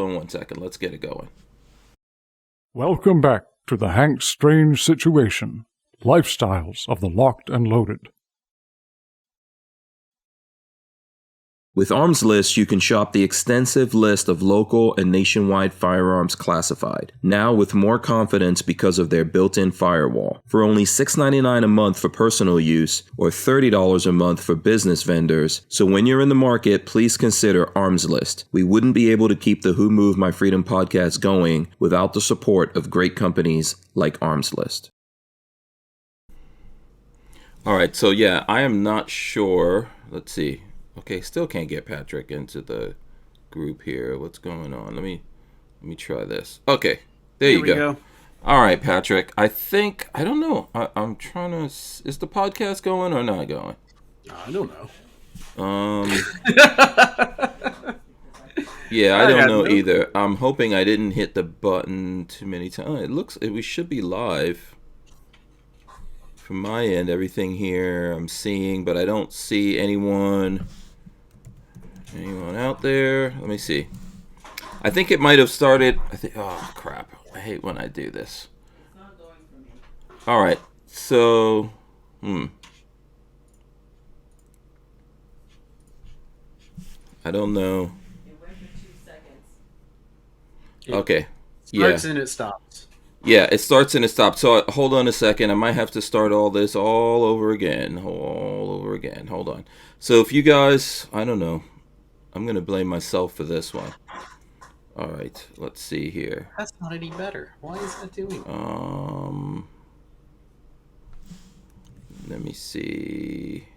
on 1 second. Let's get it going. Welcome back to the Hank Strange Situation, Lifestyles of the Locked and Loaded. With Armslist, you can shop the extensive list of local and nationwide firearms classified, now with more confidence because of their built-in firewall. For only $6.99 a month for personal use, or $30 a month for business vendors, so when you're in the market, please consider Armslist. We wouldn't be able to keep the Who Moved My Freedom podcast going without the support of great companies like Armslist. Alright, so yeah, I am not sure. Let's see. Okay, still can't get Patrick into the group here. What's going on? Let me try this. Okay, there you go. All right, Patrick. I don't know. I'm trying to. Is the podcast going or not going? I don't know. Yeah, I don't know either. I'm hoping I didn't hit the button too many times. We should be live. From my end, everything here I'm seeing, but I don't see anyone out there. Let me see. I think it might have started. Oh crap! I hate when I do this. It's not going for me. All right, so I don't know. It went for 2 seconds. Okay. Starts and it stops. Yeah, it starts and it stops. So hold on a second. I might have to start all this all over again. Hold on. So if you guys, I don't know. I'm going to blame myself for this one. All right. Let's see here. That's not any better. Why is that doing? Let me see.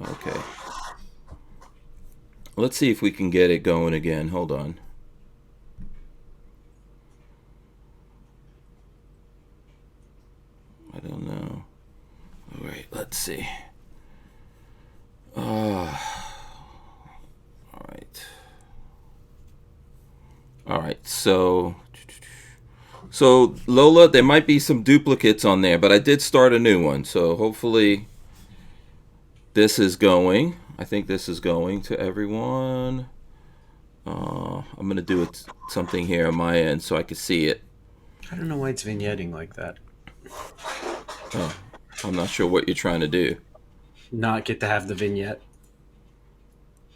Okay. Let's see if we can get it going again. Hold on. I don't know. All right, let's see. All right. So Lola, there might be some duplicates on there, but I did start a new one. So hopefully this is going. I think this is going to everyone. I'm gonna do something here on my end so I can see it. I don't know why it's vignetting like that. Oh, I'm not sure what you're trying to do. Not get to have the vignette.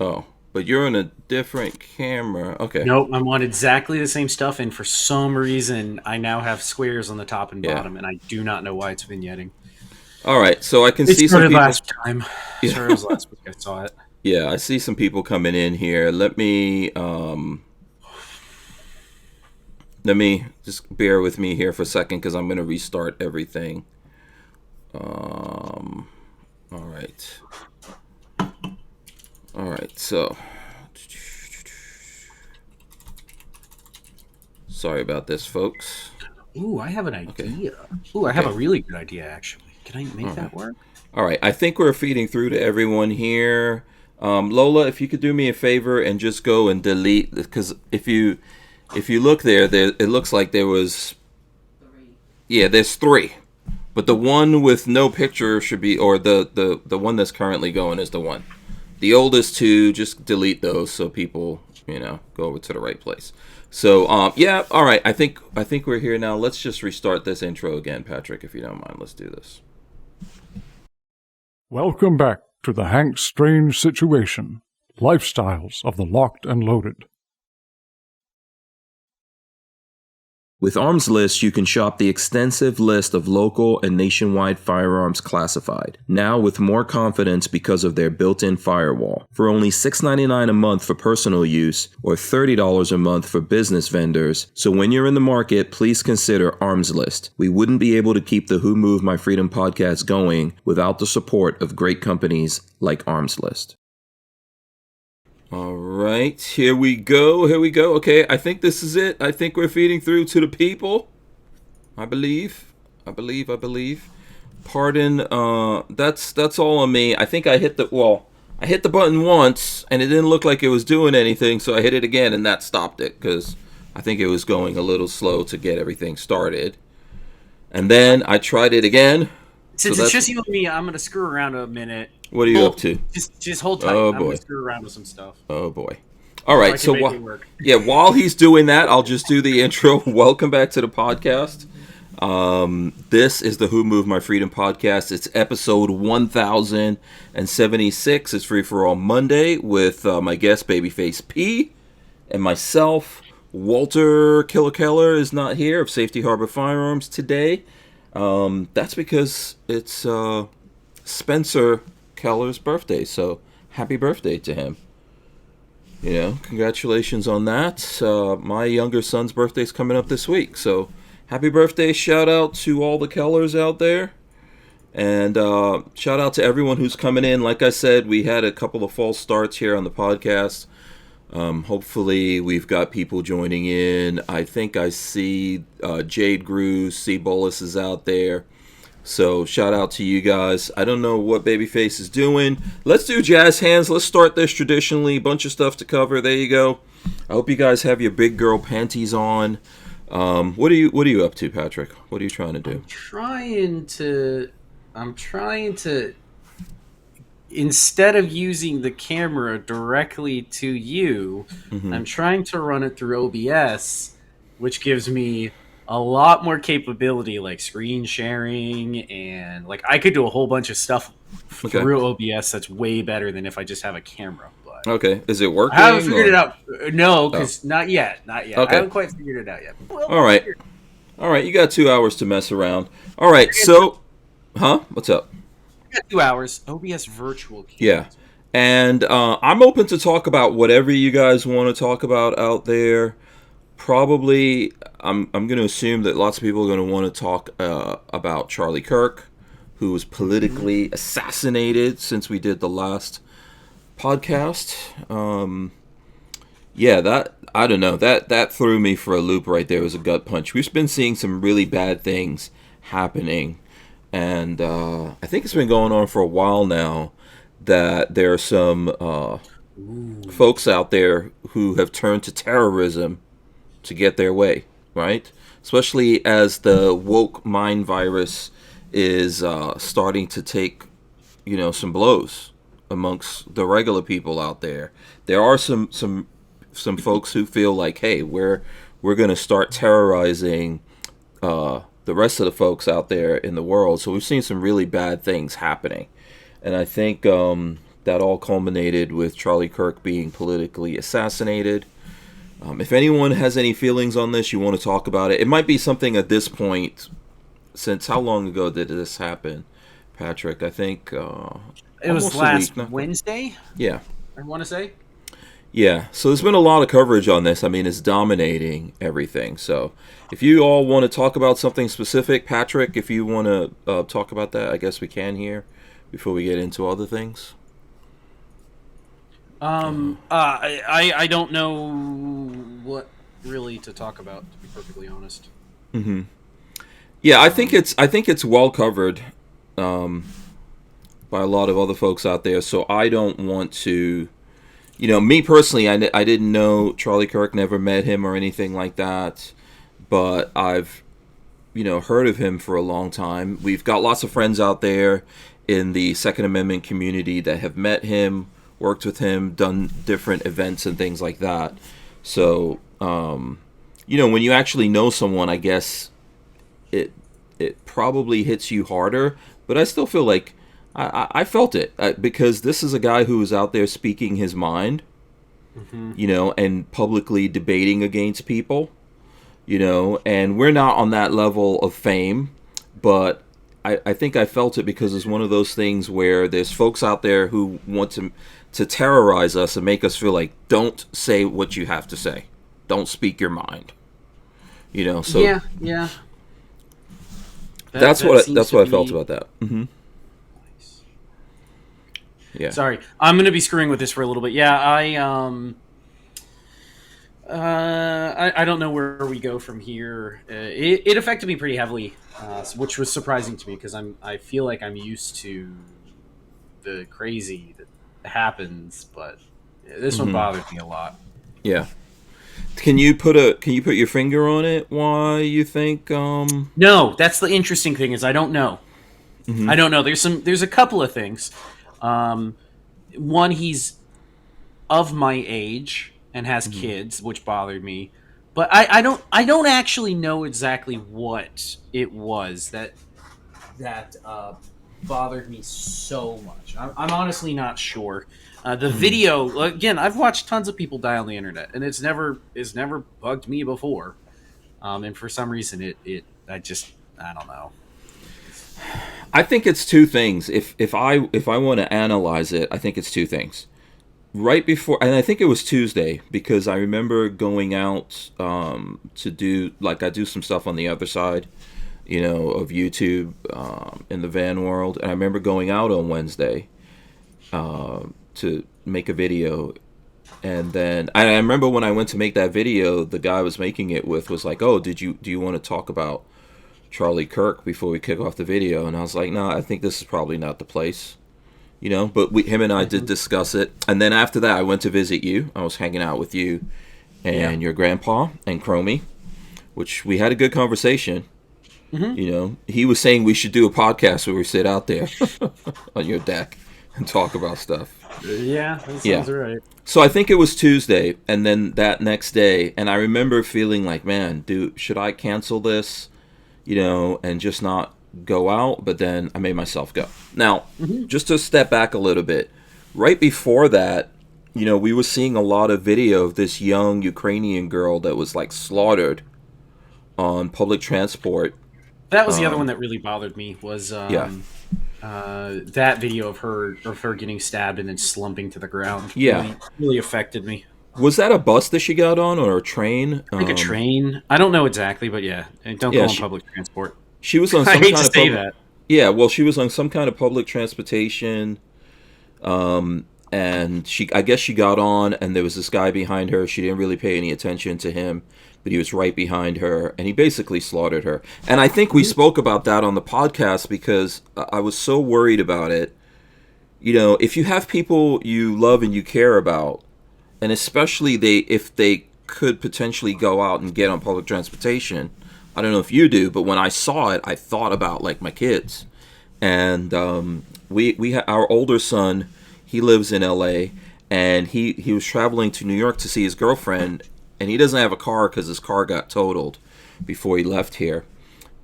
Oh, but you're on a different camera. Okay. Nope, I'm on exactly the same stuff, and for some reason, I now have squares on the top and bottom, and I do not know why it's vignetting. All right, so I can see some people. Last time. Yeah. Sorry, it was last week I saw it. Yeah, I see some people coming in here. Let me just bear with me here for a second because I'm going to restart everything. All right, so sorry about this, folks. Ooh, I have an idea. Okay. Ooh, I have a really good idea, actually. Can I make that work? All right, I think we're feeding through to everyone here. Lola, if you could do me a favor and just go and delete, because if you look there, it looks like there was 3. Yeah, there's 3. But the one with no picture should be, or the one that's currently going is the one. The oldest 2, just delete those so people, go over to the right place. So, yeah, all right. I think we're here now. Let's just restart this intro again, Patrick, if you don't mind. Let's do this. Welcome back to the Hank Strange Situation, Lifestyles of the Locked and Loaded. With Armslist, you can shop the extensive list of local and nationwide firearms classified, now with more confidence because of their built-in firewall. For only $6.99 a month for personal use, or $30 a month for business vendors, so when you're in the market, please consider Armslist. We wouldn't be able to keep the Who Moved My Freedom podcast going without the support of great companies like Armslist. All right, here we go. Okay, I think this is it. I think we're feeding through to the people. I believe. Pardon, that's all on me. I think I hit the button once and it didn't look like it was doing anything, so I hit it again and that stopped it because I think it was going a little slow to get everything started. And then I tried it again. Since it's just you and me, I'm going to screw around a minute. What are you up to? Just hold tight. Oh, I'm boy. going to screw around with some stuff. Oh, boy. All I right, can so make it work. while he's doing that, I'll just do the intro. Welcome back to the podcast. This is the Who Moved My Freedom podcast. It's episode 1076. It's Free for All Monday with my guest Babyface P and myself. Walter Killer Keller is not here of Safety Harbor Firearms today. That's because it's Spencer Keller's birthday, so happy birthday to him. You know, congratulations on that. My younger son's birthday's coming up this week, so happy birthday. Shout out to all the Kellers out there. And shout out to everyone who's coming in. Like I said, we had a couple of false starts here on the podcast. Hopefully we've got people joining in. I think I see Jade Grews, C. Bolus is out there. So shout out to you guys. I don't know what Babyface is doing. Let's do jazz hands. Let's start this traditionally. Bunch of stuff to cover. There you go. I hope you guys have your big girl panties on. What are you up to, Patrick? What are you trying to do? I'm trying to instead of using the camera directly to you, I'm trying to run it through OBS, which gives me a lot more capability, like screen sharing, and like I could do a whole bunch of stuff through OBS that's way better than if I just have a camera. But Okay, is it working? I haven't figured it out. No, because not yet. Okay. I haven't quite figured it out yet. Well, All right. You got 2 hours to mess around. All right, so, what's up? I got 2 hours. OBS virtual camera. Yeah, and I'm open to talk about whatever you guys want to talk about out there. Probably, I'm going to assume that lots of people are going to want to talk about Charlie Kirk, who was politically assassinated since we did the last podcast. I don't know. That threw me for a loop right there. It was a gut punch. We've been seeing some really bad things happening, and I think it's been going on for a while now that there are some folks out there who have turned to terrorism to get their way, right? Especially as the woke mind virus is starting to take, some blows amongst the regular people out there. There are some folks who feel like, hey, we're going to start terrorizing the rest of the folks out there in the world. So we've seen some really bad things happening, and I think that all culminated with Charlie Kirk being politically assassinated. If anyone has any feelings on this, you want to talk about it. It might be something at this point, since how long ago did this happen, Patrick? I think it was last Wednesday. Yeah, I want to say. Yeah, so there's been a lot of coverage on this. I mean, it's dominating everything. So if you all want to talk about something specific, Patrick, if you want to talk about that, I guess we can here before we get into other things. I don't know what really to talk about, to be perfectly honest. Mm-hmm. Yeah, I think it's well covered by a lot of other folks out there. So I don't want to, me personally, I didn't know Charlie Kirk, never met him or anything like that, but I've heard of him for a long time. We've got lots of friends out there in the Second Amendment community that have met him, worked with him, done different events and things like that. So, when you actually know someone, I guess it probably hits you harder. But I still feel like I felt it because this is a guy who is out there speaking his mind, and publicly debating against people, and we're not on that level of fame, but I think I felt it because it's one of those things where there's folks out there who want to terrorize us and make us feel like, don't say what you have to say, don't speak your mind, so yeah. That's what I felt about that. Mm-hmm. Nice. Yeah. Sorry, I'm gonna be screwing with this for a little bit. Yeah, I don't know where we go from here. It affected me pretty heavily, which was surprising to me because I feel like I'm used to the crazy that happens, but this one bothered me a lot. Yeah. Can you put your finger on it? Why you think? No, that's the interesting thing is I don't know. I don't know. There's a couple of things. One, he's of my age, and has kids, which bothered me. But I don't actually know exactly what it was that bothered me so much. I'm honestly not sure. The video, again, I've watched tons of people die on the internet, and it's never bugged me before. And for some reason, I don't know. I think it's two things. If I want to analyze it, I think it's two things. Right before, and I think it was Tuesday, because I remember going out to do, like, I do some stuff on the other side, of YouTube in the van world, and I remember going out on Wednesday to make a video, and then I remember when I went to make that video, the guy I was making it with was like, "Oh, do you want to talk about Charlie Kirk before we kick off the video?" And I was like, "No, I think this is probably not the place." But him and I did discuss it. And then after that, I went to visit you. I was hanging out with you and your grandpa and Chromie, which we had a good conversation. He was saying we should do a podcast where we sit out there on your deck and talk about stuff. Yeah, that sounds right. So I think it was Tuesday, and then that next day, and I remember feeling like, man, should I cancel this, and just not go out? But then I made myself go. Now, just to step back a little bit, right before that, we were seeing a lot of video of this young Ukrainian girl that was like slaughtered on public transport. That was the other one that really bothered me, was that video of her getting stabbed and then slumping to the ground. Yeah, really affected me. Was that a bus that she got on, or a train? I think a train. I don't know exactly, but yeah, and don't go on public transport. She was on some I hate kind to of say that. Yeah, well, she was on some kind of public transportation, and I guess she got on, and there was this guy behind her. She didn't really pay any attention to him, but he was right behind her, and he basically slaughtered her. And I think we spoke about that on the podcast because I was so worried about it. If you have people you love and you care about, and especially if they could potentially go out and get on public transportation. I don't know if you do, but when I saw it, I thought about like my kids. And our older son, he lives in LA, and he was traveling to New York to see his girlfriend, and he doesn't have a car because his car got totaled before he left here.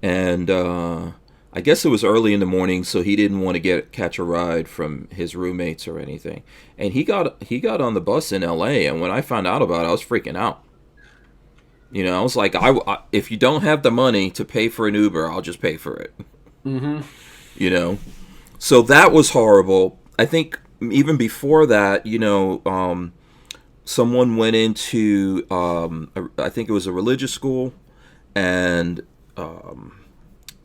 And I guess it was early in the morning, so he didn't want to catch a ride from his roommates or anything. And he got on the bus in LA, and when I found out about it, I was freaking out. I was like, if you don't have the money to pay for an Uber, I'll just pay for it. So that was horrible. I think even before that, someone went into, I think it was a religious school, and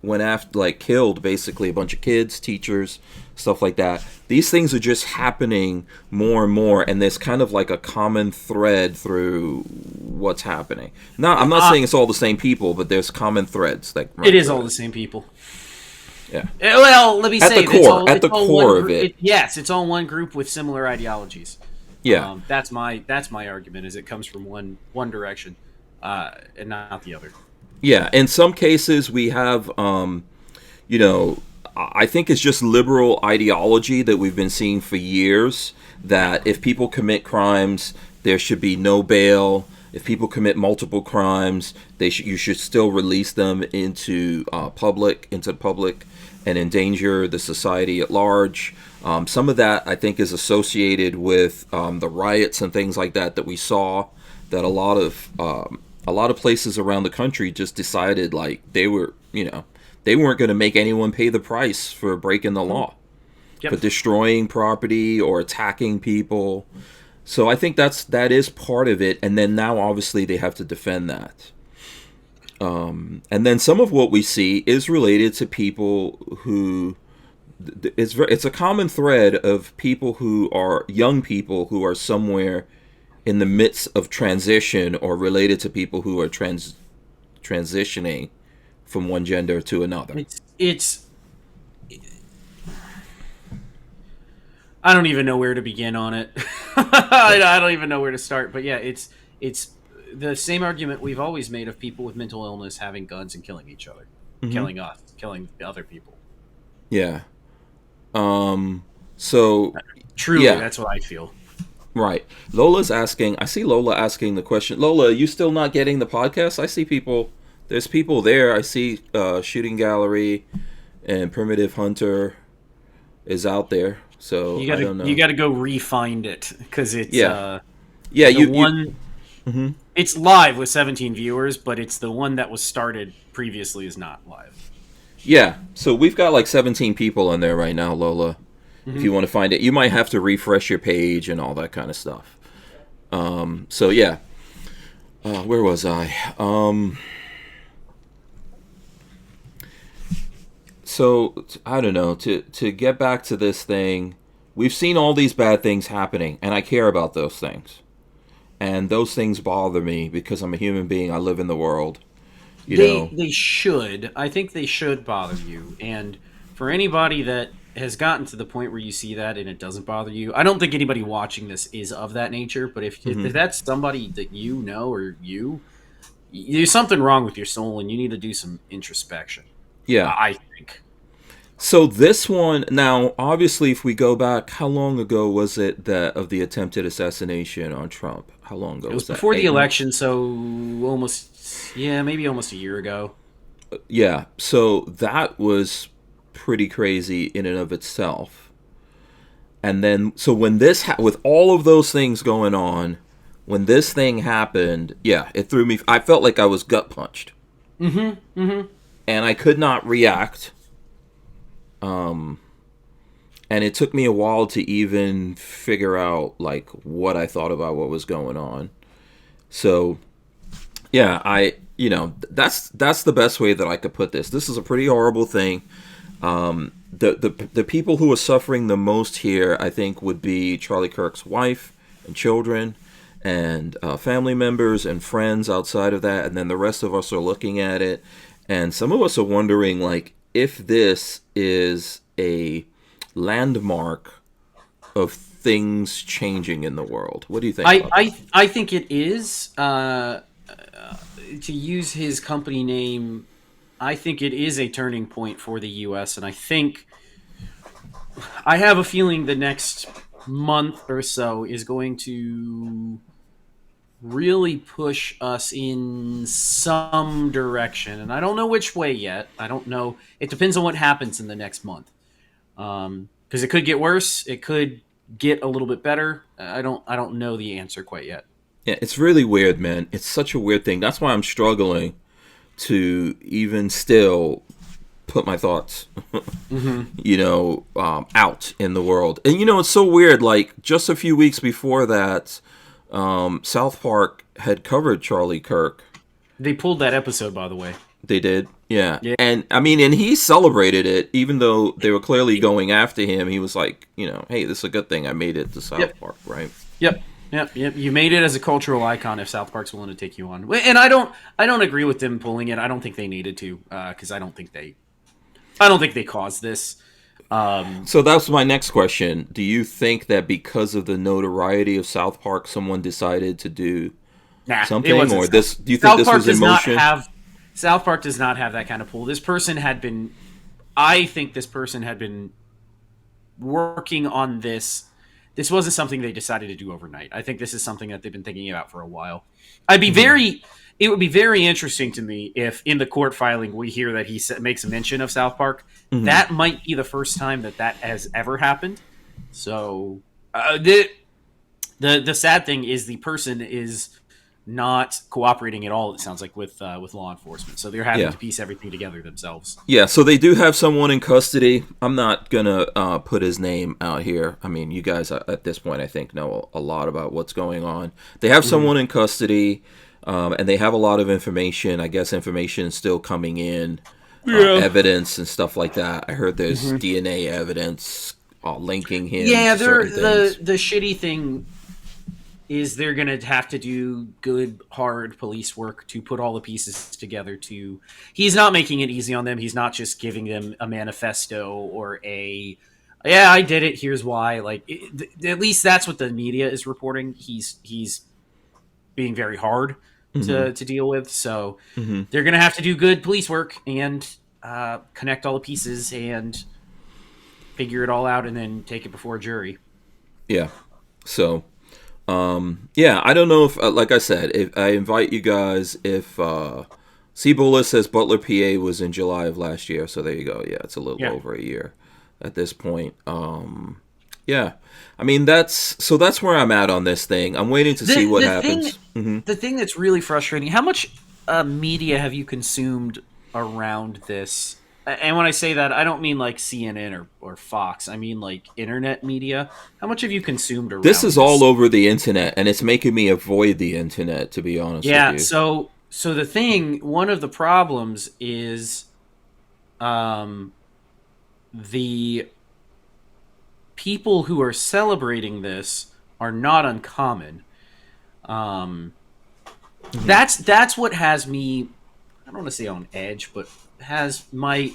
went after, killed basically a bunch of kids, teachers, stuff like that. These things are just happening more and more, and there's kind of like a common thread through what's happening. Now, I'm not saying it's all the same people, but there's common threads that run it is through all the same people. Yeah. Well, let me say, at the core of it. Yes, it's all one group with similar ideologies. Yeah. That's my argument. Is it comes from one direction, and not the other. Yeah, in some cases we have, I think it's just liberal ideology that we've been seeing for years, that if people commit crimes, there should be no bail. If people commit multiple crimes, you should still release them into public, and endanger the society at large. Some of that, I think, is associated with the riots and things like that we saw, that a lot of places around the country just decided they weren't going to make anyone pay the price for breaking the law, for destroying property or attacking people. So I think that is part of it. And then now obviously they have to defend that. And then some of what we see is related to people who, it's a common thread of people who are young people who are somewhere in the midst of transition, or related to people who are transitioning from one gender to another. It's I don't even know where to begin on it. I don't even know where to start. But yeah, it's the same argument we've always made of people with mental illness having guns and killing each other, killing us, killing other people. Yeah. So truly, that's what I feel. Right. Lola's asking. I see Lola asking the question. Lola, are you still not getting the podcast? I see people. There's people there. I see Shooting Gallery and Primitive Hunter is out there. So I don't know. You gotta go re-find it because it's Yeah. the You. one. Mm-hmm. It's live with 17 viewers, but it's the one that was started previously is not live. Yeah. So we've got like 17 people in there right now, Lola. If you want to find it, you might have to refresh your page and all that kind of stuff. So yeah. Where was I? So I don't know. To get back to this thing, we've seen all these bad things happening, and I care about those things, and those things bother me because I'm a human being. I live in the world. They should. I think they should bother you. And for anybody that has gotten to the point where you see that and it doesn't bother you, I don't think anybody watching this is of that nature. But if that's somebody that you know or there's something wrong with your soul, and you need to do some introspection. Yeah. I think. So this one, now, obviously, if we go back, how long ago was it that of the attempted assassination on Trump? How long ago It was that? before the election, so maybe almost a year ago. Yeah, so that was pretty crazy in and of itself. And then, so when this, with all of those things going on, when this thing happened, yeah, it threw me, I felt like I was gut punched. And I could not react. And it took me a while to even figure out like what I thought about what was going on. So, yeah, that's the best way that I could put this. This is a pretty horrible thing. The people who are suffering the most here, I think, would be Charlie Kirk's wife and children, and family members and friends outside of that, and then the rest of us are looking at it, and some of us are wondering, like, if this is a landmark of things changing in the world. What do you think? I think it is. To use his company name, I think it is a turning point for the U.S., and I have a feeling the next month or so is going to really push us in some direction, and I don't know which way yet. I don't know. It depends on what happens in the next month, because it could get worse. It could get a little bit better. I don't know the answer quite yet. Yeah, it's really weird, man. It's such a weird thing. That's why I'm struggling to even still put my thoughts, out in the world. And it's so weird. Like just a few weeks before that, South Park had covered Charlie Kirk. They pulled that episode, by the way. They did, yeah. And I mean, and he celebrated it, even though they were clearly going after him. He was like, hey, this is a good thing I made it to South Park, right? Yep. You made it as a cultural icon if South Park's willing to take you on. And I don't agree with them pulling it. I don't think they needed to, because I don't think they caused this. So that's my next question. Do you think that because of the notoriety of South Park, someone decided to do something, or this? Do you think this was in motion? South Park does not have that kind of pull. I think this person had been working on this. This wasn't something they decided to do overnight. I think this is something that they've been thinking about for a while. It would be very interesting to me if in the court filing we hear that he makes a mention of South Park. Mm-hmm. That might be the first time that has ever happened. So the sad thing is the person is not cooperating at all, it sounds like, with law enforcement. So they're having to piece everything together themselves. Yeah, so they do have someone in custody. I'm not going to put his name out here. I mean, you guys at this point, I think, know a lot about what's going on. They have someone in custody, and they have a lot of information. I guess information is still coming in, evidence and stuff like that. I heard there's DNA evidence linking him to certain things. The shitty thing is they're going to have to do good, hard police work to put all the pieces together. He's not making it easy on them. He's not just giving them a manifesto or I did it, here's why. Like, at least that's what the media is reporting. He's being very hard to deal with. So they're going to have to do good police work and connect all the pieces and figure it all out and then take it before a jury. Yeah. So Yeah, I don't know if, like I said, if I invite you guys, if Cibola says Butler, PA was in July of last year, so there you go. Yeah, it's a little over a year at this point. Yeah, I mean that's where I'm at on this thing. I'm waiting to see what happens. The thing that's really frustrating. How much media have you consumed around this? And when I say that, I don't mean like CNN or Fox. I mean like internet media. How much have you consumed around This is all over the internet, and it's making me avoid the internet, to be honest with you. So the thing, one of the problems is, the people who are celebrating this are not uncommon. That's what has me, I don't want to say on edge, but has my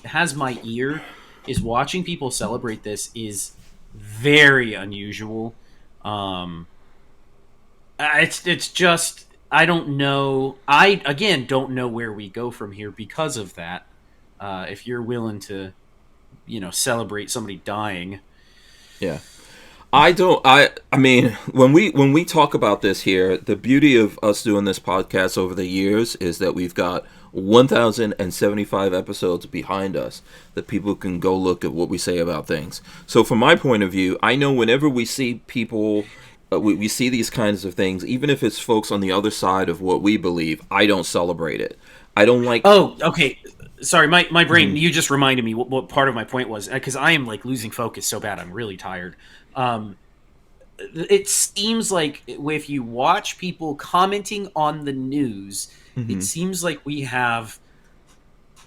ear, is watching people celebrate this is very unusual. It's just, I don't know. I again don't know where we go from here because of that. If you're willing to, celebrate somebody dying. Yeah. I mean, when we talk about this here, the beauty of us doing this podcast over the years is that we've got 1,075 episodes behind us that people can go look at what we say about things. So from my point of view, I know whenever we see people, we see these kinds of things, even if it's folks on the other side of what we believe, I don't celebrate it. I don't like... Oh, okay. Sorry, my brain, you just reminded me what part of my point was, because I am like losing focus so bad. I'm really tired. It seems like if you watch people commenting on the news, it seems like we have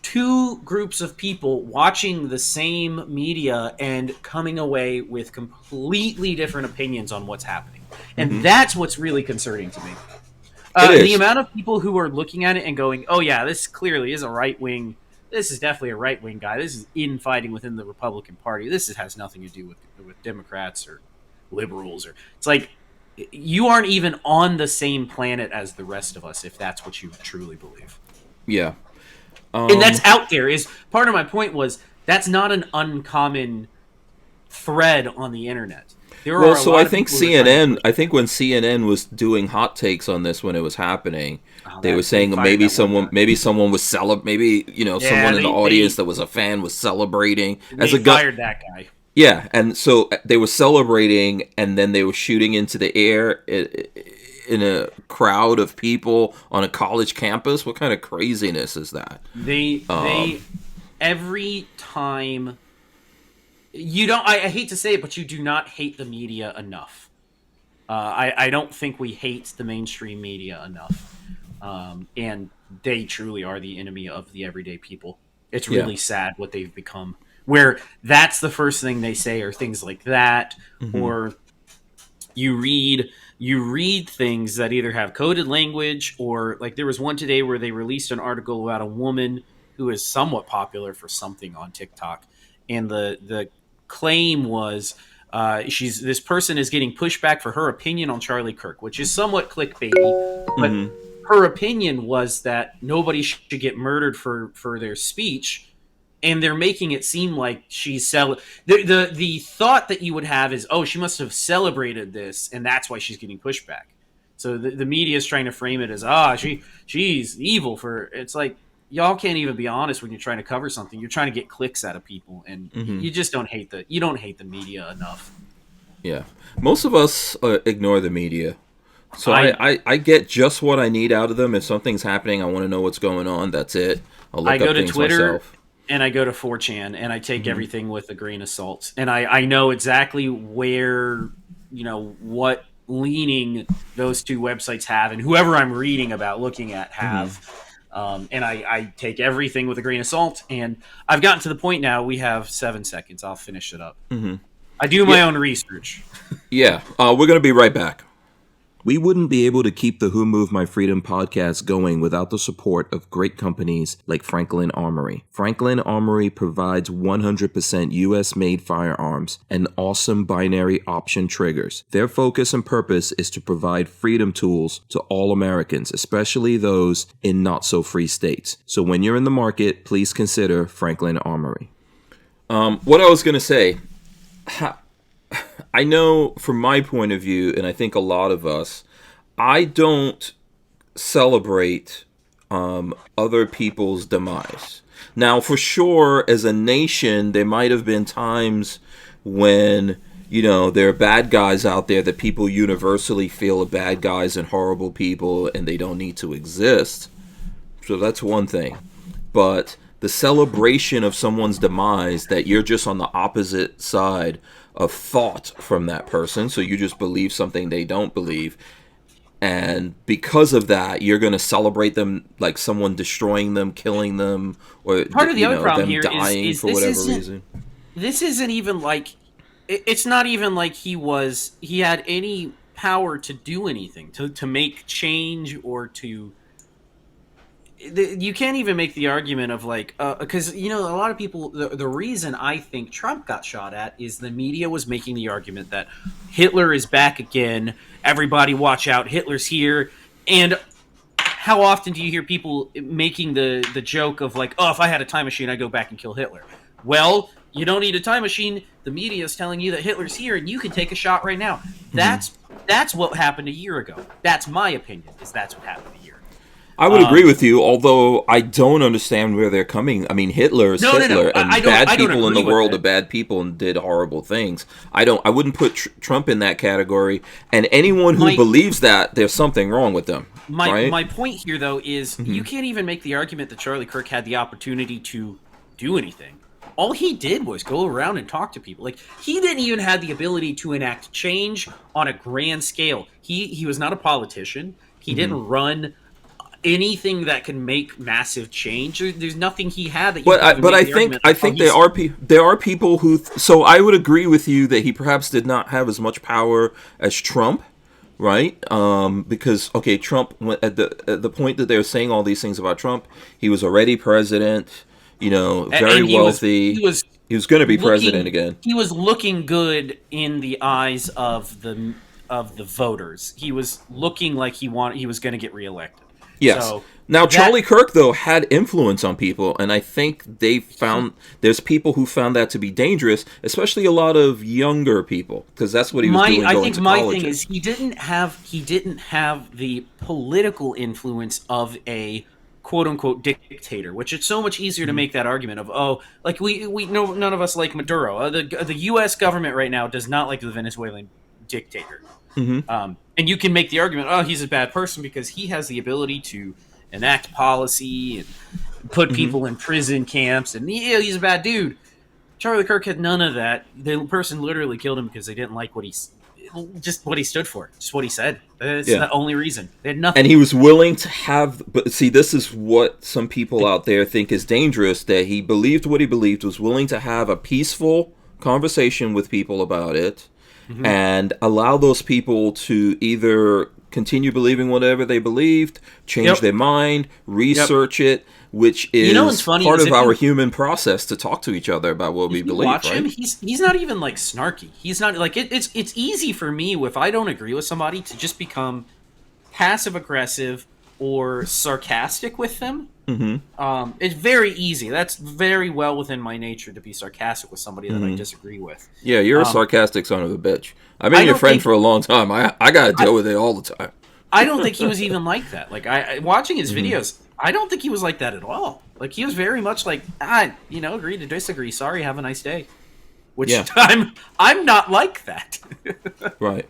two groups of people watching the same media and coming away with completely different opinions on what's happening. And that's what's really concerning to me. The amount of people who are looking at it and going, oh yeah, this clearly is a right-wing, this is definitely a right-wing guy, this is infighting within the Republican Party, this has nothing to do with Democrats or liberals, or it's like, you aren't even on the same planet as the rest of us if that's what you truly believe. Yeah. And that's out there. Is part of my point was, that's not an uncommon thread on the internet. I think CNN, I think when CNN was doing hot takes on this when it was happening, they were saying maybe someone was someone in the audience that was a fan was celebrating. They fired that guy. Yeah, and so they were celebrating, and then they were shooting into the air in a crowd of people on a college campus. What kind of craziness is that? They every time. You don't. I hate to say it, but you do not hate the media enough. I don't think we hate the mainstream media enough, and they truly are the enemy of the everyday people. It's really sad what they've become. Where that's the first thing they say, or things like that, or you read things that either have coded language, or like there was one today where they released an article about a woman who is somewhat popular for something on TikTok, and the claim was this person is getting pushback for her opinion on Charlie Kirk, which is somewhat clickbaity, but her opinion was that nobody should get murdered for their speech, and they're making it seem like she's the thought that you would have is, oh, she must have celebrated this, and that's why she's getting pushback. So the media is trying to frame it as, she's evil for. It's like, y'all can't even be honest when you're trying to cover something. You're trying to get clicks out of people, and you just don't hate the media enough. Yeah, most of us ignore the media, so I get just what I need out of them. If something's happening, I want to know what's going on. That's it. I go to Twitter myself. And I go to 4chan, and I take everything with a grain of salt, and I know exactly where, what leaning those two websites have, and whoever I'm reading about, looking at have. And I take everything with a grain of salt, and I've gotten to the point now, we have 7 seconds. I'll finish it up. I do my own research. Yeah, we're going to be right back. We wouldn't be able to keep the Who Moved My Freedom podcast going without the support of great companies like Franklin Armory. Franklin Armory provides 100% US-made firearms and awesome binary option triggers. Their focus and purpose is to provide freedom tools to all Americans, especially those in not-so-free states. So when you're in the market, please consider Franklin Armory. What I was going to say... I know from my point of view, and I think a lot of us, I don't celebrate other people's demise. Now, for sure, as a nation, there might have been times when, there are bad guys out there that people universally feel are bad guys and horrible people and they don't need to exist. So that's one thing. But the celebration of someone's demise, that you're just on the opposite side of thought from that person, so you just believe something they don't believe, and because of that you're going to celebrate them like someone destroying them, killing them, or part of the other problem them here dying is for whatever reason. This isn't even like it's not even like he had any power to do anything, to make change, or to you can't even make the argument of like because a lot of people, the reason I think Trump got shot at is the media was making the argument that Hitler is back again, everybody watch out, Hitler's here. And how often do you hear people making the joke of like, oh, if I had a time machine I'd go back and kill Hitler? Well, you don't need a time machine, the media is telling you that Hitler's here and you can take a shot right now. That's what happened a year ago. That's my opinion, is that's what happened a year ago. I would agree with you, although I don't understand where they're coming. I mean, Hitler is Hitler, and bad people in the world are bad people and did horrible things. I wouldn't put Trump in that category. And anyone who believes that, there's something wrong with them. My point here, though, is you can't even make the argument that Charlie Kirk had the opportunity to do anything. All he did was go around and talk to people. Like, he didn't even have the ability to enact change on a grand scale. He was not a politician. He didn't run anything that can make massive change. There's nothing he had that. But I think there are people who. So I would agree with you that he perhaps did not have as much power as Trump, right? Because Trump, at the point that they're saying all these things about Trump, he was already president. Very wealthy. He was going to be president again. He was looking good in the eyes of the voters. He was looking like he was going to get reelected. Yes. So now, Charlie Kirk, though, had influence on people, and I think there's people who found that to be dangerous, especially a lot of younger people, because that's what he was doing. I think my thing is he didn't have the political influence of a quote unquote dictator, which it's so much easier to make that argument of we know none of us like Maduro. The U.S. government right now does not like the Venezuelan dictator. And you can make the argument, oh, he's a bad person because he has the ability to enact policy and put people in prison camps, and he's a bad dude. Charlie Kirk had none of that. The person literally killed him because they didn't like what he stood for, just what he said. That's the only reason. They had nothing. And he was willing to have, but see, this is what some people out there think is dangerous, that he believed what he believed, was willing to have a peaceful conversation with people about it, and allow those people to either continue believing whatever they believed, change their mind, research it, which is part of our human process to talk to each other about what we believe. Watch him; he's not even like snarky. He's not like it's easy for me if I don't agree with somebody to just become passive aggressive or sarcastic with them. It's very easy. That's very well within my nature to be sarcastic with somebody that I disagree with. Yeah, you're a sarcastic son of a bitch. I've been your friend for a long time. I got to deal with it all the time. I don't think he was even like that. Like watching his videos, I don't think he was like that at all. Like he was very much like, agree to disagree. Sorry, have a nice day. Which I'm not like that. Right.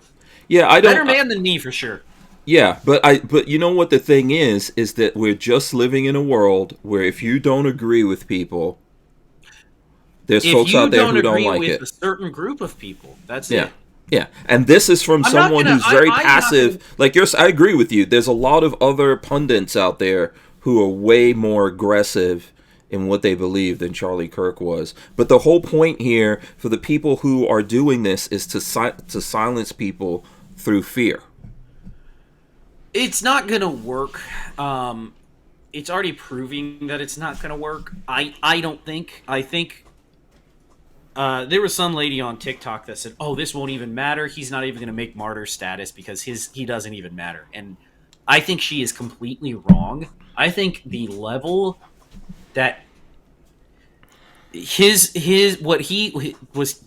Yeah, I don't. Better man than me for sure. Yeah, but you know what the thing is that we're just living in a world where if you don't agree with people, there's folks out there who don't like it. If you don't agree with a certain group of people, that's it. Yeah, and this is from someone who's very passive. I agree with you. There's a lot of other pundits out there who are way more aggressive in what they believe than Charlie Kirk was. But the whole point here for the people who are doing this is to silence people through fear. It's not going to work. It's already proving that it's not going to work. I don't think. I think there was some lady on TikTok that said, oh, this won't even matter. He's not even going to make martyr status because he doesn't even matter. And I think she is completely wrong. I think the level that his what he was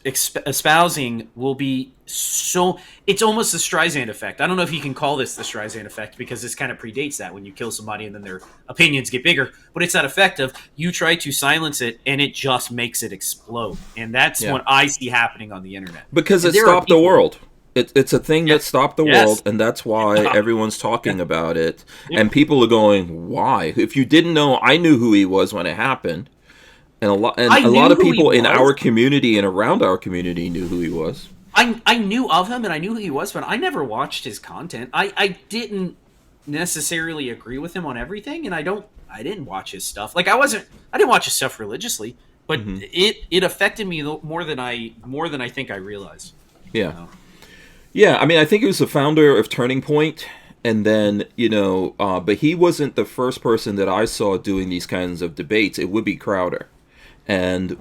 espousing will be so, it's almost the Streisand effect. I don't know if you can call this the Streisand effect, because this kind of predates that, when you kill somebody and then their opinions get bigger, but it's that effect of you try to silence it and it just makes it explode. And that's what I see happening on the internet, because and it stopped the world. It's a thing that stopped the world, and that's why everyone's talking about it. And people are going, why? If you didn't know, I knew who he was when it happened. And a lot of people in our community and around our community knew who he was. I knew of him and I knew who he was, but I never watched his content. I didn't necessarily agree with him on everything, and I didn't watch his stuff. Like, I didn't watch his stuff religiously, but it affected me more than I think I realized. Yeah. You know? Yeah, I mean, I think he was the founder of Turning Point, and then, but he wasn't the first person that I saw doing these kinds of debates. It would be Crowder. And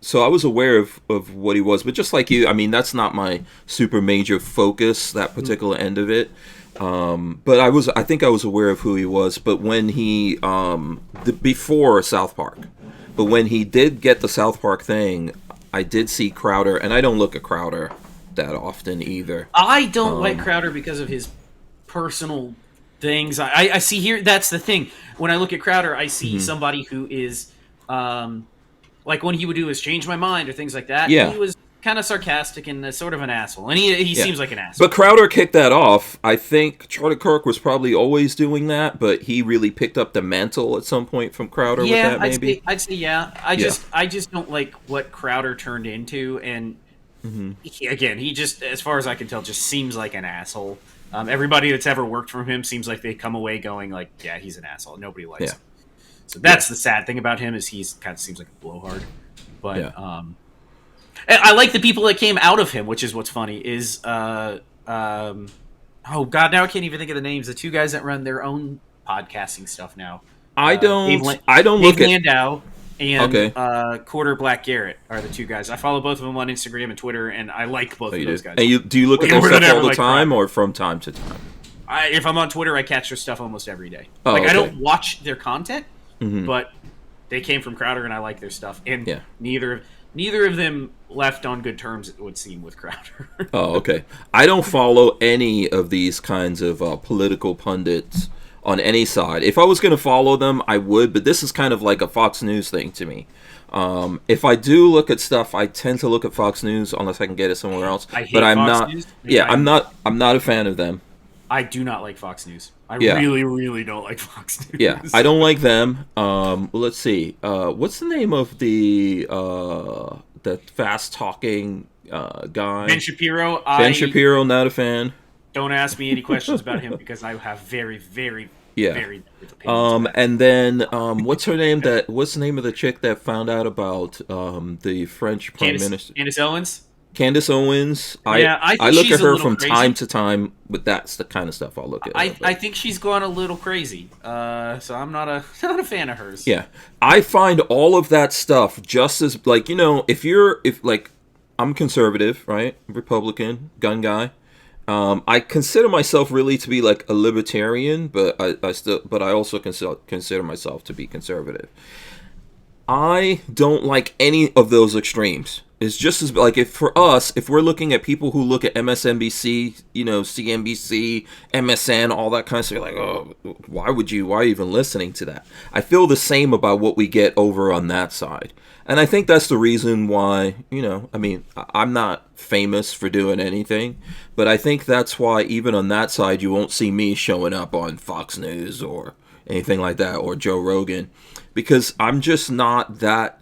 so I was aware of what he was, but just like you, I mean, that's not my super major focus, that particular end of it. But I think I was aware of who he was, but when before South Park, but when he did get the South Park thing, I did see Crowder, and I don't look at Crowder that often either. I don't like Crowder because of his personal things. I see here, that's the thing. When I look at Crowder, I see somebody who is, like when he would do his Change My Mind or things like that, he was kind of sarcastic and sort of an asshole. And he seems like an asshole. But Crowder kicked that off. I think Charlie Kirk was probably always doing that, but he really picked up the mantle at some point from Crowder with that, maybe. I'd say I just don't like what Crowder turned into, and he just, as far as I can tell, just seems like an asshole. Everybody that's ever worked for him seems like they come away going like, yeah, he's an asshole. Nobody likes him. So that's the sad thing about him, is he's kind of seems like a blowhard. But and I like the people that came out of him, which is what's funny is oh god, now I can't even think of the names. The two guys that run their own podcasting stuff now. I don't Dave look at Landau and Quarter Black Garrett are the two guys. I follow both of them on Instagram and Twitter, and I like both of those guys. And do you look at their stuff all the time, or from time to time? If I'm on Twitter, I catch their stuff almost every day. Oh, I don't watch their content, but they came from Crowder, and I like their stuff. And neither of them left on good terms, it would seem, with Crowder. Oh, okay. I don't follow any of these kinds of political pundits on any side. If I was going to follow them, I would, but this is kind of like a Fox News thing to me. If I do look at stuff, I tend to look at Fox News unless I can get it somewhere else. But I'm not. Yeah, I'm not a fan of them. I do not like Fox News. I really, really don't like Fox News. Yeah, I don't like them. Let's see. What's the name of the fast talking guy? Ben Shapiro. Shapiro, not a fan. Don't ask me any questions about him because I have very, very, very opinions. And then what's her name? What's the name of the chick that found out about the French Prime Minister? Candace Owens. Candace Owens. I look at her from time to time, but that's the kind of stuff I'll look at. I think she's gone a little crazy. So I'm not a fan of hers. Yeah, I find all of that stuff just as if I'm conservative, right? Republican, gun guy. I consider myself really to be like a libertarian, but I also consider myself to be conservative. I don't like any of those extremes. It's just as like if we're looking at people who look at MSNBC, CNBC, MSN, all that kind of stuff, you're like, oh, why are you even listening to that? I feel the same about what we get over on that side. And I think that's the reason why, I'm not famous for doing anything, but I think that's why even on that side, you won't see me showing up on Fox News or anything like that, or Joe Rogan, because I'm just not that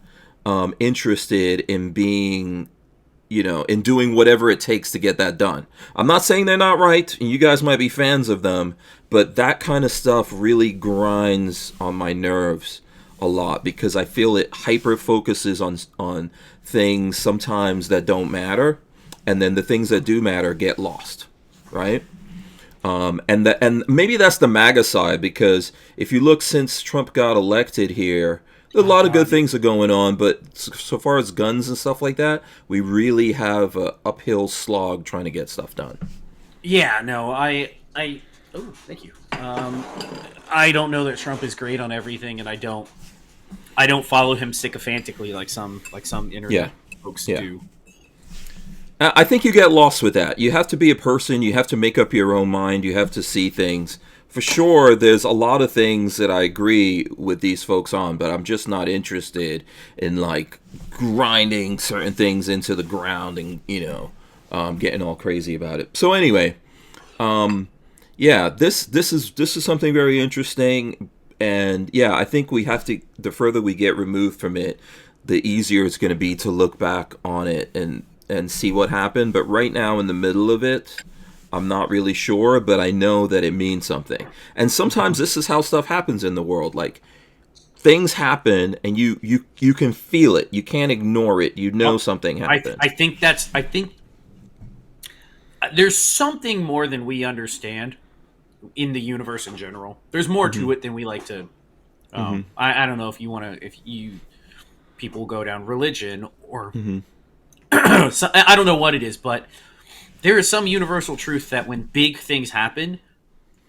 interested in being, in doing whatever it takes to get that done. I'm not saying they're not right, and you guys might be fans of them, but that kind of stuff really grinds on my nerves a lot, because I feel it hyper focuses on things sometimes that don't matter, and then the things that do matter get lost, right? And maybe that's the MAGA side, because if you look since Trump got elected here, a lot of good things are going on, but so far as guns and stuff like that, we really have an uphill slog trying to get stuff done. Yeah, no, oh, thank you. I don't know that Trump is great on everything, and I don't I don't follow him sycophantically like some internet folks do. I think you get lost with that. You have to be a person. You have to make up your own mind. You have to see things. For sure, there's a lot of things that I agree with these folks on, but I'm just not interested in like grinding certain things into the ground and getting all crazy about it. So anyway, this is something very interesting, and I think we have to. The further we get removed from it, the easier it's going to be to look back on it and see what happened. But right now, in the middle of it, I'm not really sure, but I know that it means something. And sometimes this is how stuff happens in the world. Like, things happen, and you can feel it. You can't ignore it. You know something happened. I think there's something more than we understand in the universe in general. There's more to it than we like to. I don't know if you people go down religion or so, I don't know what it is, but there is some universal truth that when big things happen,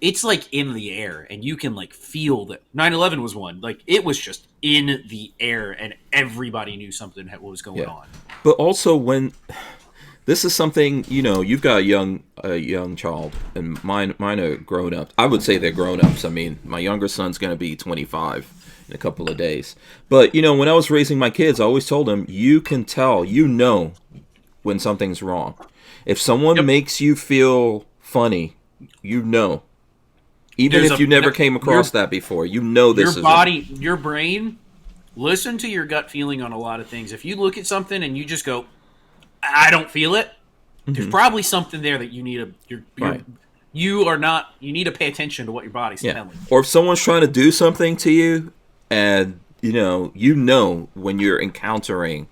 it's like in the air, and you can like feel that. 9/11 was one. Like, it was just in the air, and everybody knew something was going on. But also, when this is something, you've got a young child, and mine are grown up. I would say they're grown ups. I mean, my younger son's going to be 25 in a couple of days. But when I was raising my kids, I always told them, you can tell, when something's wrong. If someone makes you feel funny, even if you never came across that before, this is your body, your brain. Listen to your gut feeling on a lot of things. If you look at something and you just go, I don't feel it, there's probably something there that you need you need to pay attention to what your body's telling you. Or if someone's trying to do something to you, and when you're encountering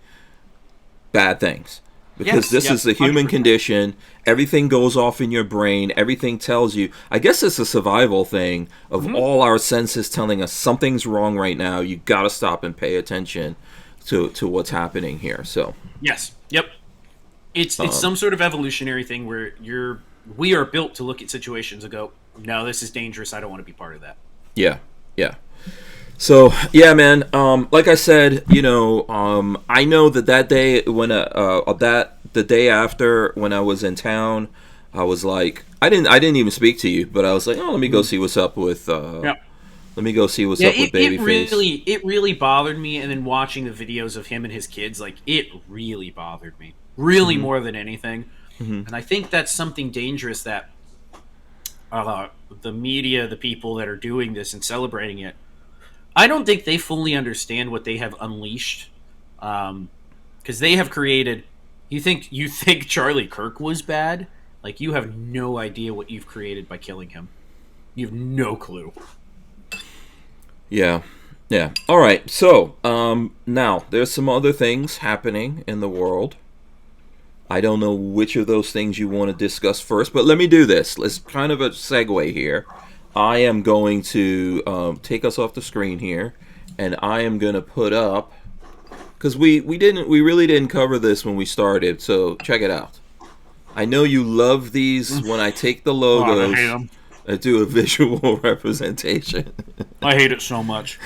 bad things. Because this is the human 100%. Condition. Everything goes off in your brain. Everything tells you. I guess it's a survival thing of all our senses telling us something's wrong right now. You got to stop and pay attention to what's happening here. So yes, yep. It's some sort of evolutionary thing where we are built to look at situations and go, no, this is dangerous. I don't want to be part of that. Yeah. So man. Like I said, I know that day when the day after when I was in town, I was like, I didn't even speak to you, but I was like, let me go see what's up with. Let me go see what's up with Babyface. It really bothered me, and then watching the videos of him and his kids, like, it really bothered me, more than anything. And I think that's something dangerous that the media, the people that are doing this and celebrating it, I don't think they fully understand what they have unleashed, because they have created. You think Charlie Kirk was bad? Like, you have no idea what you've created by killing him. You have no clue. Yeah. All right. So now there's some other things happening in the world. I don't know which of those things you want to discuss first, but let me do this. Let's kind of a segue here. I am going to take us off the screen here, and I am going to put up, because we really didn't cover this when we started, so check it out. I know you love these when I take the logos and do a visual representation. I hate it so much.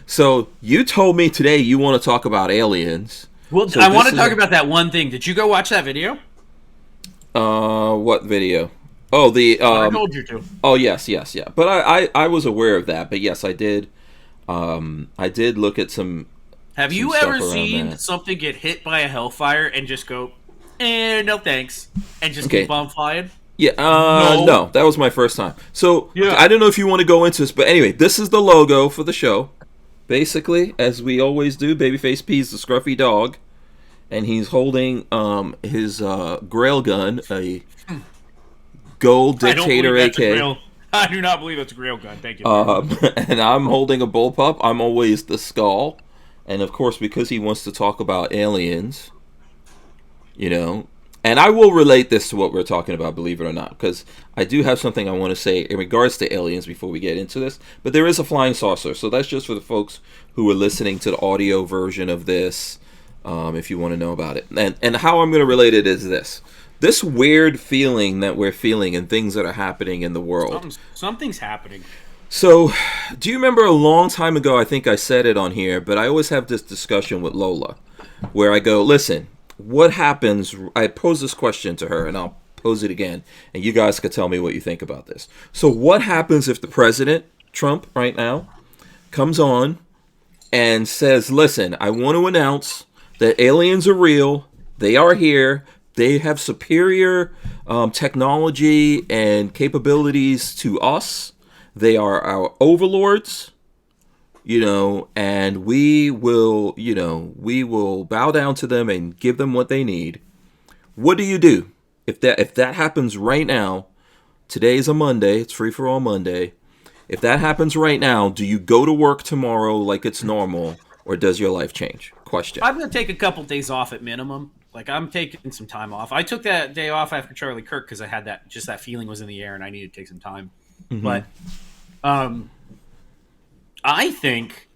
So you told me today you want to talk about aliens. Well, so I want to talk about that one thing. Did you go watch that video? What video? Oh, I told you to. Oh, yes, yeah. But I was aware of that. But yes, I did. I did look at some. Have you ever seen something get hit by a hellfire and just go, no thanks, and just keep on flying? Yeah. No, that was my first time. So I don't know if you want to go into this, but anyway, this is the logo for the show. Basically, as we always do, Babyface P's the scruffy dog, and he's holding his Grail gun, a gold dictator AK. I do not believe it's a Grail gun. Thank you. And I'm holding a bullpup. I'm always the skull, and of course, because he wants to talk about aliens, and I will relate this to what we're talking about, believe it or not, because I do have something I want to say in regards to aliens before we get into this. But there is a flying saucer, so that's just for the folks who are listening to the audio version of this, if you want to know about it. And how I'm going to relate it is this weird feeling that we're feeling and things that are happening in the world. Something's happening. So, do you remember a long time ago, I think I said it on here, but I always have this discussion with Lola where I go, listen, what happens? I pose this question to her and I'll pose it again, and you guys could tell me what you think about this. So, what happens if the president, Trump, right now, comes on and says, listen, I want to announce that aliens are real, they are here, they have superior technology and capabilities to us. They are our overlords, and we will bow down to them and give them what they need. What do you do if that happens right now? Today is a Monday. It's FreeFor All Monday. If that happens right now, do you go to work tomorrow like it's normal, or does your life change? Question. I'm going to take a couple days off at minimum. Like, I'm taking some time off. I took that day off after Charlie Kirk because I had that feeling was in the air and I needed to take some time. Mm-hmm. But I think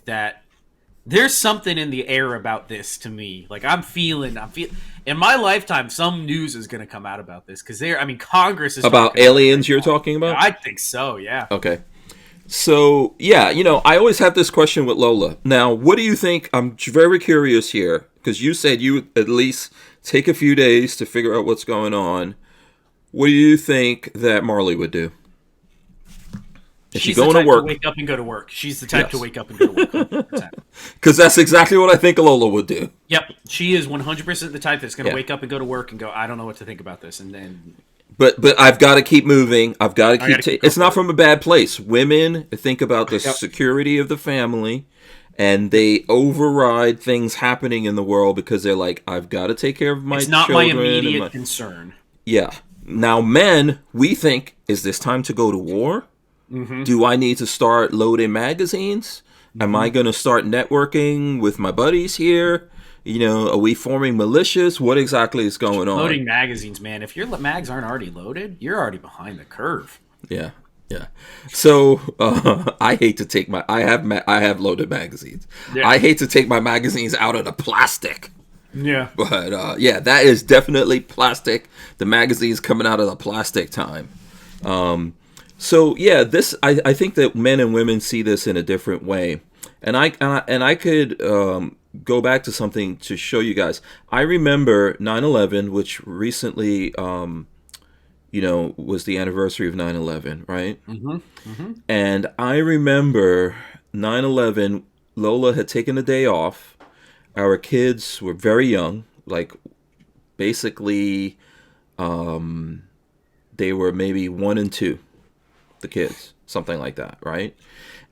that there's something in the air about this to me. Like, I'm feeling in my lifetime, some news is going to come out about this because Congress is about aliens. You're talking about? I think so. Yeah. Okay. So yeah, I always have this question with Lola. Now, what do you think? I'm very curious here because you said you would at least take a few days to figure out what's going on. What do you think that Marley would do? Is she going to work? Wake up and go to work. She's the type to wake up and go to work. Because that's exactly what I think Lola would do. Yep, she is 100% the type that's going to wake up and go to work and go, I don't know what to think about this, and then. But I've got to keep moving. I've got to keep. It's not from a bad place. Women think about the security of the family, and they override things happening in the world because they're like, I've got to take care of my children. It's not my immediate concern. Yeah. Now, men, we think, is this time to go to war? Mm-hmm. Do I need to start loading magazines? Mm-hmm. Am I going to start networking with my buddies here? Are we forming militias? What exactly is going on? Loading magazines, man. If your mags aren't already loaded, you're already behind the curve. Yeah. So I hate to take I have loaded magazines. Yeah. I hate to take my magazines out of the plastic. Yeah. But that is definitely plastic. The magazine's coming out of the plastic time. So yeah, this I think that men and women see this in a different way, and I could go back to something to show you guys. I remember 9/11, which recently was the anniversary of 9/11, right? Mm-hmm. Mm-hmm. And I remember 9/11. Lola had taken a day off. Our kids were very young, like basically, they were maybe 1 and 2. The kids, something like that, right?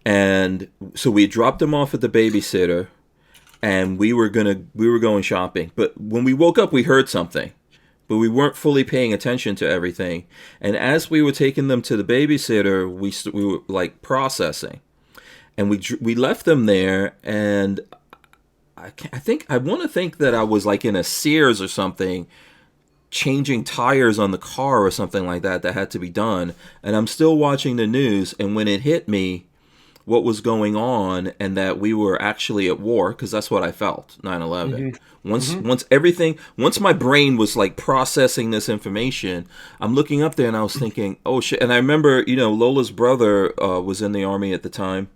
And so we dropped them off at the babysitter, and we were going shopping. But when we woke up, we heard something, but we weren't fully paying attention to everything. And as we were taking them to the babysitter, we were like processing, and we left them there. And I want to think that I was like in a Sears or something, changing tires on the car or something like that had to be done, and I'm still watching the news, and when it hit me what was going on and that we were actually at war, because that's what I felt 9/11. Mm-hmm. Once my brain was like processing this information, I'm looking up there and I was thinking, oh shit. And I remember Lola's brother was in the Army at the time,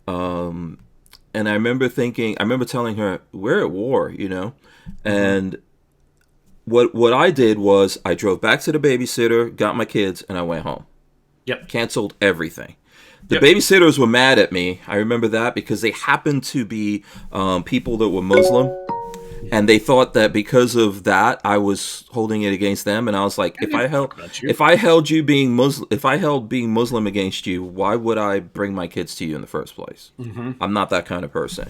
and I remember telling her we're at war, and What I did was I drove back to the babysitter, got my kids, and I went home. Yep. Canceled everything. The babysitters were mad at me. I remember that because they happened to be people that were Muslim. And they thought that because of that, I was holding it against them. And I was like, if I held being Muslim against you, why would I bring my kids to you in the first place? Mm-hmm. I'm not that kind of person.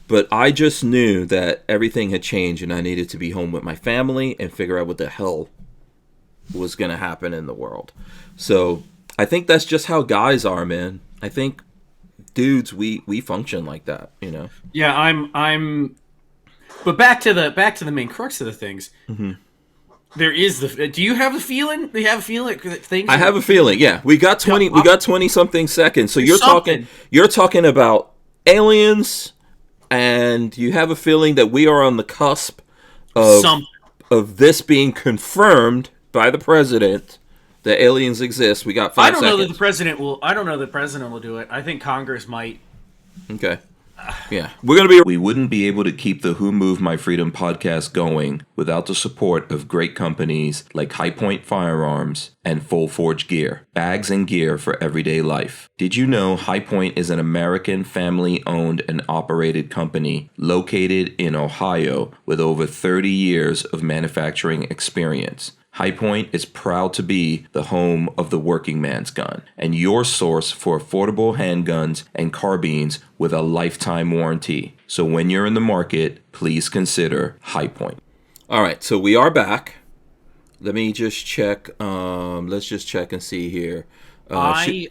But I just knew that everything had changed and I needed to be home with my family and figure out what the hell was going to happen in the world. So I think that's just how guys are, man. I think dudes, we function like that, Yeah, I'm. But back to the main crux of the things. Mm-hmm. There is do you have a feeling? Do you have a feeling that things? I have a feeling. Yeah, we got 20. We got 20 something seconds. So you're talking about aliens. And you have a feeling that we are on the cusp of this being confirmed by the president The aliens exist. We got 5 I don't seconds. know that the president will. I don't know that the president will do it. I think Congress might. Okay. Yeah. We're going to be... We wouldn't be able to keep the Who Moved My Freedom podcast going without the support of great companies like High Point Firearms and Full Forge Gear, bags and gear for everyday life. Did you know High Point is an American family-owned and operated company located in Ohio with over 30 years of manufacturing experience? High Point is proud to be the home of the working man's gun and your source for affordable handguns and carbines with a lifetime warranty. So when you're in the market, please consider High Point. All right, so we are back. Let me just check. Let's just check and see here. I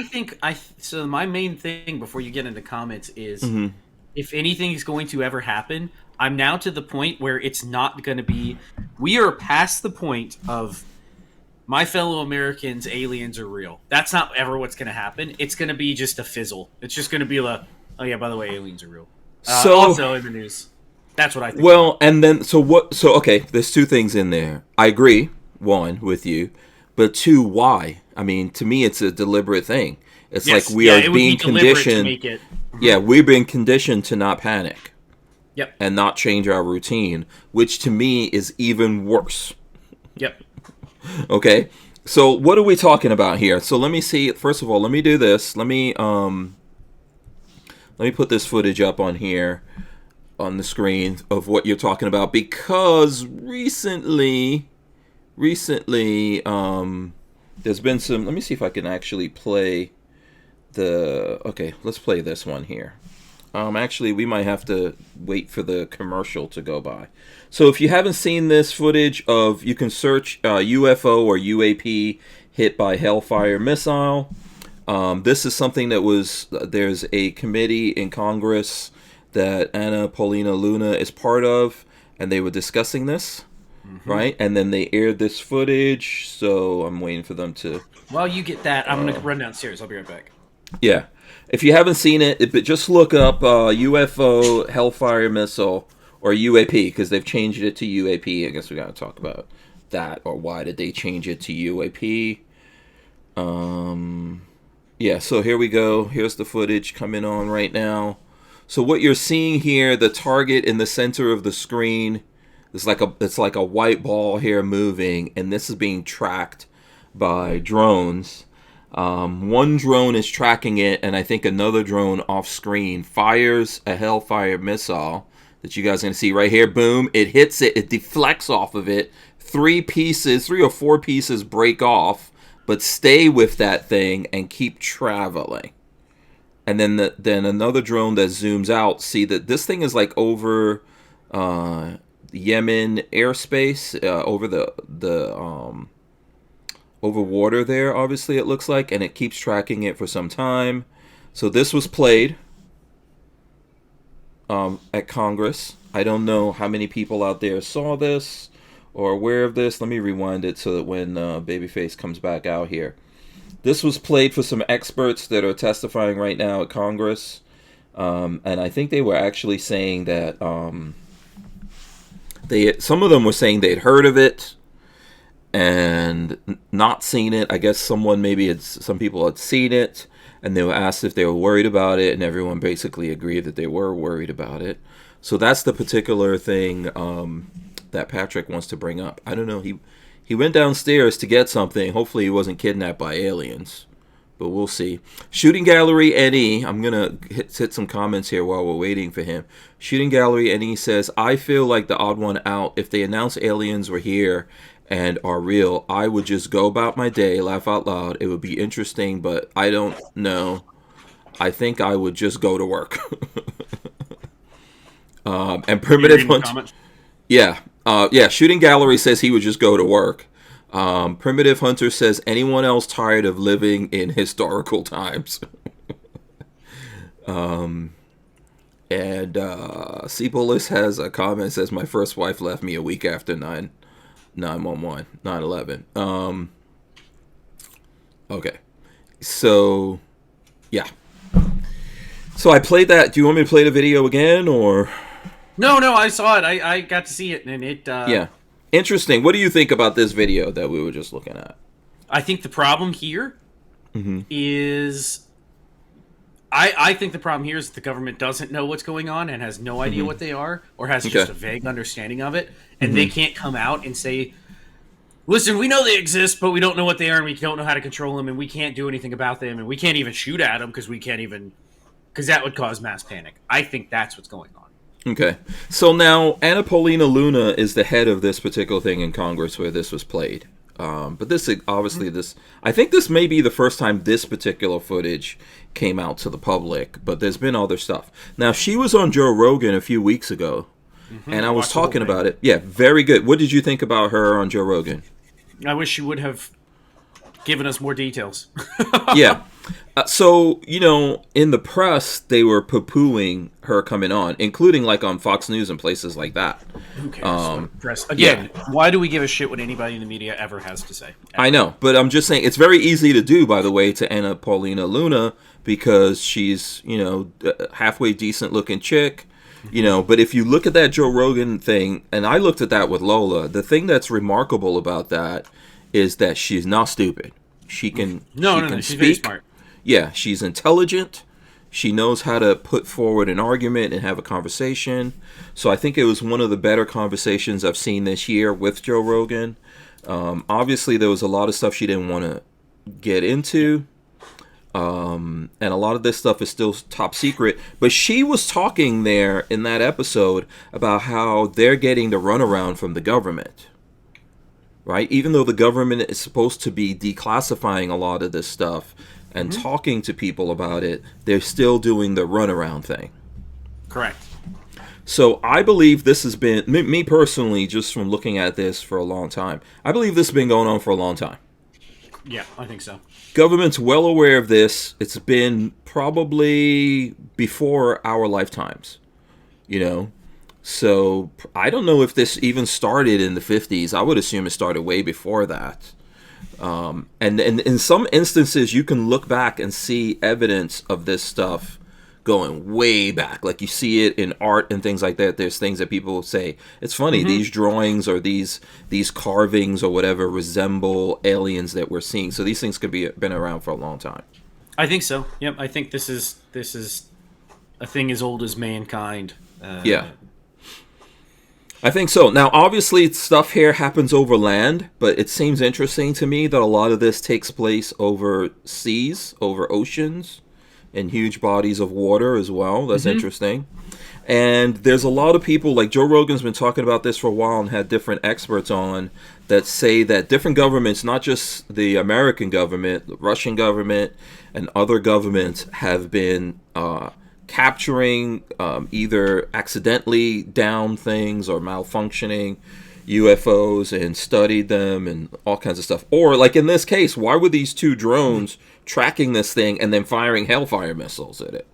think so. My main thing before you get into comments is, if anything is going to ever happen, I'm now to the point where it's not going to be. We are past the point of my fellow Americans, aliens are real. That's not ever what's going to happen. It's going to be just a fizzle. It's just going to be like, oh yeah, by the way, aliens are real. Also in the news. That's what I think. Well, and then okay, there's 2 things in there. I agree, 1, with you, but 2, why? I mean, to me, it's a deliberate thing. It's like we are being conditioned. To make it. Yeah, we're being conditioned to not panic. Yep. And not change our routine, which to me is even worse. Yep. Okay. So what are we talking about here? So let me see. First of all, let me do this. Let me put this footage up on here on the screen of what you're talking about, because recently there's been some. Let me see if I can actually play the. Okay, let's play this one here. Actually, we might have to wait for the commercial to go by. So if you haven't seen this footage of, you can search UFO or UAP hit by Hellfire missile. This is something that there's a committee in Congress that Anna Paulina Luna is part of, and they were discussing this, right? And then they aired this footage, so I'm waiting for them to... While you get that, I'm going to run downstairs. I'll be right back. Yeah. If you haven't seen it, just look up UFO Hellfire missile or UAP, because they've changed it to UAP. I guess we got to talk about that, or why did they change it to UAP? Yeah, so here we go. Here's the footage coming on right now. So what you're seeing here, the target in the center of the screen, it's like a white ball here moving, and this is being tracked by drones. One drone is tracking it, and I think another drone off screen fires a Hellfire missile that you guys are going to see right here. Boom, it hits it, it deflects off of it. 3 or 4 pieces break off, but stay with that thing and keep traveling. And then another drone that zooms out, see that this thing is like over Yemen airspace, over the over water there, obviously it looks like, and it keeps tracking it for some time. So this was played at Congress. I don't know how many people out there saw this or aware of this. Let me rewind it so that when Babyface comes back out here. This was played for some experts that are testifying right now at Congress. And I think they were actually saying that some of them were saying they'd heard of it and not seen it. I guess some people had seen it, and they were asked if they were worried about it, and everyone basically agreed that they were worried about it. So that's the particular thing that Patrick wants to bring up. I don't know. He went downstairs to get something. Hopefully he wasn't kidnapped by aliens, but we'll see. Shooting Gallery NE, I'm going to hit some comments here while we're waiting for him. Shooting Gallery NE says, I feel like the odd one out. If they announce aliens were here and are real, I would just go about my day, laugh out loud. It would be interesting, but I don't know. I think I would just go to work. And Primitive Hunter, Shooting Gallery says he would just go to work. Primitive Hunter says, anyone else tired of living in historical times? And Cepolis has a comment, says, my first wife left me a week after 9/11. Okay. So, yeah. So I played that. Do you want me to play the video again, or? No, I saw it. I got to see it, and it... Yeah. Interesting. What do you think about this video that we were just looking at? I think the problem here is I think the problem here is that the government doesn't know what's going on and has no idea what they are, or has just a vague understanding of it, and they can't come out and say, listen, we know they exist, but we don't know what they are, and we don't know how to control them, and we can't do anything about them, and we can't even shoot at them because that would cause mass panic. I think that's what's going on. Okay. So now Anna Paulina Luna is the head of this particular thing in Congress where this was played. But this, obviously, I think this may be the first time this particular footage came out to the public, but there's been other stuff. Now, she was on Joe Rogan a few weeks ago, and I was talking about it. Yeah, very good. What did you think about her on Joe Rogan? I wish she would have given us more details. Yeah. So, in the press, they were poo-pooing her coming on, including like on Fox News and places like that. Who cares? Press. Again, why do we give a shit what anybody in the media ever has to say? Ever. I know, but I'm just saying it's very easy to do, by the way, to Anna Paulina Luna, because she's, a halfway decent looking chick, but if you look at that Joe Rogan thing, and I looked at that with Lola, the thing that's remarkable about that is that she's not stupid. She can She's speak. very smart. Yeah, she's intelligent. She knows how to put forward an argument and have a conversation. So I think it was one of the better conversations I've seen this year with Joe Rogan. Obviously, there was a lot of stuff she didn't want to get into. And a lot of this stuff is still top secret. But she was talking there in that episode about how they're getting the runaround from the government. Right? Even though the government is supposed to be declassifying a lot of this stuff and talking to people about it, they're still doing the runaround thing. Correct. So I believe this has been, me personally, just from looking at this for a long time, I believe this has been going on for a long time. Yeah, I think so. Government's well aware of this. It's been probably before our lifetimes, So I don't know if this even started in the 50s. I would assume it started way before that. And in some instances, you can look back and see evidence of this stuff going way back. Like you see it in art and things like that. There's things that people say, it's funny, these drawings or these carvings or whatever resemble aliens that we're seeing. So these things could be been around for a long time. I think so. Yep, I think this is a thing as old as mankind. Yeah. I think so. Now, obviously, stuff here happens over land, but it seems interesting to me that a lot of this takes place over seas, over oceans, and huge bodies of water as well. That's interesting. And there's a lot of people, like Joe Rogan's been talking about this for a while and had different experts on that say that different governments, not just the American government, the Russian government, and other governments have been capturing either accidentally down things or malfunctioning UFOs and studied them and all kinds of stuff. Or like in this case, why were these two drones tracking this thing and then firing Hellfire missiles at it?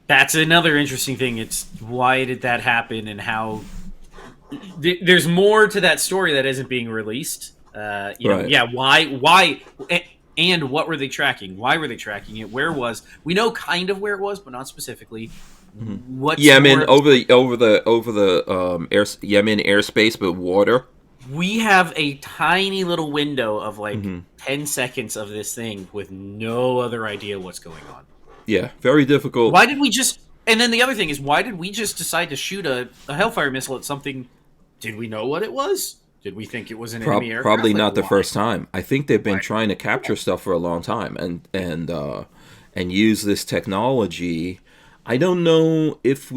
That's another interesting thing. It's why did that happen and how there's more to that story that isn't being released. Why and what were they tracking? Why were they tracking it? Where was? We know kind of where it was, but not specifically. What's Yemen over the Yemen airspace, but water. We have a tiny little window of 10 seconds of this thing with no other idea what's going on. Yeah, very difficult. Why did we just? And then the other thing is, why did we just decide to shoot a Hellfire missile at something? Did we know what it was? Did we think it was an enemy aircraft? Probably not the first time. I think they've been trying to capture stuff for a long time and use this technology. I don't know if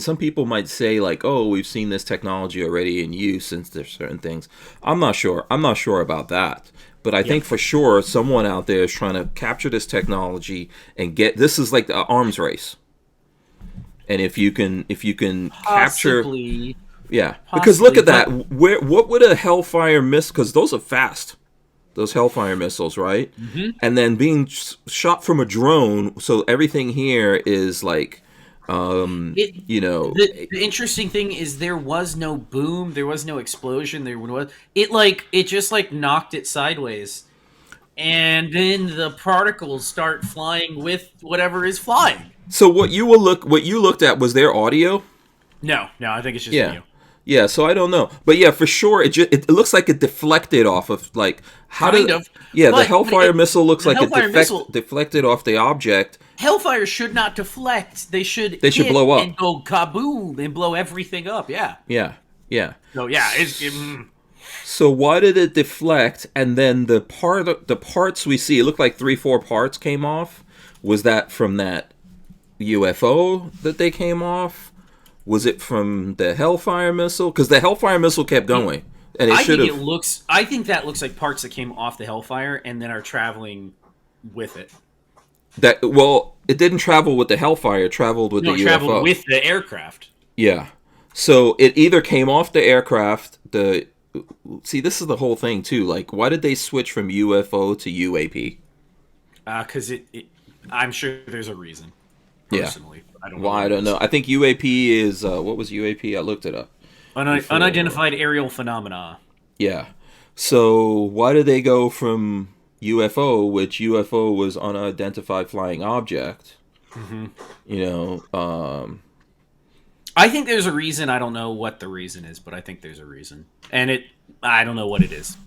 some people might say like, oh, we've seen this technology already in use since there's certain things. I'm not sure. I'm not sure about that. But I think for sure someone out there is trying to capture this technology and this is like the arms race. And if you can capture, yeah, because look at that. What would a Hellfire missile? Because those are fast. Those Hellfire missiles, right? And then being shot from a drone, so everything here is like, The interesting thing is there was no boom, there was no explosion, it just knocked it sideways, and then the particles start flying with whatever is flying. So what you looked at, was there audio? No, I think it's just video. Yeah, so I don't know, but yeah, for sure, it looks like it deflected off of like Kind of. Yeah, the But Hellfire missile looks like Hellfire missile- deflected off the object. Hellfire should not deflect. They should should blow up and go kaboom and blow everything up. Yeah. Yeah. No, yeah. So why did it deflect? And then the parts we see, it looked like 3-4 parts came off. Was that from that UFO that they came off? Was it from the Hellfire missile? Because the Hellfire missile kept going, and it should have. I think that looks like parts that came off the Hellfire and then are traveling with it. It didn't travel with the Hellfire. It traveled with the UFO. It traveled with the aircraft. Yeah. So it either came off the aircraft. See, this is the whole thing too. Like, why did they switch from UFO to UAP? Because I'm sure there's a reason. Personally, yeah. I don't know. Well, I don't know. I think UAP is what was UAP? I looked it up. Unidentified aerial phenomena. Yeah. So why did they go from UFO, which UFO was unidentified flying object? Mm-hmm. You know. I think there's a reason. I don't know what the reason is, but I think there's a reason, and I don't know what it is.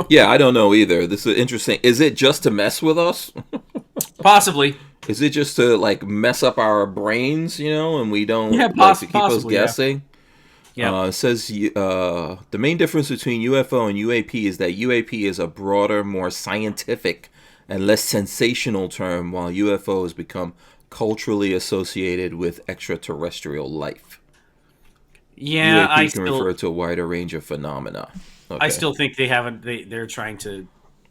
Yeah, I don't know either. This is interesting. Is it just to mess with us? Possibly. Is it just to like mess up our brains, and we don't to keep us guessing? Yeah. It says the main difference between UFO and UAP is that UAP is a broader, more scientific, and less sensational term, while UFO has become culturally associated with extraterrestrial life. Yeah, UAP can refer to a wider range of phenomena. Okay. I still think they're trying to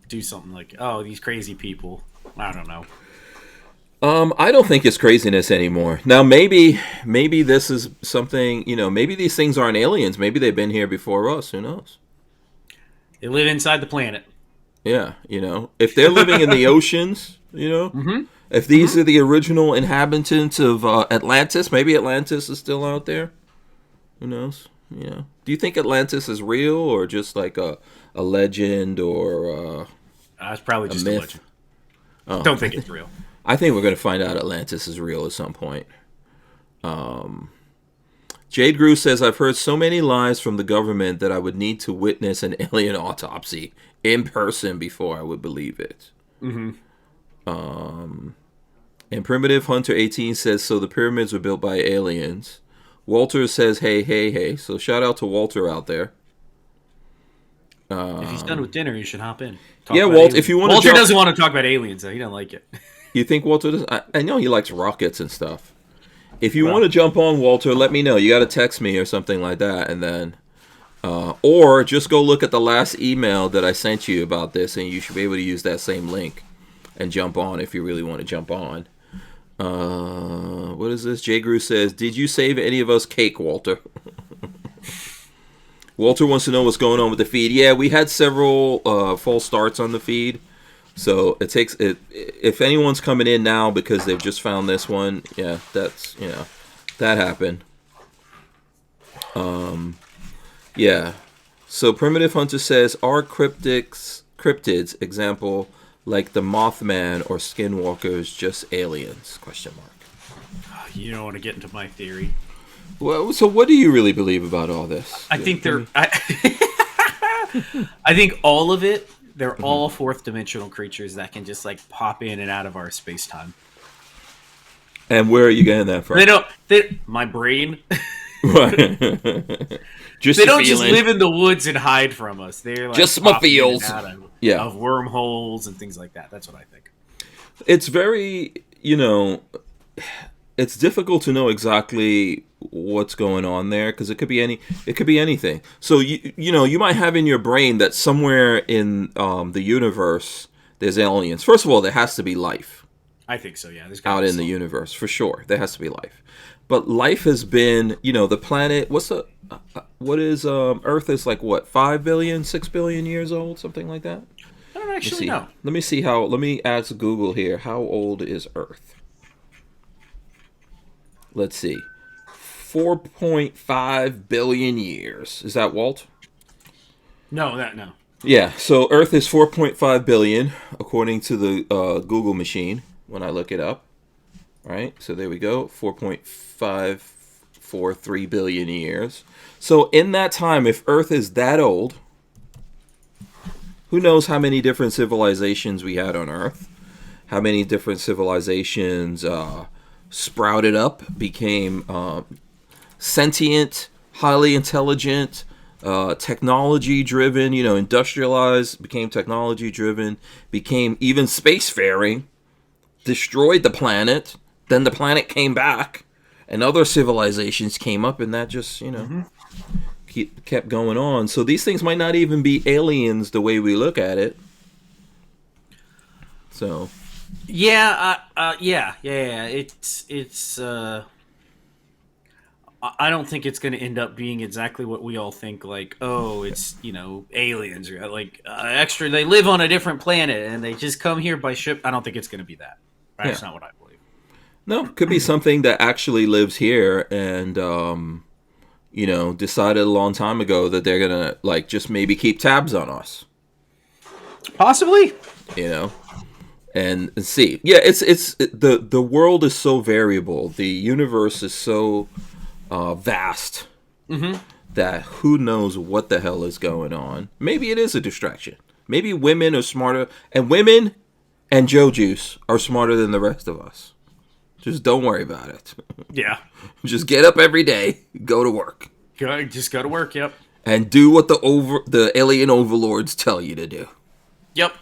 do something like, these crazy people. I don't know. I don't think it's craziness anymore. Now, maybe this is something, maybe these things aren't aliens. Maybe they've been here before us. Who knows? They live inside the planet. Yeah, if they're living in the oceans, Mm-hmm. If these are the original inhabitants of Atlantis, maybe Atlantis is still out there. Who knows? Do you think Atlantis is real or just like a legend or it's probably just a myth? A legend. Oh, don't think it's real. I think we're going to find out Atlantis is real at some point. Jade Grew says, I've heard so many lies from the government that I would need to witness an alien autopsy in person before I would believe it. Mm-hmm. And Primitive Hunter 18 says, so the pyramids were built by aliens. Walter says, hey. So shout out to Walter out there. If he's done with dinner, you should hop in. Walt, if you want to Walter doesn't want to talk about aliens, though. He doesn't like it. You think Walter does? I know he likes rockets and stuff. If you want to jump on, Walter, let me know. You got to text me or something like that, and then... or just go look at the last email that I sent you about this, and you should be able to use that same link and jump on if you really want to jump on. What is this? Jay Grew says, did you save any of us cake, Walter? Walter wants to know what's going on with the feed. Yeah, we had several false starts on the feed. So it takes it. If anyone's coming in now because they've just found this one, yeah, that's that happened. Yeah. So Primitive Hunter says, are cryptids, example like the Mothman or Skinwalkers, just aliens? ? You don't want to get into my theory. Well, so what do you really believe about all this? I think I think all of it. They're all fourth dimensional creatures that can just like pop in and out of our space time. And where are you getting that from? My brain. Right. They don't just live in the woods and hide from us. They're like just my feels. Of wormholes and things like that. That's what I think. It's very, it's difficult to know exactly what's going on there because it could be anything. So you might have in your brain that somewhere in the universe there's aliens. First of all, there has to be life. I think so. Yeah, there's out in the universe for sure. There has to be life. But life has been, the planet. What is Earth is like what 5 billion, 6 billion years old, something like that. I don't actually know. Let me ask Google here. How old is Earth? Let's see. 4.5 billion years. Is that Walt? No. Yeah, so Earth is 4.5 billion, according to the Google machine, when I look it up. All right, so there we go. 4.5 3 billion years. So in that time, if Earth is that old, who knows how many different civilizations we had on Earth? How many different civilizations sprouted up, became sentient, highly intelligent, technology-driven, industrialized, became technology-driven, became even spacefaring, destroyed the planet, then the planet came back, and other civilizations came up, and that just, kept going on. So these things might not even be aliens the way we look at it. So... Yeah. It's. I don't think it's going to end up being exactly what we all think. Like, oh, it's aliens or like extra. They live on a different planet and they just come here by ship. I don't think it's going to be that. That's not what I believe. No, could be something that actually lives here and decided a long time ago that they're gonna like just maybe keep tabs on us. Possibly. And see, yeah, it's the world is so variable. The universe is so vast that who knows what the hell is going on. Maybe it is a distraction. Maybe women are smarter, and women and Joe Juice are smarter than the rest of us. Just don't worry about it. Yeah. Just get up every day, go to work. Just go to work. Yep. And do what the alien overlords tell you to do. Yep.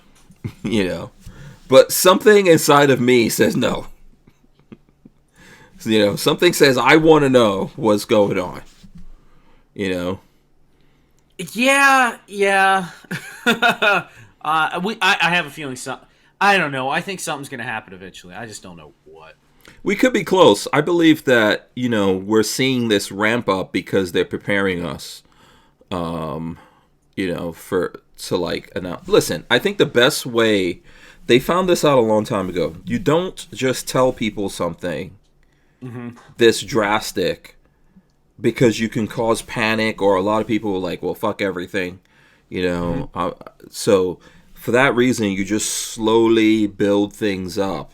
But something inside of me says no. Something says I want to know what's going on. Yeah. I have a feeling I don't know. I think something's going to happen eventually. I just don't know what. We could be close. I believe that, we're seeing this ramp up because they're preparing us, to announce. Listen, I think the best way, they found this out a long time ago. You don't just tell people something this drastic because you can cause panic, or a lot of people are like, well, fuck everything, so for that reason, you just slowly build things up.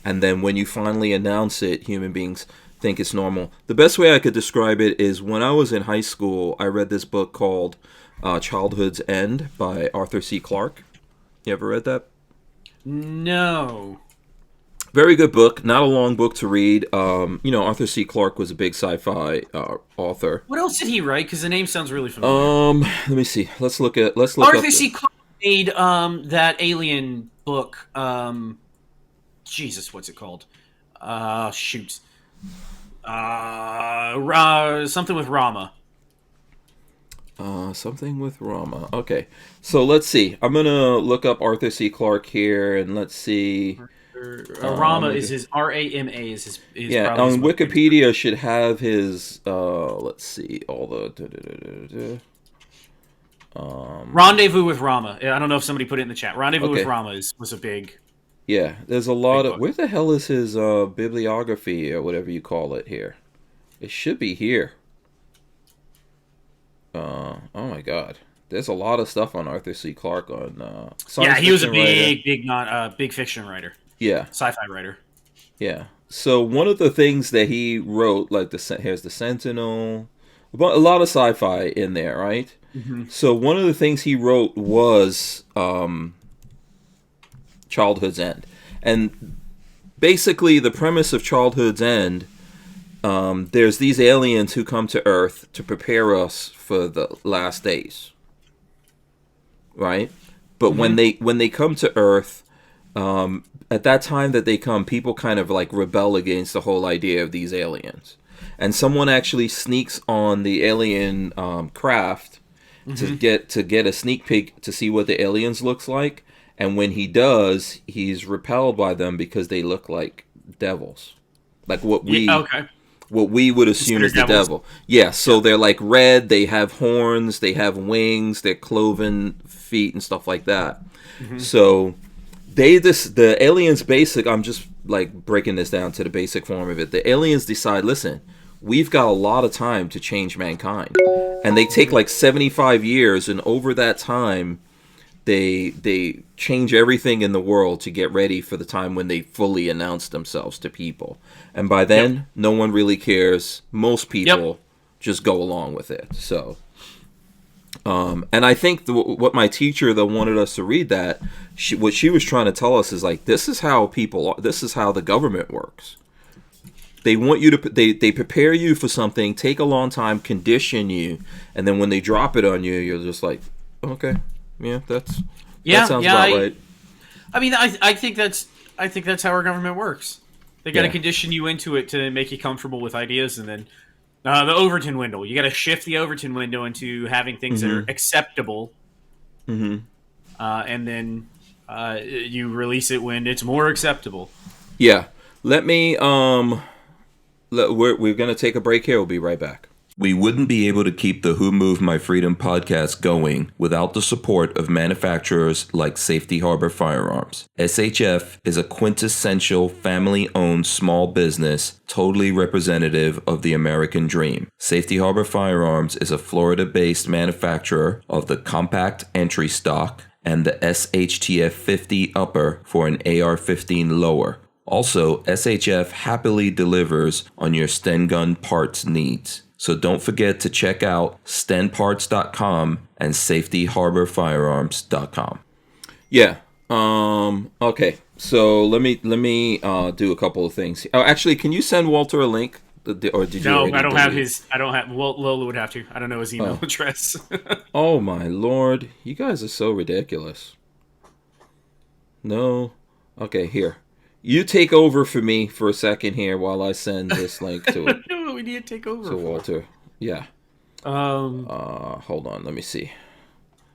And then when you finally announce it, human beings think it's normal. The best way I could describe it is when I was in high school, I read this book called Childhood's End by Arthur C. Clarke. You ever read that? No. Very good book. Not a long book to read. Arthur C. Clarke was a big sci-fi author. What else did he write? Because the name sounds really familiar. Let me see. Let's look Arthur C. Clarke made that alien book. Jesus, what's it called? Shoot. Something with Rama. Something with Rama. Okay. So let's see. I'm going to look up Arthur C. Clarke here, and let's see. Rama is his Rama is his yeah, on Wikipedia should have his let's see, all the Rendezvous with Rama. I don't know if somebody put it in the chat. Rendezvous with Rama was a big. Yeah, there's a lot of... Where the hell is his bibliography, or whatever you call it here? It should be here. Oh my god. There's a lot of stuff on Arthur C. Clarke on... he was a big fiction writer. Yeah. Sci-fi writer. Yeah. So one of the things that he wrote, like here's the Sentinel... A lot of sci-fi in there, right? Mm-hmm. So one of the things he wrote was... Childhood's End. And basically the premise of Childhood's End, there's these aliens who come to Earth to prepare us for the last days. Right? But when they come to Earth, at that time that they come, people kind of like rebel against the whole idea of these aliens. And someone actually sneaks on the alien craft to get a sneak peek to see what the aliens looks like. And when he does, he's repelled by them because they look like devils, like what we would assume is the devil. Yeah, so they're like red. They have horns. They have wings. They're cloven feet and stuff like that. Mm-hmm. So the aliens basic. I'm just like breaking this down to the basic form of it. The aliens decide, listen, we've got a lot of time to change mankind, and they take like 75 years, and over that time. they change everything in the world to get ready for the time when they fully announce themselves to people. And by then, no one really cares. Most people just go along with it. So, and I think what my teacher that wanted us to read that, what she was trying to tell us is like, this is how the government works. They want you to, they prepare you for something, take a long time, condition you, and then when they drop it on you, you're just like, okay, yeah, that sounds about right. I mean, I think that's how our government works. They got to condition you into it to make you comfortable with ideas, and then the Overton window. You got to shift the Overton window into having things that are acceptable, and then you release it when it's more acceptable. Yeah. Let me. We're going to take a break here. We'll be right back. We wouldn't be able to keep the Who Moved My Freedom podcast going without the support of manufacturers like Safety Harbor Firearms. SHF is a quintessential family-owned small business, totally representative of the American dream. Safety Harbor Firearms is a Florida-based manufacturer of the compact entry stock and the SHTF 50 upper for an AR-15 lower. Also, SHF happily delivers on your Sten gun parts needs. So don't forget to check out stenparts.com and safetyharborfirearms.com. Yeah. Okay. So let me do a couple of things. Oh, actually, can you send Walter a link? Or did you? No, I don't have his. I don't have. Well, Lola would have to. I don't know his email address. Oh my lord! You guys are so ridiculous. No. Okay, here. You take over for me for a second here while I send this link to it. No, we need to take over. To Walter. Yeah. Hold on, let me see.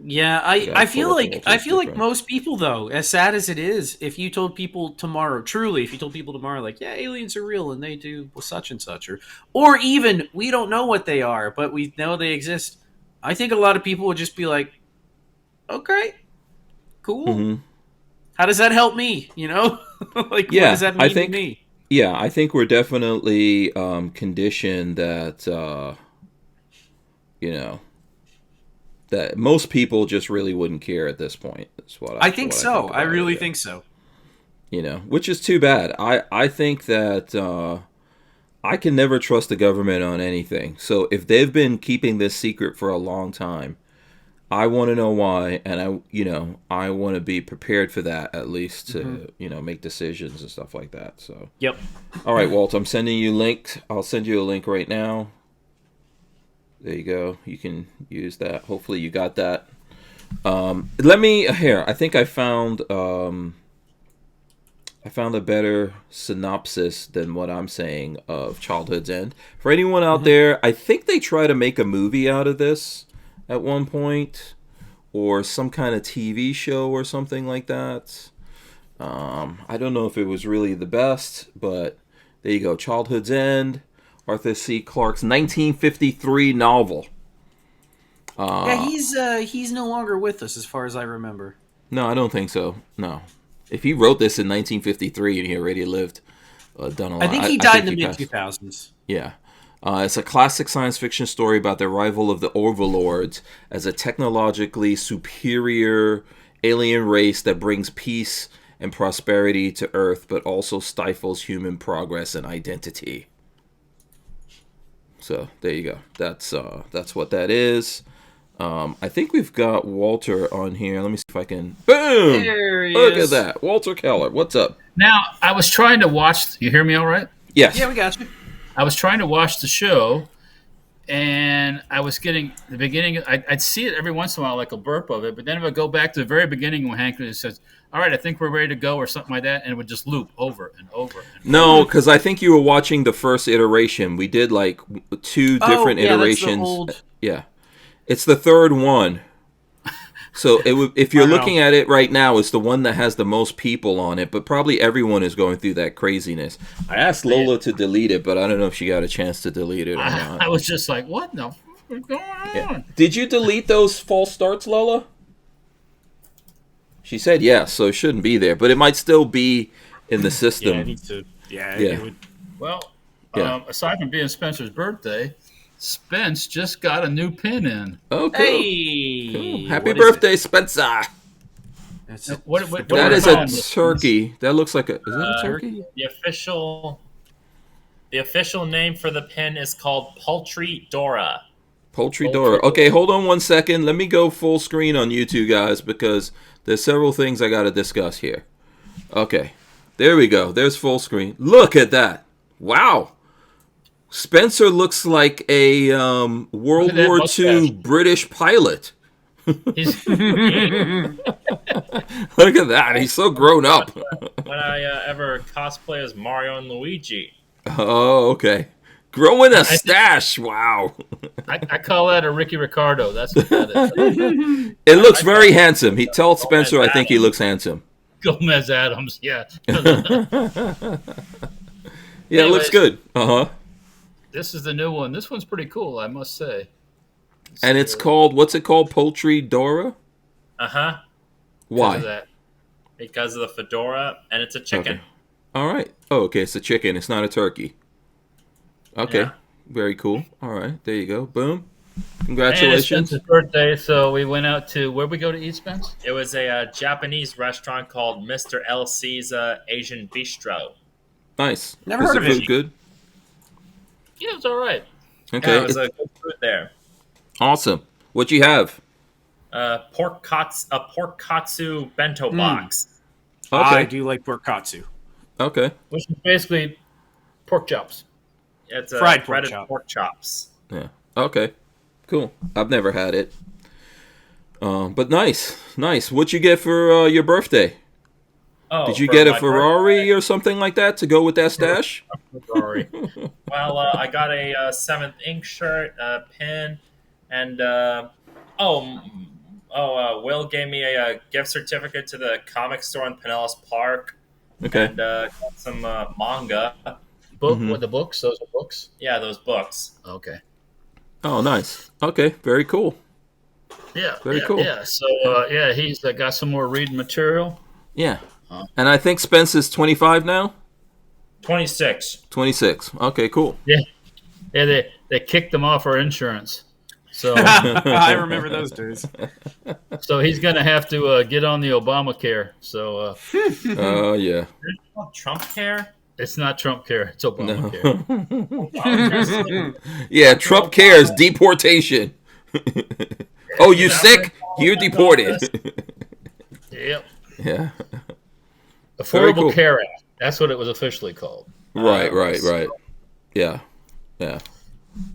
Yeah, I feel like most people though, as sad as it is, if you told people tomorrow, like, yeah, aliens are real and they do such and such, or even we don't know what they are, but we know they exist. I think a lot of people would just be like, okay, cool. Mm-hmm. How does that help me? You know, like, what does that mean to me? Yeah, I think we're definitely conditioned that, that most people just really wouldn't care at this point. That's what I think so. I really think so. Which is too bad. I think that I can never trust the government on anything. So if they've been keeping this secret for a long time, I want to know why, and I want to be prepared for that at least to make decisions and stuff like that. So yep. All right, Walt, I'm sending you links. I'll send you a link right now. There you go. You can use that. Hopefully you got that. I think I found a better synopsis than what I'm saying of Childhood's End. For anyone out there, I think they try to make a movie out of this at one point, or some kind of TV show or something like that. I don't know if it was really the best, but there you go. Childhood's End, Arthur C. Clarke's 1953 novel. He's no longer with us as far as I remember. No, I don't think so. No. If he wrote this in 1953 and he already lived, done a lot. I think he died in the mid-2000s. Yeah. It's a classic science fiction story about the arrival of the Overlords as a technologically superior alien race that brings peace and prosperity to Earth, but also stifles human progress and identity. So there you go. That's what that is. I think we've got Walter on here. Let me see if I can. Boom! There he Look is. at that, Walter Keller. What's up? Now, I was trying to watch. You hear me all right? Yes. Yeah, we got you. I was trying to watch the show, and I was getting the beginning. I'd see it every once in a while, like a burp of it, but then it would go back to the very beginning when Hank says, all right, I think we're ready to go, or something like that, and it would just loop over and over. No, because I think you were watching the first iteration. We did like two different iterations. That's the old... Yeah. It's the third one. So if you're looking at it right now, it's the one that has the most people on it, but probably everyone is going through that craziness. I asked Lola to delete it, but I don't know if she got a chance to delete it or not. I was just like, what the fuck is going on? Yeah. Did you delete those false starts, Lola? She said yes, so it shouldn't be there, but it might still be in the system. Yeah, it needs to. Yeah. It would. Well, aside from being Spencer's birthday, Spence just got a new pin in. Oh, cool. Hey! Cool. Happy birthday, Spencer! It's What That are is we a calling this? turkey. That looks like a. Is that a turkey? The official name for the pin is called Poultry Dora. Poultry Dora. Okay, hold on 1 second. Let me go full screen on you two guys because there's several things I got to discuss here. Okay, there we go. There's full screen. Look at that. Wow. Spencer looks like a World that War mustache. II British pilot. He's, Look at that. He's so grown up. When I ever cosplay as Mario and Luigi. Oh, okay. Growing a stash. Wow. I call that a Ricky Ricardo. That's what that is. It looks very handsome. He tells Spencer I think he looks handsome. Gomez Adams, yeah. Yeah, it looks good. Uh-huh. This is the new one. This one's pretty cool, I must say. And it's called, what's it called? Poultry Dora? Uh-huh. Why? That. Because of the fedora, and it's a chicken. Okay. All right. Oh, okay. It's a chicken. It's not a turkey. Okay. Yeah. Very cool. All right. There you go. Boom. And it's Congratulations. Spencer's birthday, so we went out to, where'd we go to eat, Spence? It was a Japanese restaurant called Mr. LC's Asian Bistro. Nice. Never Is heard the of it. food good? Yeah, it was all right. Okay. Yeah, it was a good food there. Awesome. What you have? Pork katsu bento box. I Okay. do like pork katsu. Okay. Which is basically pork chops. It's Fried pork breaded chop. pork chops. Yeah. Okay. Cool. I've never had it. But nice. Nice. What'd you get for your birthday? Oh, Did you for get a my Ferrari birthday? or something like that to go with that stash? Sorry. Well, I got a 7th Ink shirt, a pin, and Will gave me a gift certificate to the comic store in Pinellas Park, Okay. and got some manga. Book? Mhm. What, the books? Those are books? Yeah, those books. Okay. Oh, nice. Okay. Very cool. Yeah. Very yeah, cool. Yeah. So, he's got some more reading material. Yeah. And I think Spence is 25 now? 26. 26. Okay, cool. Yeah, they kicked them off our insurance. So I remember those days. so he's going to have to get on the Obamacare. So Oh, yeah. Trump care? it's not Trump care, it's Obamacare. Yeah, Trump cares. Deportation. Oh, you sick? You're deported. Yep. Yeah. Very Affordable cool. Care Act. That's what it was officially called. Right. Yeah. Yeah.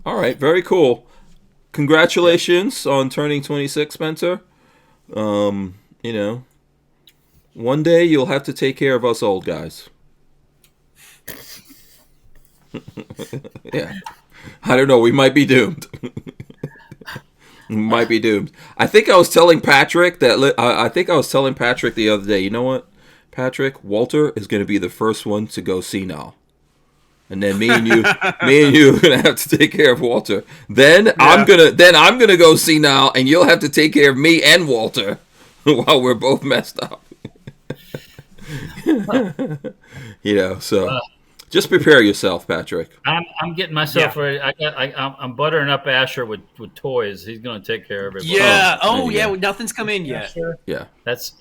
All right. Very cool. Congratulations on turning 26, Spencer. One day you'll have to take care of us old guys. Yeah. I don't know. We might be doomed. Might be doomed. I think I was telling Patrick the other day. You know what, Patrick? Walter is going to be the first one to go senile, and then me and you are going to have to take care of Walter. Then I'm gonna go senile, and you'll have to take care of me and Walter while we're both messed up. So just prepare yourself, Patrick. I'm getting myself ready. I'm buttering up Asher with toys. He's going to take care of everybody. Yeah. Oh, Oh, there you yeah. go. Nothing's come in yet. Yeah, That's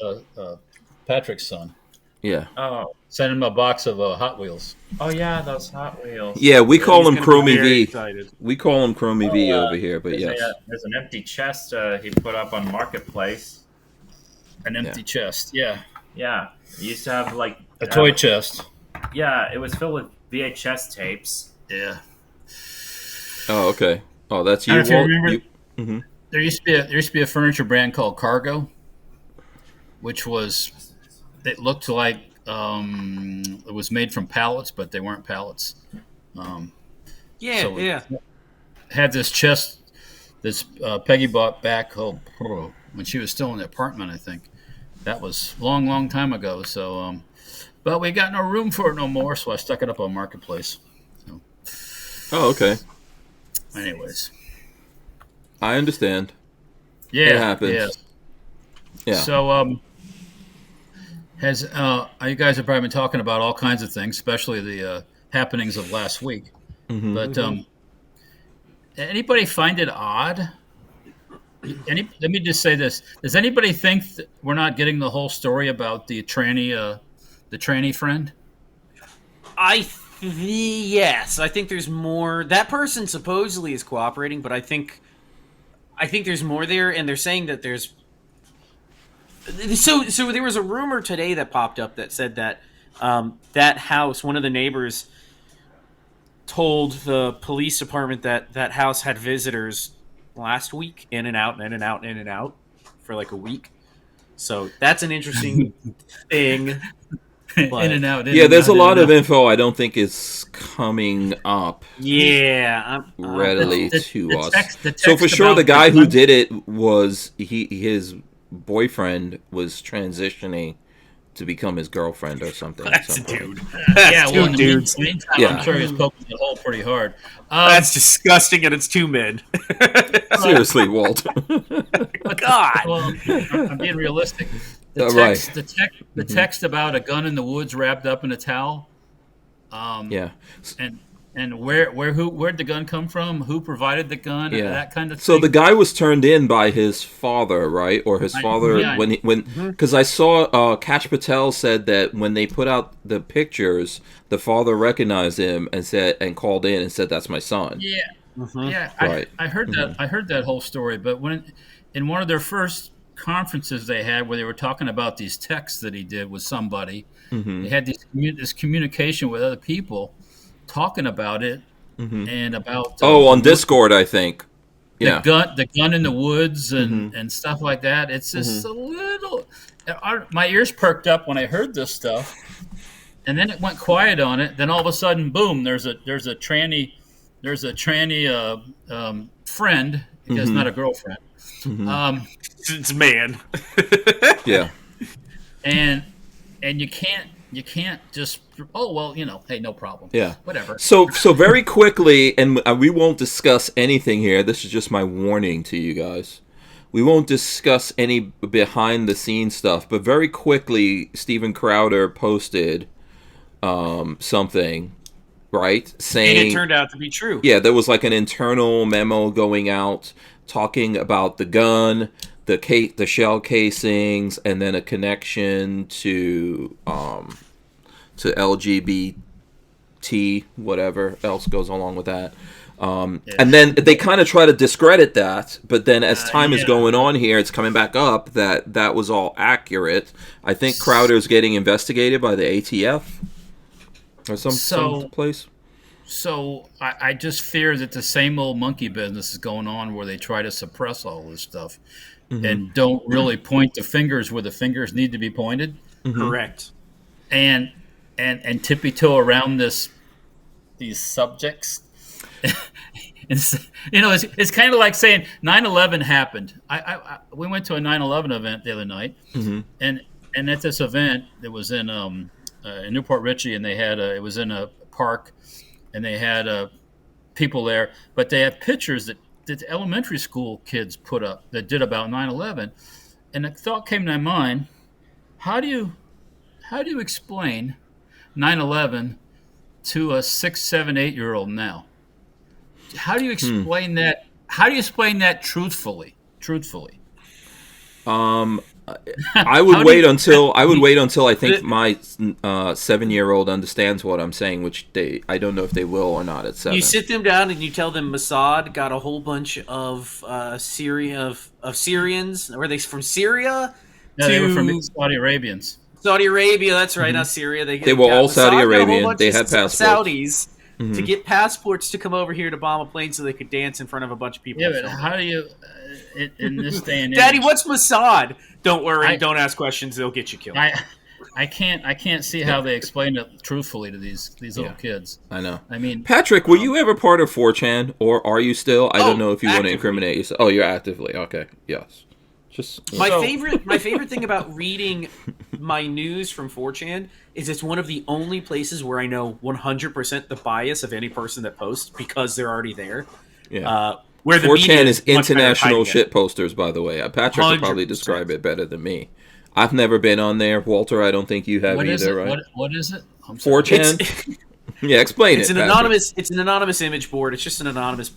Patrick's son. yeah, Oh. Send him a box of Hot Wheels. Oh, yeah, those Hot Wheels. yeah. We call him He's gonna be Chromie very V. excited. We call him Chromie V over here, but There's, yes. there's an empty chest he put up on Marketplace. An empty chest. Yeah. Yeah. It used to have, like... A toy chest. Yeah, it was filled with VHS tapes. Yeah. Oh, okay. Oh, that's I you. don't know if you Walt? remember. There used to be a furniture brand called Cargo, which was, it looked like it was made from pallets, but they weren't pallets. Yeah, So- yeah. Had this chest this Peggy bought back when she was still in the apartment, I think. That was long time ago. So, but we got no room for it no more, so I stuck it up on Marketplace. So, Oh, okay. anyways, I understand. yeah, It happens. Yeah. Yeah. So, you guys have probably been talking about all kinds of things, especially the happenings of last week. Mhm. But anybody find it odd Let me just say this: does anybody think that we're not getting the whole story about the tranny friend? Yes, I think there's more. That person supposedly is cooperating, but I think there's more there, and they're saying that there's. So there was a rumor today that popped up that said that that house, one of the neighbors, told the police department that that house had visitors last week, in and out, in and out, in and out, for like a week. So that's an interesting thing. But, In and out. There's a lot of info I don't think is coming up yeah, readily to us. The So for text sure, about the guy the who gun- did it was his boyfriend was transitioning to become his girlfriend or something. that's a Something. dude. Yeah, well, in the dudes. meantime, Yeah. I'm sure he's poking the hole pretty hard. That's disgusting, and it's two men. Seriously, Walt. God. Well, I'm being realistic. Right. The text about a gun in the woods wrapped up in a towel. Yeah. And where'd the gun come from? Who provided the gun? Yeah. That kind of thing. So the guy was turned in by his father, right? Or his father yeah. because I saw Kash Patel said that when they put out the pictures, the father recognized him and called in and said, "That's my son." Yeah, yeah. Right. I heard that. I heard that whole story. But when in one of their first conferences they had, where they were talking about these texts that he did with somebody, they had this communication with other people, talking about it and about on Discord, I think. Yeah. the gun in the woods and stuff like that. It's just a little. My ears perked up when I heard this stuff, and then it went quiet on it. Then all of a sudden, boom! There's a tranny friend. Because not a girlfriend. It's man. Yeah. And you can't just hey, no problem. Yeah. Whatever. So very quickly, and we won't discuss anything here. This is just my warning to you guys. We won't discuss any behind the scenes stuff, but very quickly, Steven Crowder posted something, right? Saying And it turned out to be true. Yeah, there was like an internal memo going out talking about the gun, the shell casings, and then a connection to LGBT, whatever else goes along with that. And then they kind of try to discredit that, but then as time is going on here, it's coming back up that was all accurate. I think Crowder's getting investigated by the ATF or some place. So I just fear that the same old monkey business is going on, where they try to suppress all this stuff and don't really point the fingers where the fingers need to be pointed. Correct. And tippy-toe around these subjects. It's kind of like saying 9/11 happened. We went to a 9/11 event the other night, and at this event, it was in Newport Richey, and they had it was in a park. And they had people there, but they had pictures that the elementary school kids put up that did about 9/11. And the thought came to my mind: how do you explain 9/11 to a 6, 7, 8-year-old now? How do you explain that? How do you explain that truthfully? I would wait until I think my 7-year-old understands what I'm saying, which I don't know if they will or not at 7. You sit them down and you tell them Mossad got a whole bunch of Syrians. Were they from Syria? No, they were from Saudi Arabians. Saudi Arabia, that's right, not Syria. They were all Saudi Arabian. They had passports. Saudis to get passports to come over here to bomb a plane so they could dance in front of a bunch of people. Yeah, but how do you in this day and age? Daddy, what's Mossad? Don't worry, don't ask questions. They'll get you killed. I can't see how they explain it truthfully to these little kids. I know. I mean, Patrick, were you ever part of 4chan, or are you still? I don't know if you want to actively. incriminate yourself. Oh, you're actively okay. Yes. Just My favorite thing about reading my news from 4chan is it's one of the only places where I know 100% the bias of any person that posts because they're already there. Yeah. Where the media 4chan is much better at international hiding it. shit posters, by the way. Patrick could probably 100%. describe it better than me. I've never been on there. Walter, I don't think you have what either, is it? right? What is it? I'm sorry. 4chan? Yeah, explain It's it. an Patrick. anonymous. It's an anonymous image board. It's just an anonymous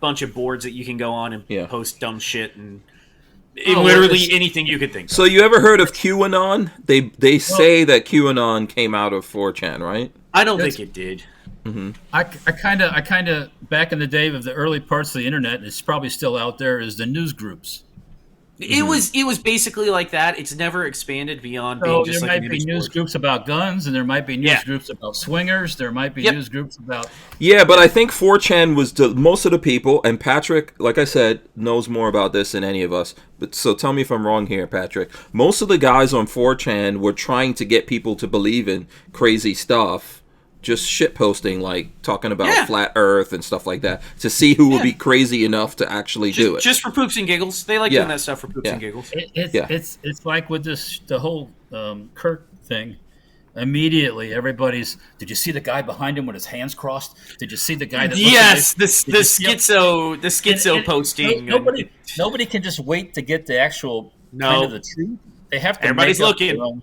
bunch of boards that you can go on and Yeah. post dumb shit and Oh, literally anything you could think of. So you ever heard of QAnon? They say that QAnon came out of 4chan, right? I don't think it did. I kind of back in the day of the early parts of the internet, and it's probably still out there, is the news groups. It was basically like that. It's never expanded beyond So being there just like might an be image news board. groups about guns, and there might be news groups about swingers. There might be Yep. news groups about. Yeah, but I think 4chan was most of the people, and Patrick, like I said, knows more about this than any of us. But so tell me if I'm wrong here, Patrick. Most of the guys on 4chan were trying to get people to believe in crazy stuff. Just shit posting, like talking about flat Earth and stuff like that, to see who would be crazy enough to actually do it. Just for poops and giggles. They like doing that stuff for poops and giggles. It's like with the whole Kirk thing. Immediately, everybody's. Did you see the guy behind him with his hands crossed? Did you see the guy that? Yes, the schizo posting. Nobody can just wait to get the actual kind of the truth. They have to. Everybody's make up looking. their own,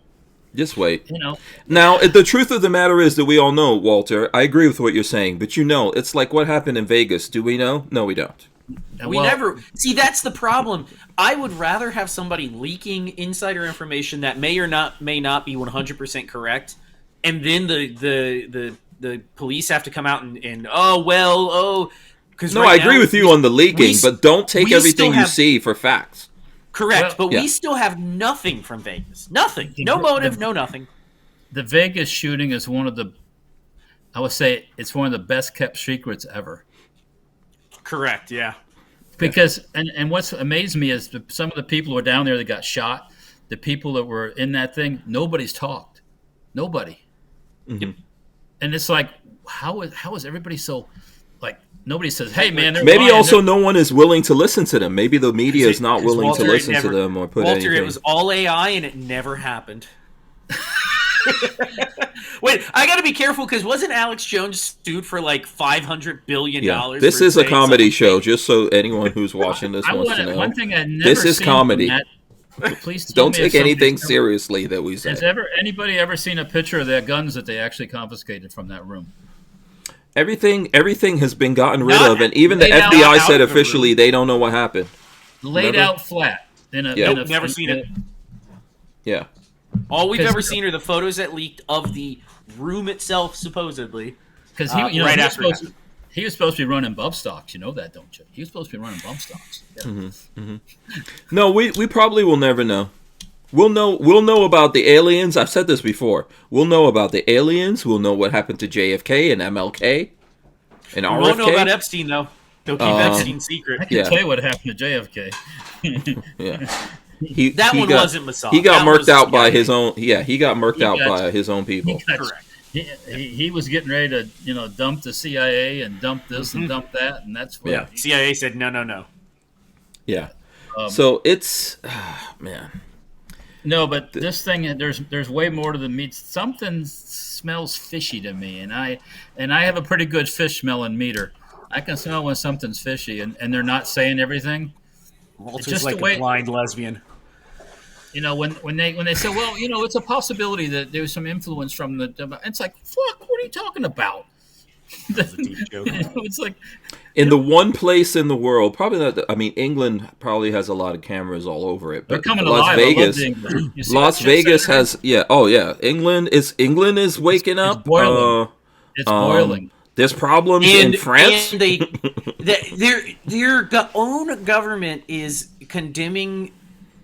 Just wait. you know. Now, the truth of the matter is that we all know, Walter. I agree with what you're saying, but it's like what happened in Vegas. Do we know? No, we don't. We never see. That's the problem. I would rather have somebody leaking insider information that may not be 100% correct, and then the police have to come out and because No, I agree with you on the leaking, but don't take everything you see for facts. Correct, Well, but we still have nothing from Vegas. Nothing. No motive. No nothing. The Vegas shooting is one of the. I would say it's one of the best kept secrets ever. Correct. Yeah. Because and what's amazed me is some of the people who were down there that got shot, the people that were in that thing, nobody's talked, nobody, and it's like how is everybody so like nobody says, hey man, they're Maybe lying. also no one is willing to listen to them. Maybe the media is not willing to listen to them or put anything. It was all AI and it never happened. Wait, I got to be careful because wasn't Alex Jones sued for like $500 billion? This is a comedy show, just so anyone who's watching this wants to know. One thing I never This is seen comedy. from that, please tell Don't me if take anything somebody's seriously that we say. Has anybody ever seen a picture of their guns that they actually confiscated from that room? Everything has been gotten rid of, and even the laid out FBI out said of the officially they don't know what happened. Laid Remember? out flat. Nope, never seen it. Yeah. All we've ever seen are the photos that leaked of the room itself, supposedly. Because he was supposed to be running bump stocks. You know that, don't you? He was supposed to be running bump stocks. Yeah. No, we probably will never know. We'll know about the aliens. I've said this before. We'll know about the aliens. We'll know what happened to JFK and MLK and RFK. We won't know about Epstein, though. They'll keep Epstein secret. I can tell you what happened to JFK. Yeah. Wasn't massaged. He got murked out by CIA. his own. Yeah, he got murked out by his own people. Correct. He was getting ready to dump the CIA and dump this and dump that, and that's what. CIA said no. Yeah. So it's man. No, but this thing, there's way more to the meat. Something smells fishy to me, and I have a pretty good fish smelling meter. I can smell when something's fishy, and they're not saying everything. Walter's just like a blind lesbian. When they say, well, it's a possibility that there was some influence from the. It's like, fuck, what are you talking about? That's a deep joke. It's like in the one place in the world, probably not. I mean, England probably has a lot of cameras all over it. they're But coming Las alive. Vegas, I love the English. Las Vegas has England is waking up. boiling. It's boiling. There's problems in France. And their own government is condemning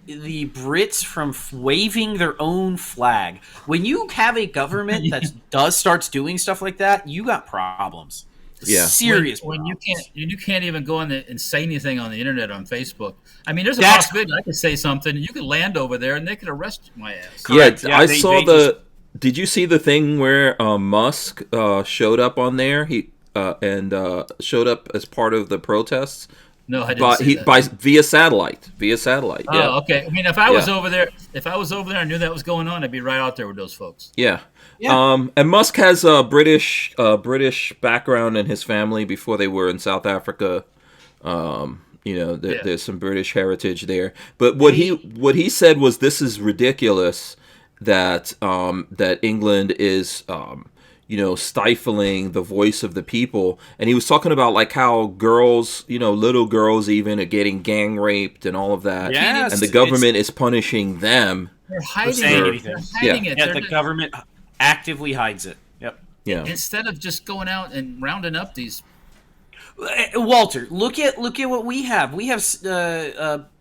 the Brits from waving their own flag. When you have a government that starts doing stuff like that, you got problems. Yeah. Serious when problems. you can't even go on and say anything on the internet on Facebook. I mean, there's a possibility I could say something. You could land over there and they could arrest my ass. Correct. Yeah, I saw Did you see the thing where Musk showed up on there? He showed up as part of the protests. No, I didn't see that. Via satellite. Oh, yeah. Okay. I mean, if I was over there, and knew that was going on, I'd be right out there with those folks. Yeah. And Musk has a British background in his family before they were in South Africa. There's some British heritage there. But what he said was, this is ridiculous that England is stifling the voice of the people. And he was talking about like how girls, little girls even are getting gang raped and all of that. Yes, and the government is punishing them. They're hiding it. They're Hiding it. Yeah, the government actively hides it. Yep. Yeah. Instead of just going out and rounding up these. Walter, look at what we have. We have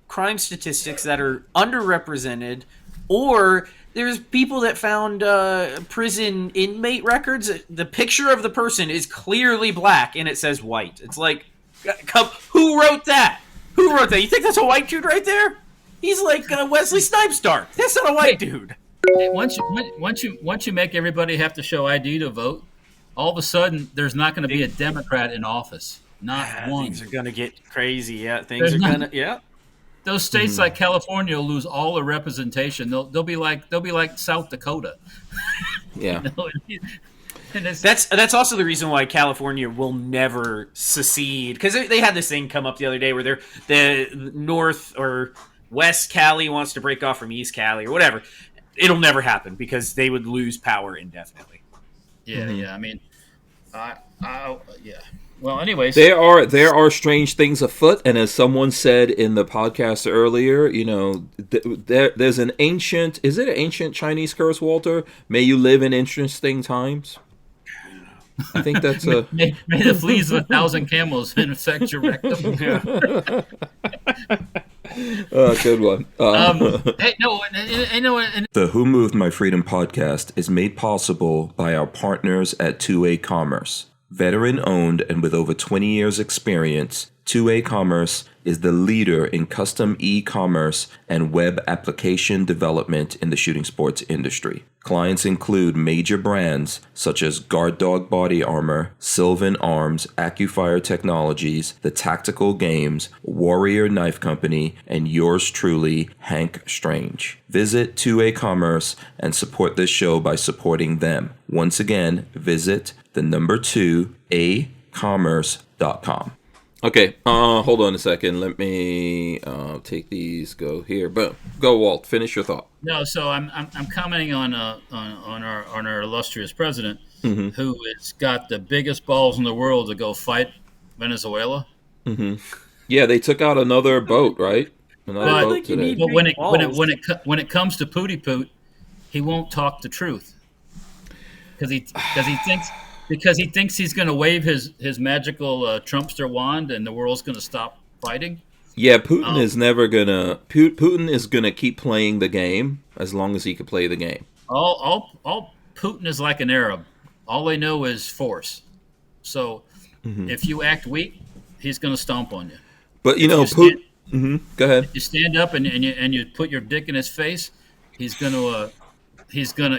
crime statistics that are underrepresented, or there's people that found prison inmate records. The picture of the person is clearly black, and it says white. It's like, who wrote that? Who wrote that? You think that's a white dude right there? He's like Wesley Snipes dark. That's not a white dude. Once you make everybody have to show ID to vote, all of a sudden there's not going to be a Democrat in office. Not one. Things are gonna get crazy. Yeah, Yeah. Those states like California will lose all their representation. They'll be like South Dakota. Yeah. And That's also the reason why California will never secede, because they had this thing come up the other day where the North or West Cali wants to break off from East Cali or whatever. It'll never happen because they would lose power indefinitely. Yeah, yeah. I mean, yeah. Well, anyways, there are strange things afoot, and as someone said in the podcast earlier, there's an ancient. Is it an ancient Chinese curse, Walter? May you live in interesting times. I think that's a. May the fleas of 1,000 camels infect your rectum. Good one. The Who Moved My Freedom podcast is made possible by our partners at 2A Commerce. Veteran owned and with over 20 years experience, 2A Commerce is the leader in custom e-commerce and web application development in the shooting sports industry. Clients include major brands such as Guard Dog Body Armor, Sylvan Arms, AccuFire Technologies, The Tactical Games, Warrior Knife Company, and yours truly, Hank Strange. Visit 2A Commerce and support this show by supporting them. Once again, visit the number 2acommerce.com. Okay, hold on a second. Let me take these. Go here. Boom. Go, Walt. Finish your thought. No, so I'm commenting on our illustrious president, who has got the biggest balls in the world to go fight Venezuela. Mm-hmm. Yeah, they took out another boat, right? Another boat today. But when it comes to Pooty Poot, he won't talk the truth because he thinks he's going to wave his magical Trumpster wand and the world's going to stop fighting. Yeah, Putin is never gonna. Putin is gonna keep playing the game as long as he can play the game. All Putin is like an Arab. All they know is force. So if you act weak, he's going to stomp on you. But Putin. Go ahead. If you stand up and you put your dick in his face, he's not gonna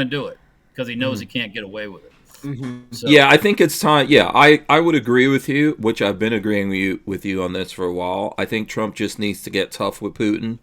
do it because he knows he can't get away with it. So. Yeah, I think it's time. Yeah, I would agree with you, which I've been agreeing with you on this for a while. I think Trump just needs to get tough with Putin.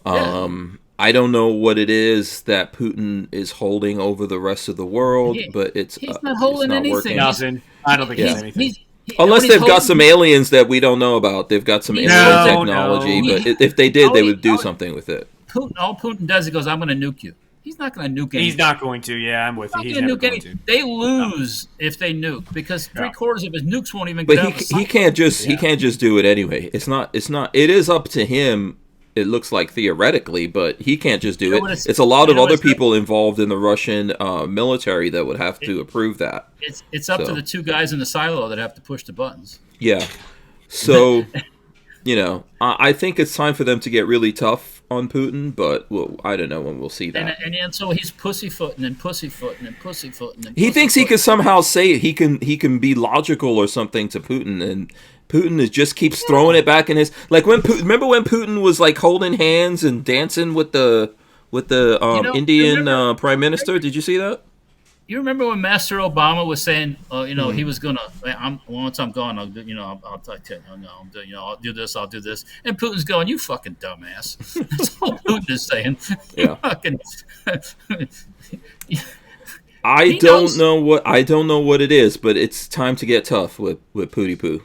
I don't know what it is that Putin is holding over the rest of the world, but he's not holding anything. Nothing. I don't think he's anything. Unless they've got some aliens that we don't know about. They've got some alien technology, but if they did, they would do something with it. All Putin does, he goes, I'm going to nuke you. He's not going to nuke anything. He's not going to. Yeah, I'm with you. He's never going to. They lose if they nuke because 3/4 of his nukes won't even get out. But he can't just do it anyway. It's not. It is up to him. It looks like theoretically, but he can't just do it. It's a lot of other people involved in the Russian military that would have to approve that. It's up to the two guys in the silo that have to push the buttons. Yeah. So, I think it's time for them to get really tough on Putin, but I don't know when we'll see that. And so he's pussyfooting. He thinks he can somehow say it. He can be logical or something to Putin, and Putin just keeps throwing it back in his remember when Putin was like holding hands and dancing with the Indian prime minister? Did you see that? You remember when Master Obama was saying, he was gonna. Once I'm gone, I'll do this, I'll do this, and Putin's going, "You fucking dumbass." That's all Putin is saying. Yeah. I don't know what it is, but it's time to get tough with Pooty Poo.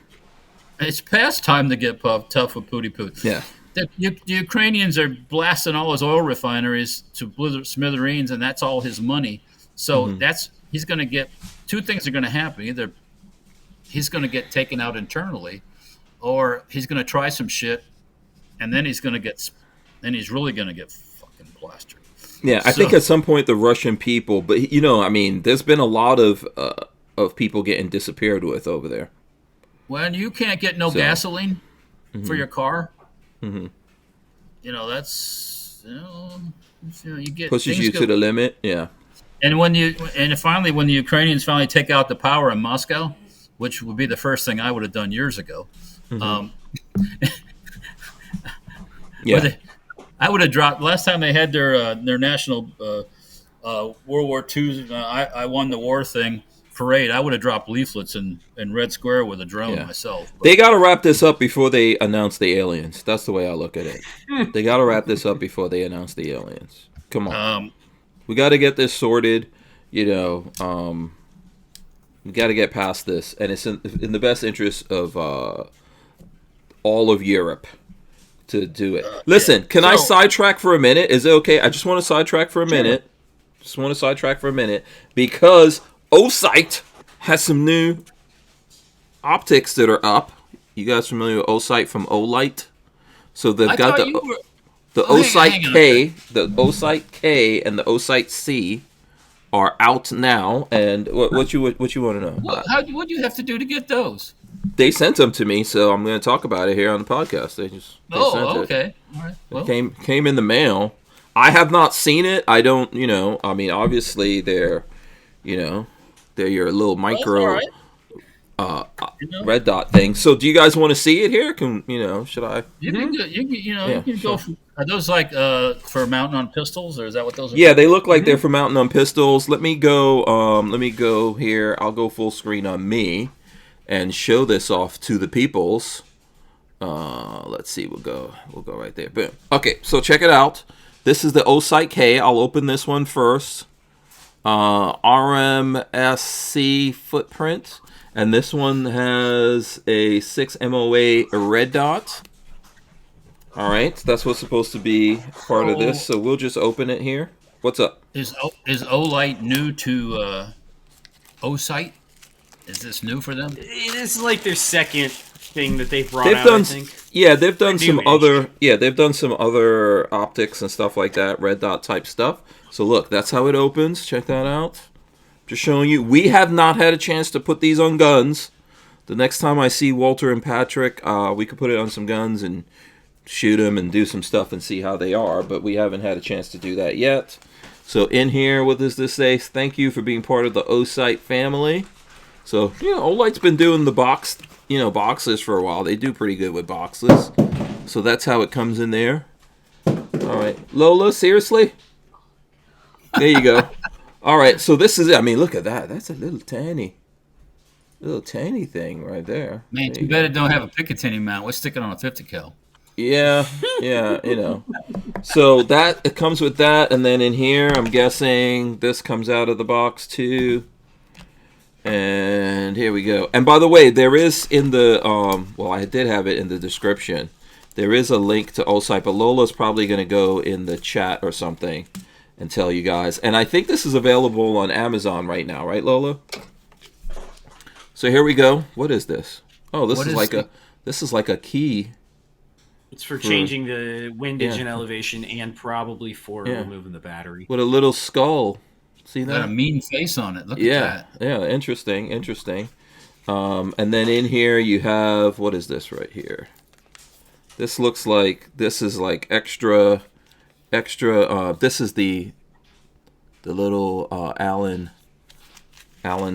It's past time to get tough with Pooty Poo. Yeah. The Ukrainians are blasting all his oil refineries to smithereens, and that's all his money. So he's going to get two things are going to happen. Either he's going to get taken out internally, or he's going to try some shit, and then he's really going to get fucking plastered. Yeah, I think at some point the Russian people, but there's been a lot of people getting disappeared with over there. When you can't get gasoline for your car, that's you get pushes you to the limit. Yeah. And when the Ukrainians finally take out the power in Moscow, which would be the first thing I would have done years ago, I would have dropped. Last time they had their national World War II, I won the war thing parade. I would have dropped leaflets in Red Square with a drone myself. But they got to wrap this up before they announce the aliens. That's the way I look at it. They got to wrap this up before they announce the aliens. Come on. We got to get this sorted, we got to get past this, and it's in the best interest of all of Europe to do it. Listen, can I sidetrack for a minute? Is it okay? I just want to sidetrack for a minute. Because Osight has some new optics that are up. You guys familiar with Osight from Olight? So they've got the Osight K, the Osight K, and the Osight C are out now. And what you want to know? What do you have to do to get those? They sent them to me, so I'm going to talk about it here on the podcast. They sent okay. It. All right. Well. It came in the mail. I have not seen it. I don't. Obviously they're your little micro. Red dot thing. So, do you guys want to see it here? Should I? You can go. Are those like for mounting on pistols, or is that what those are? Yeah, they look like they're for mounting on pistols. Let me go here. I'll go full screen on me and show this off to the peoples. Let's see. We'll go right there. Boom. Okay, so check it out. This is the Osight K. I'll open this one first. RMSC footprint. And this one has a 6 MOA red dot. All right, that's what's supposed to be part of this. So we'll just open it here. What's up? Is Olight new to Osight? Is this new for them? It is like their second thing that they've brought out, I think. Yeah, they've done some other. Yeah, they've done some other optics and stuff like that, red dot type stuff. So look, that's how it opens. Check that out. Just showing you, we have not had a chance to put these on guns. The next time I see Walter and Patrick, we could put it on some guns and shoot them and do some stuff and see how they are, but we haven't had a chance to do that yet. So in here, what does this say? Thank you for being part of the Osight family. So, Olight's been doing the boxes for a while. They do pretty good with boxes. So that's how it comes in there. All right. Lola, seriously? There you go. All right, so this is it. Look at that. That's a little tiny thing right there. Man, too bad it don't have a Picatinny mount. We'll stick it on a 50 cal. Yeah, So it comes with that, and then in here, I'm guessing this comes out of the box too. And here we go. And by the way, there is in the I did have it in the description. There is a link to Osight, but Lola's probably going to go in the chat or something and tell you guys. And I think this is available on Amazon right now, right, Lola? So here we go. What is this? Oh, this is like a key. It's for changing the windage and elevation, and probably for removing the battery. With a little skull. See that? Got a mean face on it. Look at that. Yeah, interesting. And then in here you have, what is this right here? This looks like, this is like extra, this is the little Allen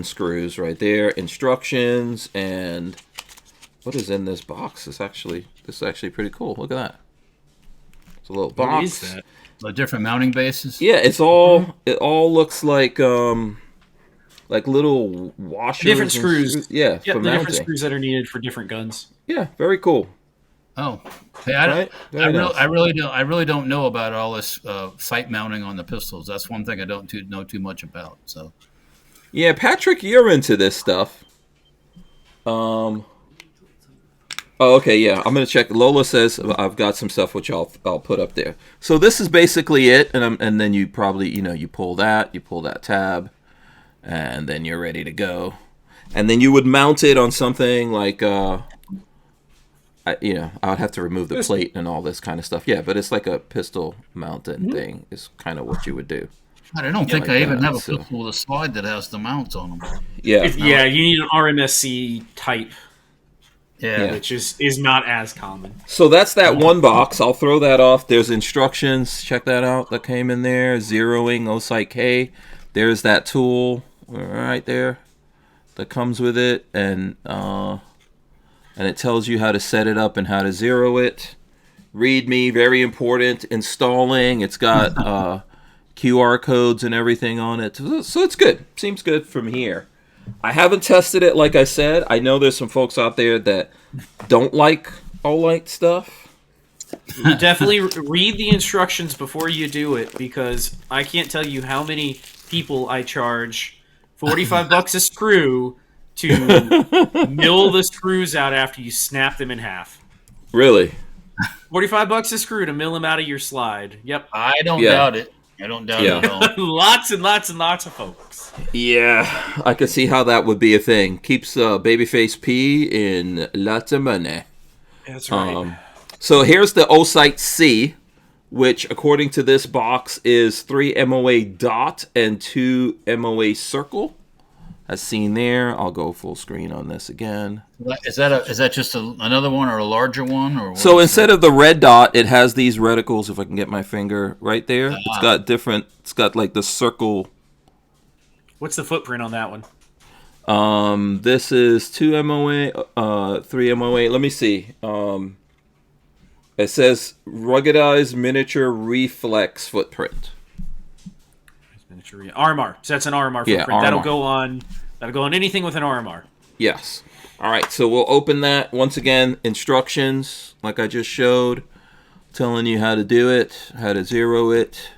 screws right there, instructions, and what is in this box? This is actually pretty cool. Look at that. It's a little box. What is that? The different mounting bases. Yeah, it all looks like little washers. Different screws. Yeah, the different screws that are needed for different guns. Yeah, very cool. Oh, hey, I really don't know about all this sight mounting on the pistols. That's one thing I don't know too much about. So, yeah, Patrick, you're into this stuff. Oh, okay, yeah. I'm gonna check. Lola says I've got some stuff which I'll put up there. So this is basically it, and then you probably you pull that tab, and then you're ready to go. And then you would mount it on something like, I would have to remove the plate and all this kind of stuff. Yeah, but it's like a pistol mounted thing is kind of what you would do. I don't think like I even that, have a so- pistol with a slide that has the mounts on them. Yeah. You need an RMSC type, Yeah. which is not as common. So that's that one box. I'll throw that off. There's instructions. Check that out. That came in there. Zeroing OSITE K. There's that tool right there that comes with it, and it tells you how to set it up and how to zero it. README, very important. Installing. It's got QR codes and everything on it. So it's good. Seems good from here. I haven't tested it, like I said. I know there's some folks out there that don't like Olight stuff. Definitely read the instructions before you do it, because I can't tell you how many people I charge $45 a screw to mill the screws out after you snap them in half. Really? $45 a screw to mill them out of your slide. Yep. I don't doubt it. I don't doubt it at all. Lots and lots and lots of folks. Yeah, I can see how that would be a thing. Keeps Babyface P in lots of money. That's right. So here's the OSITE C, which according to this box is 3 MOA dot and 2 MOA circle. As seen there. I'll go full screen on this again. Is that just another one or a larger one? Or So instead of the red dot, it has these reticles, if I can get my finger right there. It's got like the circle. What's the footprint on that one? This is 2 MOA, 3 MOA. Let me see. It says ruggedized miniature reflex footprint. RMR. So that's an RMR footprint. Yeah, RMR. That'll go on anything with an RMR. Yes. All right, so we'll open that. Once again, instructions, like I just showed, telling you how to do it, how to zero it.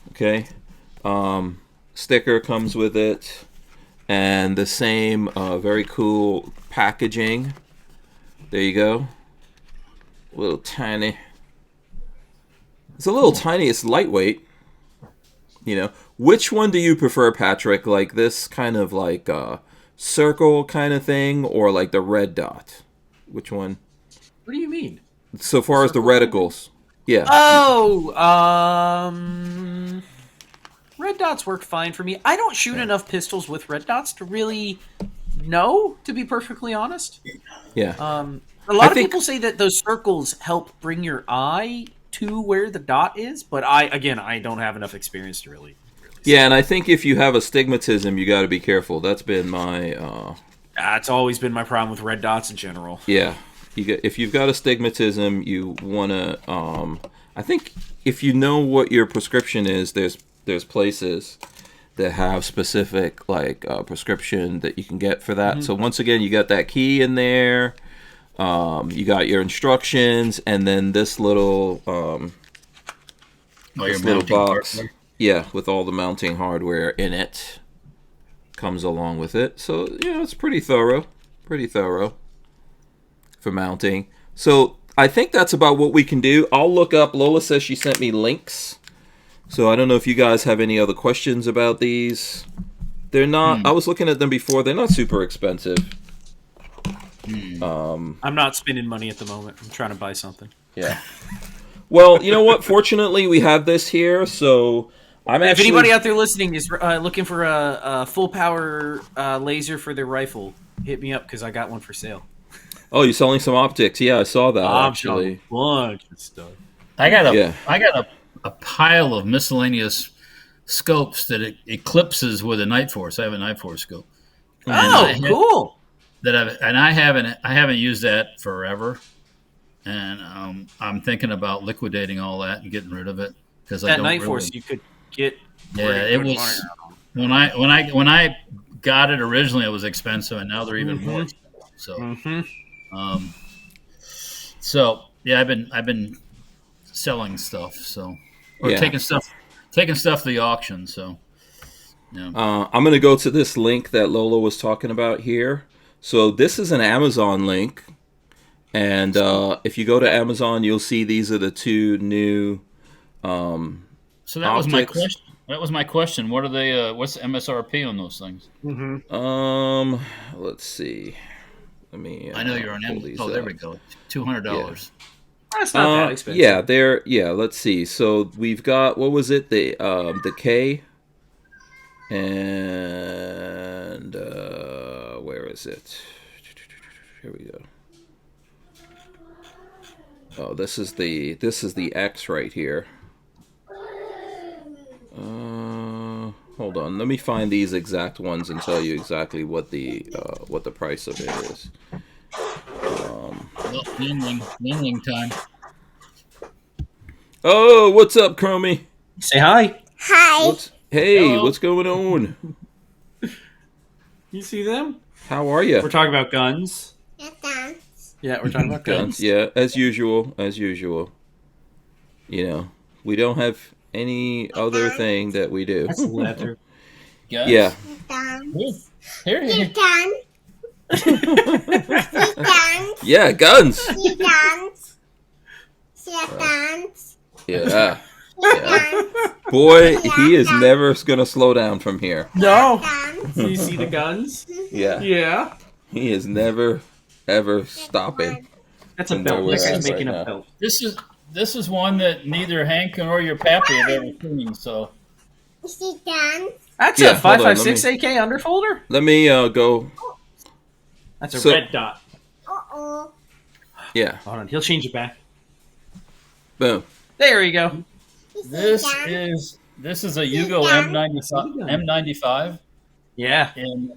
Okay. Sticker comes with it. And the same very cool packaging. There you go. A little tiny. It's a little tiny. It's lightweight. Which one do you prefer, Patrick? Like this kind of like circle kind of thing, or like the red dot? Which one? What do you mean? So far as the reticles. Yeah. Oh, red dots work fine for me. I don't shoot enough pistols with red dots to really know, to be perfectly honest. Yeah. A lot of people say that those circles help bring your eye to where the dot is, but I don't have enough experience to really yeah, and I think if you have astigmatism, you got to be careful. That's been my that's always been my problem with red dots in general. Yeah. If you've got astigmatism, you want to I think if you know what your prescription is, there's places that have specific like prescription that you can get for that. Mm-hmm. So once again, you got that key in there. You got your instructions, and then this little box, with all the mounting hardware in it, comes along with it. So it's pretty thorough for mounting. So I think that's about what we can do. I'll look up. Lola says she sent me links, so I don't know if you guys have any other questions about these. They're not. I was looking at them before. They're not super expensive. I'm not spending money at the moment. I'm trying to buy something. Yeah. Well, you know what? Fortunately, we have this here, so if anybody out there listening is looking for a full power laser for their rifle, hit me up because I got one for sale. Oh, you're selling some optics? Yeah, I saw that. Actually, a bunch of stuff. I got a pile of miscellaneous scopes that eclipses with a Night Force. I have a Night Force scope. Cool. I haven't used that forever, and I'm thinking about liquidating all that and getting rid of it because that Night Force you could get. Yeah, it was when I got it originally. It was expensive, and now they're even more expensive. So, so yeah, I've been selling stuff, taking stuff to the auction. So, yeah. I'm gonna go to this link that Lola was talking about here. So this is an Amazon link, and if you go to Amazon, you'll see these are the two new So that was my question. That was my question. What are they? What's the MSRP on those things? Let's see. Let me. I know you're on pull M. these Oh, there up. we go. $200. That's not that expensive. Yeah, they're let's see. So we've got what was it? The K. And where is it? Here we go. Oh, this is the X right here. Hold on. Let me find these exact ones and tell you exactly what the price of it is. Well, mingling time. Oh, what's up, Chromie? Say hi. Hey, Hello. what's going on? You see them? How are you? We're talking about guns. Yeah, we're talking about guns. Yeah, as usual. You know, we don't have any other thing that we do. That's leather. Guns? Yeah. Here. Yeah, guns. Yeah. Boy, he is never gonna slow down from here. No. Do you see the guns? Yeah. Yeah. He is never ever stopping. That's a From belt. where This we're is at making right a now. belt. This is one that neither Hank nor your pappy have ever seen. So That's Yeah, a hold on, 5.56 AK underfolder? Let me go. That's a So- red dot. Yeah. Hold on, he'll change it back. Boom. There you go. this is a Yugo M95 Yeah. in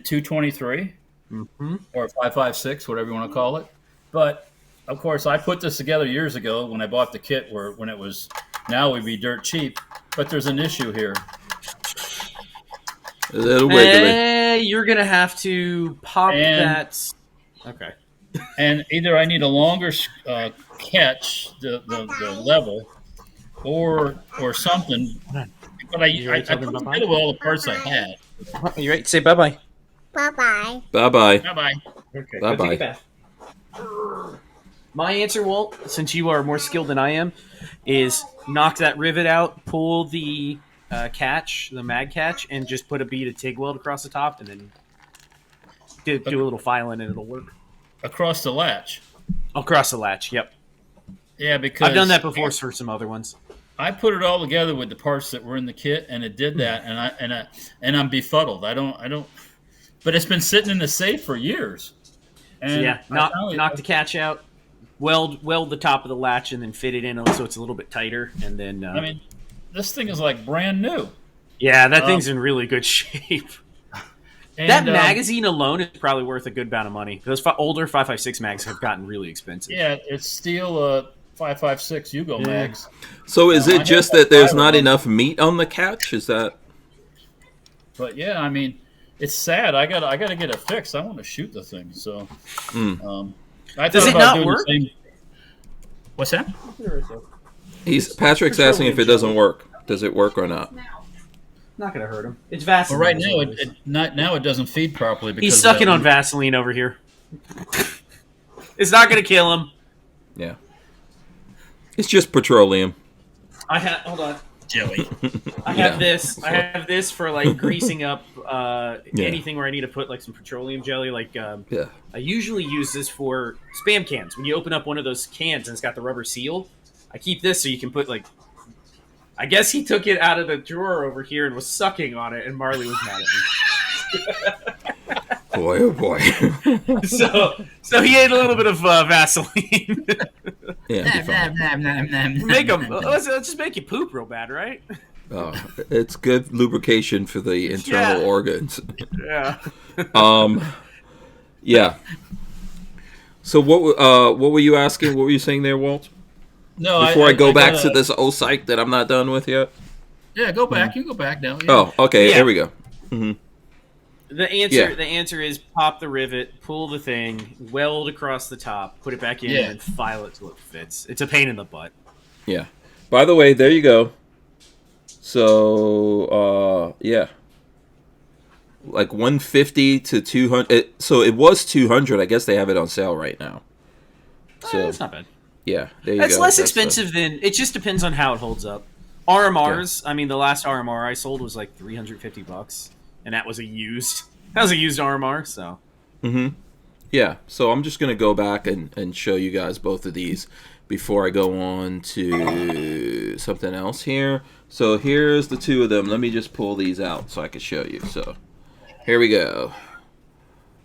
223 Mm-hmm. or 5.56, whatever you want to call it. But of course, I put this together years ago when I bought the kit, when it was now would be dirt cheap. But there's an issue here. A little wiggly. You're gonna have to pop And- that. Okay. And either I need a longer catch, the level, or something. But I already told put him bye-bye? together all the parts I had. You ready? Say bye bye. Bye bye. Bye bye. Okay. Bye-bye. go take a bath. My answer, Walt, since you are more skilled than I am, is knock that rivet out, pull the catch, the mag catch, and just put a bead of TIG weld across the top, and then do a little filing, and it'll work. Across the latch. Across the latch. Yep. Yeah, because I've done that before for some other ones. I put it all together with the parts that were in the kit, and it did that, and I'm befuddled. I don't. But it's been sitting in the safe for years. And So yeah, I finally- knock the catch out, weld the top of the latch, and then fit it in so it's a little bit tighter, and then. I mean, this thing is like brand new. yeah, that thing's in really good shape. And, That magazine alone is probably worth a good amount of money. Those older 5.56 mags have gotten really expensive. Yeah, it's steel 5.56 Yugo mags. So is I it have just that that there's firearm. not enough meat on the catch? Is that? But yeah, I mean, it's sad. I gotta get it fixed. I want to shoot the thing. So, I Does thought it about not doing work? the same. What's that? Patrick's asking if it doesn't work. Does it work or not? Not gonna hurt him. It's Vaseline. Well, right now it doesn't feed properly because He's of that sucking on Vaseline over here. It's not gonna kill him. Yeah. It's just petroleum. Hold on. jelly. I have this. I have this for like greasing up anything where I need to put like some petroleum jelly. Like Yeah. I usually use this for Spam cans. When you open up one of those cans and it's got the rubber seal, I keep this so you can put like. I guess he took it out of the drawer over here and was sucking on it, and Marley was mad at me. Boy, oh boy. So he ate a little bit of Vaseline. Yeah. Be fine. Make him. Let's just make you poop real bad, right? Oh, it's good lubrication for the internal Yeah. organs. Yeah. Yeah. So what were you asking? What were you saying there, Walt? No, Before I go back gotta- to this old psych that I'm not done with yet. Yeah, go back. You go back now. Yeah. Oh, okay. Yeah. There we go. The answer is pop the rivet, pull the thing, weld across the top, put it back in, Yeah. and then file it till it fits. It's a pain in the butt. Yeah. By the way, there you go. So, yeah. Like 150 to 200. So it was 200. I guess they have it on sale right now. So That's not bad. yeah, there you It's go. less That's, expensive than. It just depends on how it holds up. RMRs. I mean, the last RMR I sold was like $350, and that was a used. That was a used RMR. So. Mm-hmm. Yeah. So I'm just gonna go back and show you guys both of these before I go on to something else here. So here's the two of them. Let me just pull these out so I can show you. So here we go.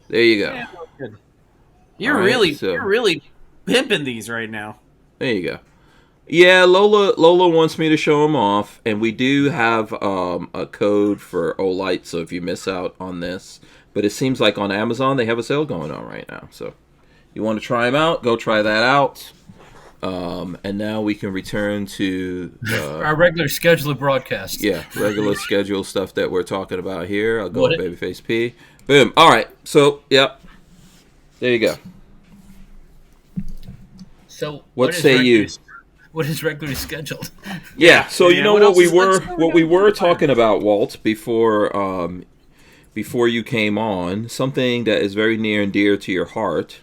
There you go. Yeah, good. You're All right, you're really pimping these right now. There you go. Yeah, Lola wants me to show them off, and we do have a code for Olight, so if you miss out on this, but it seems like on Amazon they have a sale going on right now. So you want to try them out, go try that out. And now we can return to our regular scheduled broadcast. Yeah, regular schedule stuff that we're talking about here. I'll go with Babyface P. Boom. All right. So, yep. There you go. So, what say you? What is regularly scheduled? Yeah. So you know what we were else talking about, Walt, before you came on, something that is very near and dear to your heart.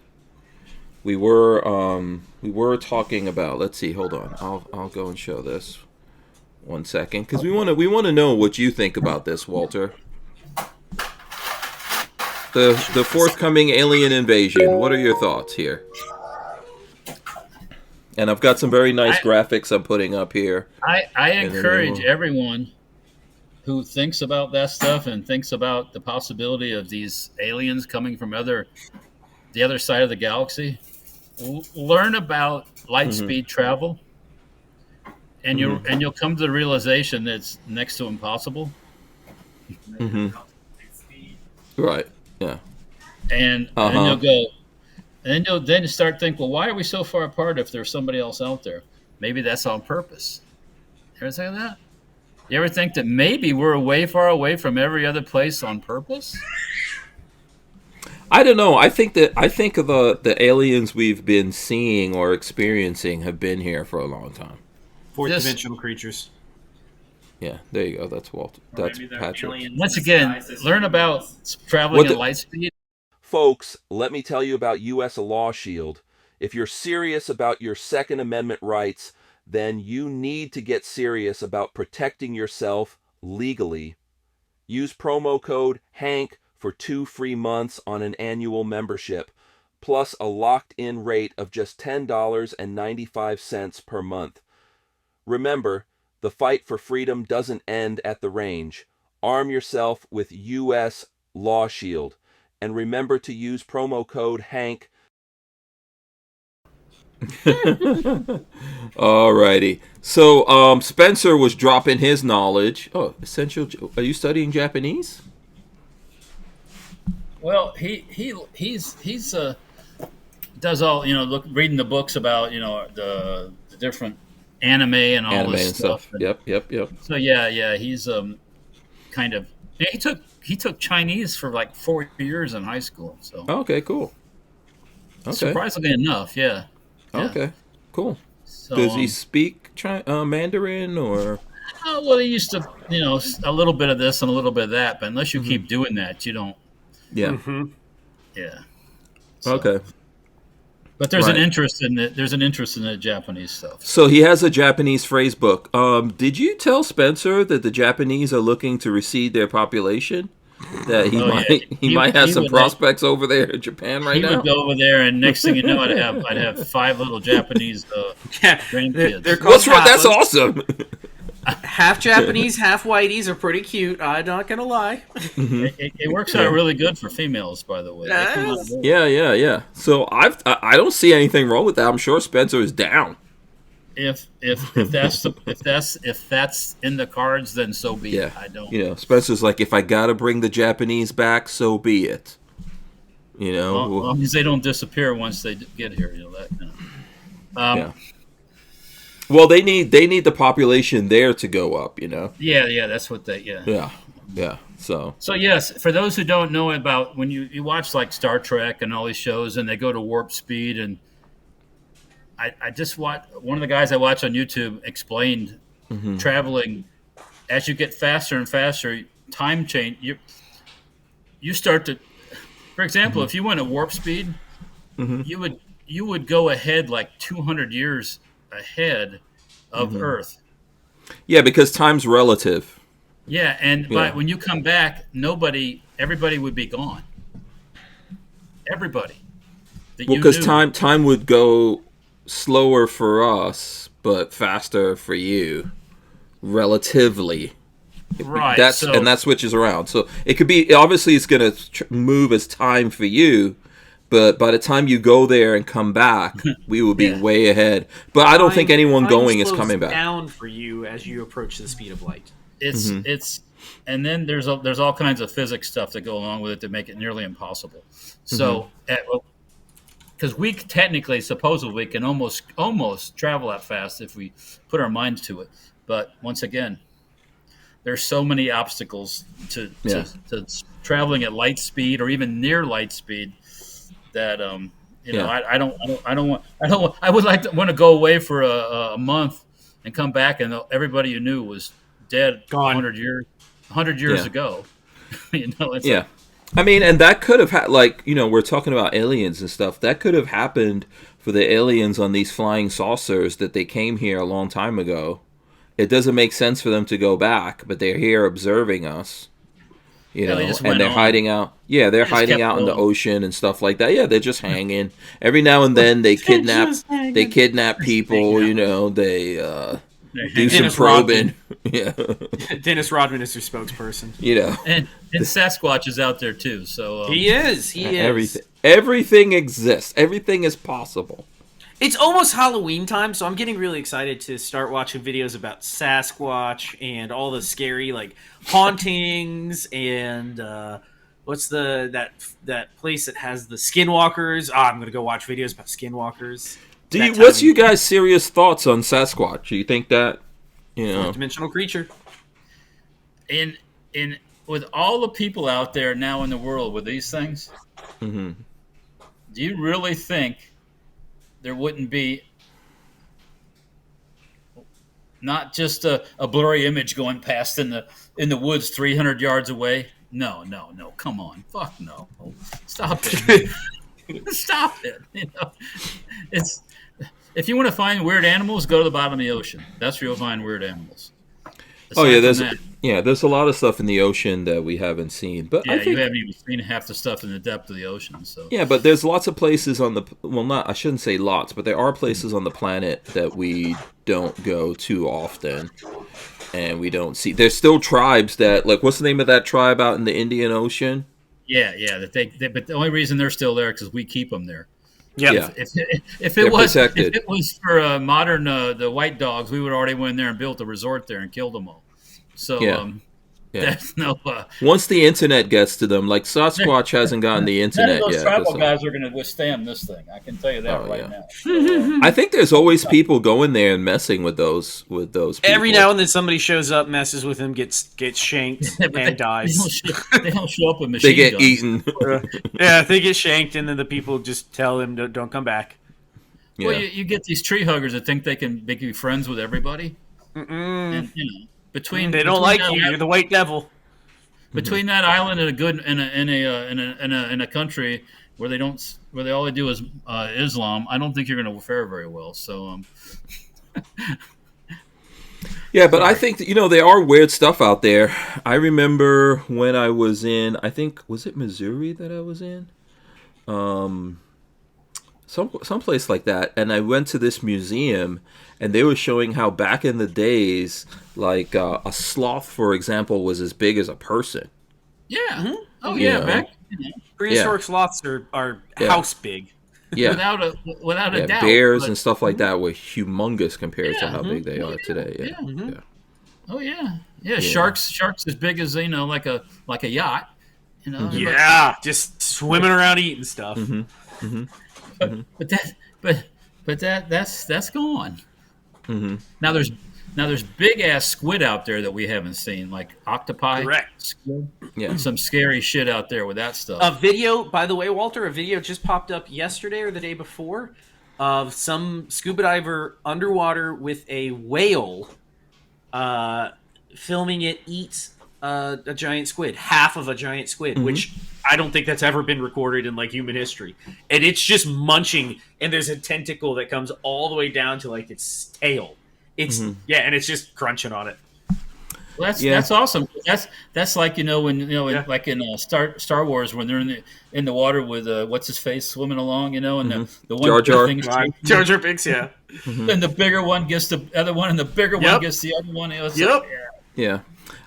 We were talking about. Let's see. Hold on. I'll go and show this. 1 second, because we want to know what you think about this, Walter. The forthcoming alien invasion. What are your thoughts here? And I've got some very nice graphics I'm putting up here. I encourage everyone who thinks about that stuff and thinks about the possibility of these aliens coming from the other side of the galaxy, learn about light speed travel, and you'll come to the realization that it's next to impossible. Right. Yeah. And you'll go. And then you'll start thinking, well, why are we so far apart if there's somebody else out there? Maybe that's on purpose. You ever think of that? You ever think that maybe we're way far away from every other place on purpose? I don't know. I think of the aliens we've been seeing or experiencing have been here for a long time. Fourth dimensional creatures. Yeah, there you go. That's Walt. That's Patrick. Once again, learn about traveling at light speed. Folks, let me tell you about U.S. Law Shield. If you're serious about your Second Amendment rights, then you need to get serious about protecting yourself legally. Use promo code HANK for 2 free months on an annual membership, plus a locked-in rate of just $10.95 per month. Remember, the fight for freedom doesn't end at the range. Arm yourself with U.S. Law Shield. And remember to use promo code HANK. Alrighty. So Spencer was dropping his knowledge. Oh, essential. Are you studying Japanese? Well, he's does all reading the books about the different anime and all this stuff. Yep. So yeah, he's kind of he took Chinese for like 4 years in high school. So okay, cool. Okay. Surprisingly enough, yeah. Okay, cool. So, does he speak Mandarin or? Well, he used to, a little bit of this and a little bit of that, but unless you keep doing that, you don't. Yeah. Yeah. So. Okay. But there's an interest in it. There's an interest in the Japanese stuff. So he has a Japanese phrase book. Did you tell Spencer that the Japanese are looking to recede their population? That he might have some prospects over there in Japan right now. He would go over there, and next thing you know, I'd have 5 little Japanese grandkids. They're What's wrong? That's awesome. Half Japanese, half whiteies are pretty cute. I'm not gonna lie. It works out really good for females, by the way. Yeah. So I don't see anything wrong with that. I'm sure Spencer is down. If that's in the cards, then so be it. I don't. Spencer's like, if I gotta bring the Japanese back, so be it. As long as they don't disappear once they get here. That kind of. Yeah. Well, they need the population there to go up. Yeah. That's what they. Yeah. So yes, for those who don't know about when you watch like Star Trek and all these shows, and they go to warp speed and. I just watched one of the guys I watch on YouTube explained traveling as you get faster and faster, time change. You start to, for example, if you went at warp speed, you would go ahead like 200 years ahead of Earth. Yeah, because time's relative. Yeah, but when you come back, everybody would be gone. Everybody. Well, because time would go slower for us, but faster for you, relatively. Right. And that switches around. So it could be, obviously it's going to move as time for you, but by the time you go there and come back, we will be way ahead. But I don't think anyone going is coming back. Down for you as you approach the speed of light. It's and then there's all kinds of physics stuff that go along with it to make it nearly impossible. So because we technically, supposedly, can almost travel that fast if we put our minds to it. But once again, there's so many obstacles to traveling at light speed or even near light speed that I would want to go away for a month and come back and everybody you knew was dead gone 100 years ago. I mean, and that could have we're talking about aliens and stuff. That could have happened for the aliens on these flying saucers that they came here a long time ago. It doesn't make sense for them to go back, but they're here observing us. And they're hiding out. Yeah, they're hiding out in the ocean and stuff like that. Yeah, they're just hanging. Every now and then they kidnap people. They do some probing. Yeah, Dennis Rodman is their spokesperson. And Sasquatch is out there too. So he is. Everything exists. Everything is possible. It's almost Halloween time, so I'm getting really excited to start watching videos about Sasquatch and all the scary hauntings and what's that place that has the skinwalkers? I'm gonna go watch videos about skinwalkers. What's you guys' serious thoughts on Sasquatch? Do you think that fourth-dimensional creature? In with all the people out there now in the world with these things, do you really think there wouldn't be not just a blurry image going past in the woods 300 yards away? No, come on, fuck no, stop it, stop it. It's if you want to find weird animals, go to the bottom of the ocean. That's where you'll find weird animals. There's a lot of stuff in the ocean that we haven't seen, but I think you haven't even seen half the stuff in the depth of the ocean. So but there's lots of places I shouldn't say lots, but there are places on the planet that we don't go too often, and we don't see. There's still tribes that what's the name of that tribe out in the Indian Ocean? But the only reason they're still there is because we keep them there. Yeah. If it was for modern the white dogs, we would already went in there and built a resort there and killed them all. So that's no. Once the internet gets to them, Sasquatch hasn't gotten the internet none of those yet. Tribal guys are going to withstand this thing. I can tell you that now. So, I think there's always people going there and messing with those people. Every now and then somebody shows up, messes with him, gets shanked, and dies. They don't show up with machine They get guns. eaten. They get shanked, and then the people just tell him, "Don't come back." Yeah. Well, you get these tree huggers that think they can be friends with everybody. And, they don't like you. You're the white devil. Between that island and a country where all they do is Islam, I don't think you're going to fare very well. So, but I think that, there are weird stuff out there. I remember when I was in, I think, was it Missouri that I was in? Some place like that, and I went to this museum, and they were showing how back in the days, a sloth, for example, was as big as a person. Yeah. Mm-hmm. Oh yeah. Back prehistoric sloths are house big. Yeah. Without a doubt. Bears and stuff like that were humongous compared to how big they are today. Yeah. Mm-hmm. Yeah. Oh yeah. Yeah. Sharks as big as like a yacht. Yeah. Just swimming around eating stuff. Mm-hmm. Mm-hmm. But that's gone. Mm-hmm. Now there's big ass squid out there that we haven't seen, like octopi. Correct. Squid. Yeah. Some scary shit out there with that stuff. A video, by the way, Walter, just popped up yesterday or the day before of some scuba diver underwater with a whale, filming it eat a giant squid, half of a giant squid, which I don't think that's ever been recorded in human history. And it's just munching, and there's a tentacle that comes all the way down to its tail, It's and it's just crunching on it. Well, that's awesome. That's like when like in Star Wars when they're in the water with what's his face swimming along, and the one Jar Jar. thing Jar Jar Binks, yeah. And the bigger one gets the other one, and the bigger one gets the other one. It was like, Yeah.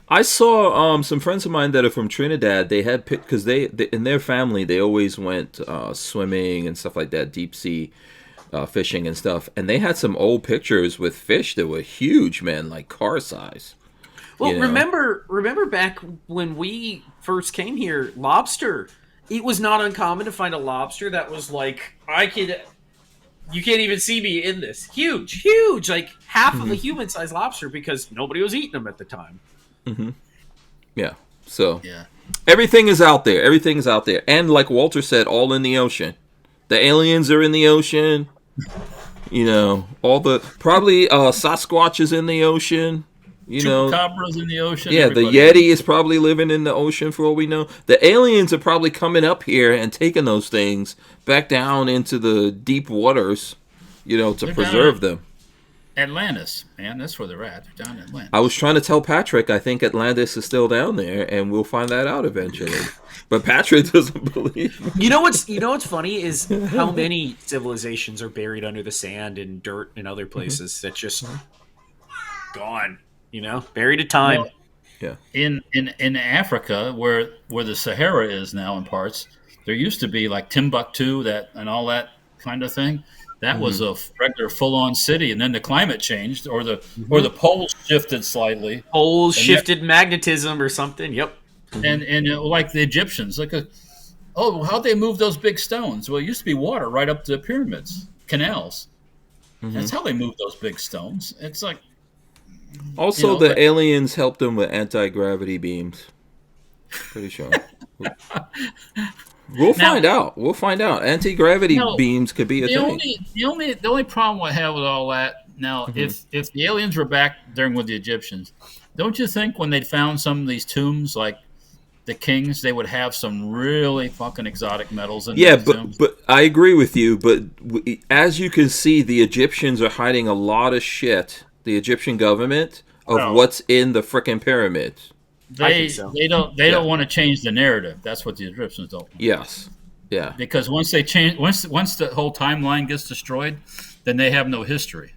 I saw some friends of mine that are from Trinidad. They had because they in their family they always went swimming and stuff like that, deep sea fishing and stuff. And they had some old pictures with fish that were huge, man, like car size. Well, remember back when we first came here, lobster. It was not uncommon to find a lobster that was like you can't even see me in this. Huge, like half of a human-sized lobster because nobody was eating them at the time. Yeah. So everything is out there. Everything's out there. And like Walter said, all in the ocean. The aliens are in the ocean. All the probably Sasquatch is in the ocean. Chupacabras in the ocean. Yeah, the Yeti is probably living in the ocean for all we know. The aliens are probably coming up here and taking those things back down into the deep waters, to preserve them. Atlantis, man, that's where they're at. They're down in Atlantis. I was trying to tell Patrick I think Atlantis is still down there, and we'll find that out eventually. But Patrick doesn't believe me. You know what's funny is how many civilizations are buried under the sand and dirt and other places that just gone. Buried to time. Well, yeah. In Africa, where the Sahara is now in parts, there used to be like Timbuktu and all that kind of thing. That was a regular full-on city, and then the climate changed, or the poles shifted slightly. Poles shifted magnetism or something. Yep. And like the Egyptians, how'd they move those big stones? Well, it used to be water right up to the pyramids, canals. That's how they moved those big stones. It's like. Also, the aliens helped them with anti-gravity beams. Pretty sure. We'll find out. Anti-gravity beams could be a thing. The only problem I have with all that now, if the aliens were back during with the Egyptians, don't you think when they found some of these tombs, like the kings, they would have some really fucking exotic metals in these tombs? But I agree with you. But as you can see, the Egyptians are hiding a lot of shit. The Egyptian government of what's in the frickin' pyramids. They don't want to change the narrative. That's what the Egyptians don't want. Yes. Yeah. Because once they change, once the whole timeline gets destroyed, then they have no history.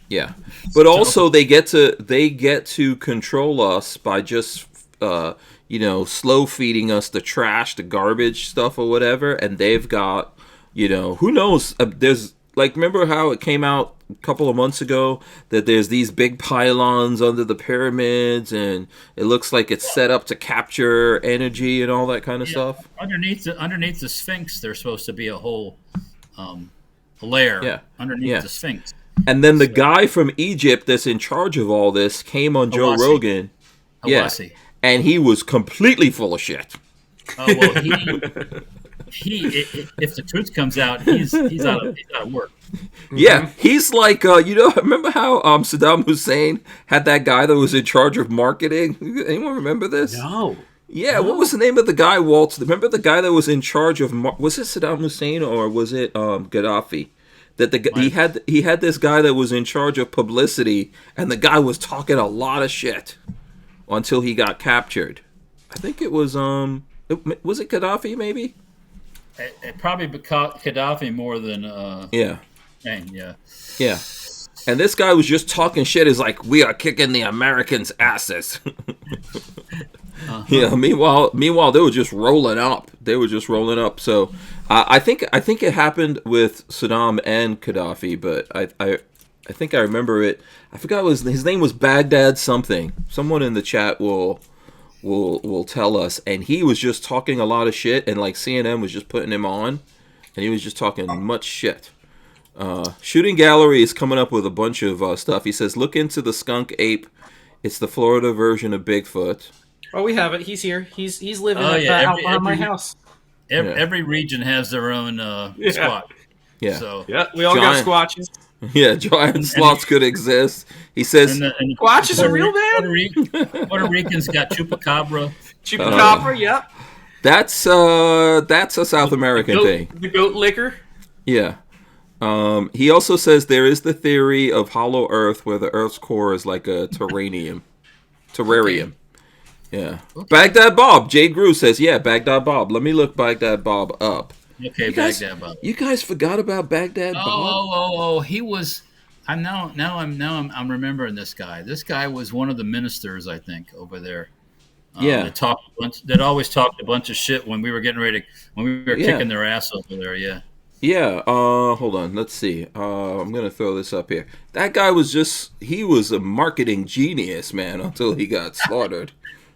Yeah. But also they get to control us by just slow feeding us the trash, the garbage stuff or whatever, and they've got who knows, there's remember how it came out a couple of months ago that there's these big pylons under the pyramids and it looks like it's set up to capture energy and all that kind of stuff? Underneath the Sphinx, there's supposed to be a whole layer underneath the Sphinx. And then the guy from Egypt that's in charge of all this came on Joe Rogan. Awasi. And he was completely full of shit. Oh, well, if the truth comes out, he's out of work. Yeah, he's like, remember how Saddam Hussein had that guy that was in charge of marketing? Anyone remember this? No. Yeah, what was the name of the guy, Walt? Remember the guy that was in charge of, was it Saddam Hussein or was it Gaddafi? That he had this guy that was in charge of publicity, and the guy was talking a lot of shit until he got captured. I think it was, was it Gaddafi maybe? It probably Gaddafi more than yeah. Yeah. And this guy was just talking shit. Is like, we are kicking the Americans' asses. Yeah. Meanwhile, they were just rolling up. So I think it happened with Saddam and Gaddafi, but I think I remember it. I forgot his name was Baghdad something. Someone in the chat will tell us. And he was just talking a lot of shit, and like CNN was just putting him on, and he was just talking much shit. Shooting Gallery is coming up with a bunch of stuff. He says, look into the skunk ape. It's the Florida version of Bigfoot. Oh, we have it. He's here. He's living out by my house. Every region has their own spot. Yeah. So we all got squatches. Yeah, giant sloths could exist. He says, and squatches are real, man. Puerto Ricans got chupacabra. Chupacabra, yep. That's a South American thing. The goat liquor. Yeah. He also says there is the theory of hollow Earth where the Earth's core is like a terrarium. Yeah. Okay. Baghdad Bob. Jay Grew says, yeah, Baghdad Bob. Let me look Baghdad Bob up. Okay, Baghdad Bob. You guys forgot about Baghdad Bob? Oh, he was. I'm remembering this guy. This guy was one of the ministers, I think, over there. That always talked a bunch of shit when we were kicking their ass over there. Yeah. Yeah. Hold on. Let's see. I'm gonna throw this up here. That guy was he was a marketing genius, man, until he got slaughtered.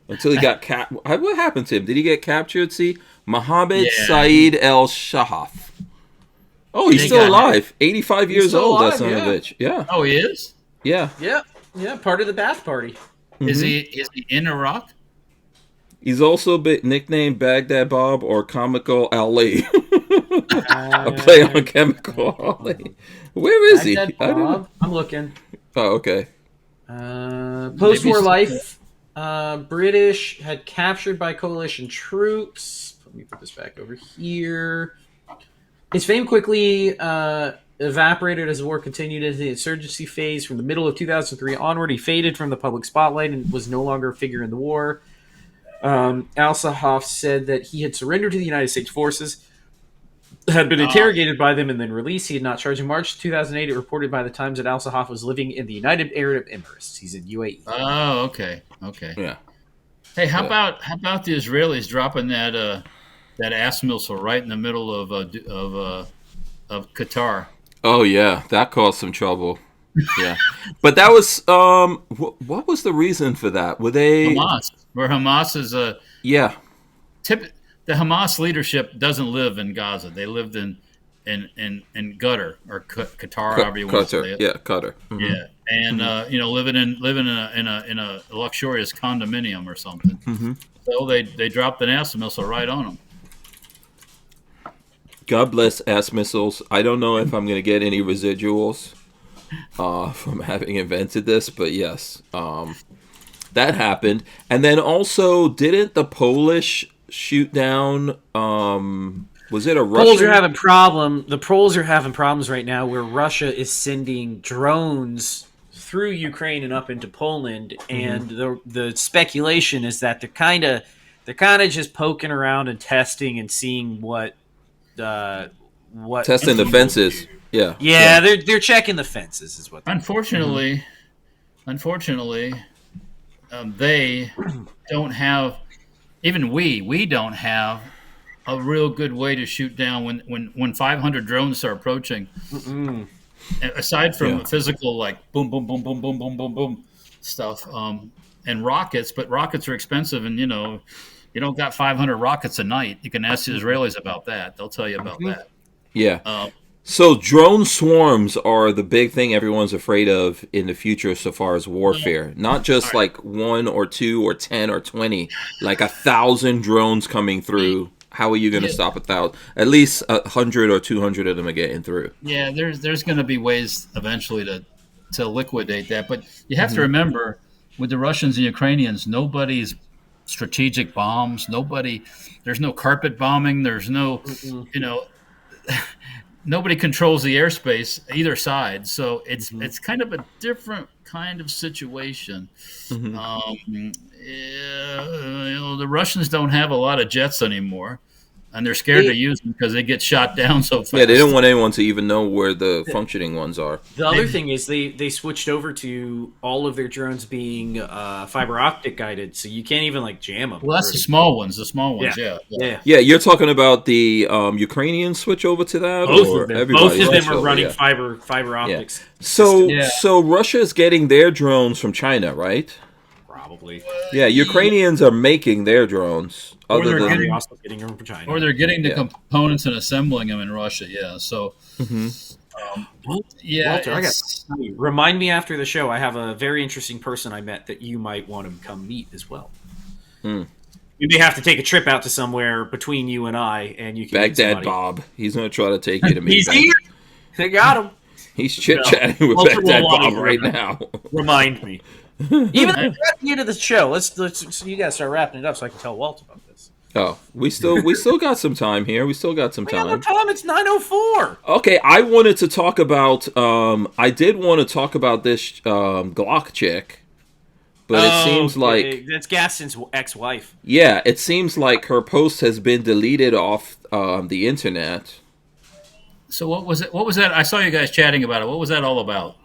Until he got what happened to him? Did he get captured? See, Mohammed Saeed El Shahaf. Oh, he's still alive. 85 years old. That son of a bitch. Yeah. Oh, he is. Yeah. Yeah. Part of the Ba'ath Party. Mm-hmm. Is he in Iraq? He's also been nicknamed Baghdad Bob or Comical Ali. A play on Chemical Ali. Where is Baghdad he? I don't know. I'm looking. Oh, okay. Post-war life. British had captured by coalition troops. Let me put this back over here. His fame quickly evaporated as the war continued into the insurgency phase. From the middle of 2003 onward, he faded from the public spotlight and was no longer a figure in the war. Al-Sahaf said that he had surrendered to the United States forces, had been interrogated by them, and then released. He had not charged. In March 2008, it reported by the Times that Al-Sahaf was living in the United Arab Emirates. He's in UAE. Oh, okay. Yeah. Hey, how about the Israelis dropping that ass missile right in the middle of Qatar? Oh yeah, that caused some trouble. Yeah, but that was what was the reason for that? Were they Hamas? Where Hamas is a the Hamas leadership doesn't live in Gaza. They lived in Qatar or Qatar, however you want to say it. Yeah, Qatar. Mm-hmm. Yeah, and living in a luxurious condominium or something. Mm-hmm. So they dropped an ass missile right on them. God bless ass missiles. I don't know if I'm going to get any residuals from having invented this, but yes, that happened. And then also, didn't the Polish shoot down? Was it a Russian? The Poles are having problems right now, where Russia is sending drones through Ukraine and up into Poland, and the speculation is that they're kind of just poking around and testing and seeing what testing the fences. Yeah, they're checking the fences, is what. Unfortunately, they don't have. Even we don't have a real good way to shoot down when 500 drones are approaching. Mm-mm. Aside from physical, like boom, boom, boom, boom, boom, boom, boom, boom stuff, and rockets, but rockets are expensive, and you don't got 500 rockets a night. You can ask the Israelis about that; they'll tell you about that. Yeah. So drone swarms are the big thing everyone's afraid of in the future so far as warfare. Not just like 1 or 2 or 10 or 20, like 1,000 drones coming through. How are you going to stop 1,000? At least 100 or 200 of them are getting through. Yeah, there's going to be ways eventually to liquidate that. But you have to remember, with the Russians and Ukrainians, nobody's strategic bombs. There's no carpet bombing. There's no, nobody controls the airspace either side, so it's kind of a different kind of situation. The Russians don't have a lot of jets anymore, and they're scared to use them because they get shot down so fast. Yeah, they don't want anyone to even know where the functioning ones are. The other thing is they switched over to all of their drones being fiber optic guided, so you can't even jam them. Well, that's the small ones. Yeah. You're talking about the Ukrainians switch over to that? Both of them are running fiber optics. So Russia's getting their drones from China, right? Probably. Yeah, Ukrainians are making their drones. Or they're getting them from China. Or they're getting the components and assembling them in Russia. Yeah. So. Walter, remind me after the show. I have a very interesting person I met that you might want to come meet as well. You may have to take a trip out to somewhere between you and I, and you can Baghdad Bob. He's going to try to take you to meet. He's here. They got him. He's chit-chatting with Baghdad Bob right now. Remind me. Even at the end of the show, let's you guys start wrapping it up so I can tell Walt about this. Oh, we still got some time here. We still got some We got no time. time. It's 9:04. Okay, I wanted to talk about. I did want to talk about this Glock chick, but it seems like that's Gaston's ex-wife. yeah, it seems like her post has been deleted off the internet. So what was it? What was that? I saw you guys chatting about it. What was that all about?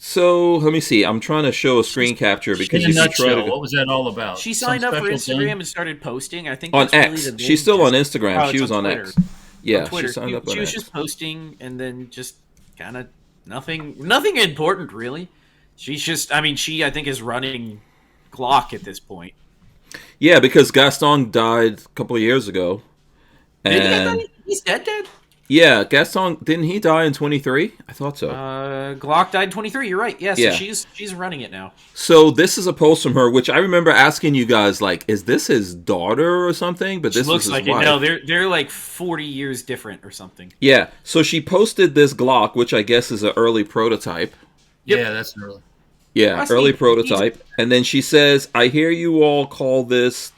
So let me see. I'm trying to show a screen capture because In a you can nutshell, try to what was that all about? She signed Some up for special Instagram thing? and started posting. I think on that's really X. the main She's still on just- Instagram. Oh, She it's was on Twitter. X. Yeah, Twitter. she signed up on She was X. just posting and then just kind of nothing important really. She's just, I mean, she I think is running Glock at this point. Yeah, because Gaston died a couple of years ago. Did he get And that? He's dead. yeah, Gaston, didn't he die in 23? I thought so. Glock died in 23. You're right. Yeah, so Yeah. she's running it now. So this is a post from her, which I remember asking you guys, like, is this his daughter or something? But She this looks is his like wife. it. No, they're like 40 years different or something. Yeah, so she posted this Glock, which I guess is an early prototype. Yeah, that's early. Yeah, Rusty, early prototype. And then she says, I hear you all call this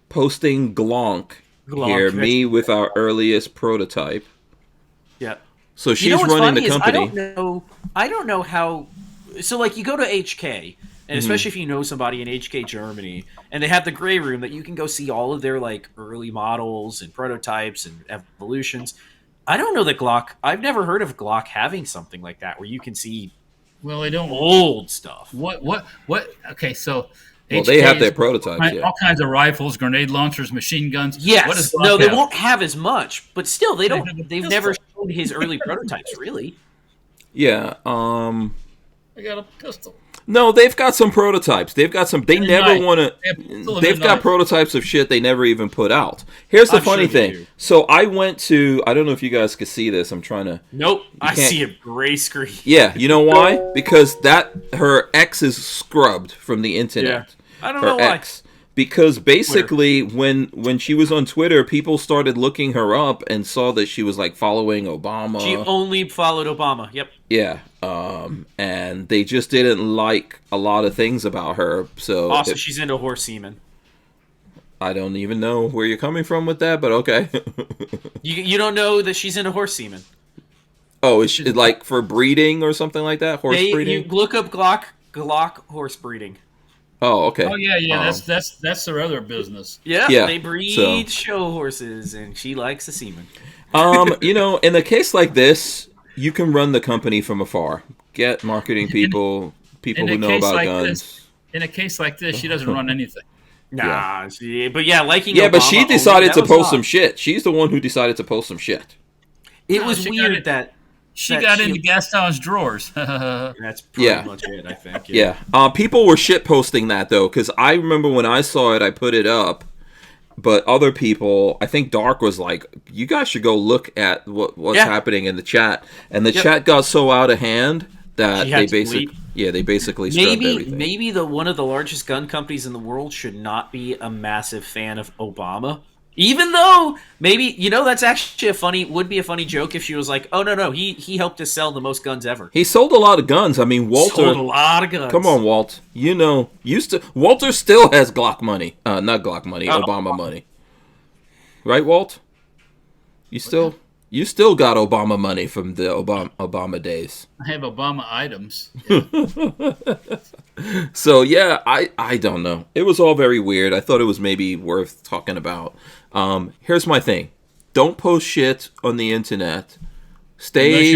posting glonk here, Glonk, me with our earliest prototype. Yeah. So she's You know what's running funny the is company. I don't know how. So like you go to HK, and especially if you know somebody in HK Germany, and they have the gray room that you can go see all of their like early models and prototypes and evolutions. I don't know that Glock. I've never heard of Glock having something like that where you can see Well, they don't. old stuff. What? Okay, so. Well, they have their HKs, prototypes, yeah. all kinds of rifles, grenade launchers, machine guns. Yes. What does Glock No, they have? won't have as much, but still, they don't. have a They've pistol. never shown his early prototypes, really. Yeah, They got a pistol. no, they've got some prototypes. They've got some. They And a never knife. want They have to. pistol and They've a got knife. prototypes of shit they never even put out. Here's the I'm funny sure they thing. do. So I went to. I don't know if you guys could see this. I'm trying to. Nope. I can't- see a gray screen. Yeah, you know why? Because her ex is scrubbed from the internet. I don't Her know why. ex. Because basically, when she was on Twitter, people started looking her up and saw that she was like following Obama. She only followed Obama. Yep. Yeah, and they just didn't like a lot of things about her. So Also, she's into horse semen. I don't even know where you're coming from with that, but okay. You don't know that she's into horse semen. Oh, is she like for breeding or something like that? Horse You breeding? look up Glock horse breeding. Oh, okay. Oh yeah. That's their other business. Yeah, Yeah, they breed so- show horses, and she likes the semen. You know, in a case like this, you can run the company from afar. Get marketing people, people in who a know case about like guns. In a case like this, she doesn't run anything. Nah, but yeah, liking. Yeah, but Obama she only, decided that to was post odd. some shit. She's the one who decided to post some shit. It No, was she got weird it. that She That got she- into Gaston's drawers. that's pretty Yeah. much it. I think. Yeah. People were shit posting that though, because I remember when I saw it, I put it up. But other people, I think Dark was like, "You guys should go look at what's Yeah. happening in the chat." And the Yep. chat got so out of hand that She had they to delete. basically scrubbed Maybe everything. one of the largest gun companies in the world should not be a massive fan of Obama. Even though maybe that's actually would be a funny joke if she was like, oh no, he helped us sell the most guns ever. He sold a lot of guns. I mean, Walter. Sold a lot of guns. Come on, Walt. Walter still has Glock money. Not Glock money, Oh. Obama money. Right, Walt? You still got Obama money from the Obama days. I have Obama items. So yeah, I don't know. It was all very weird. I thought it was maybe worth talking about. Here's my thing. Don't post shit on the internet. Stay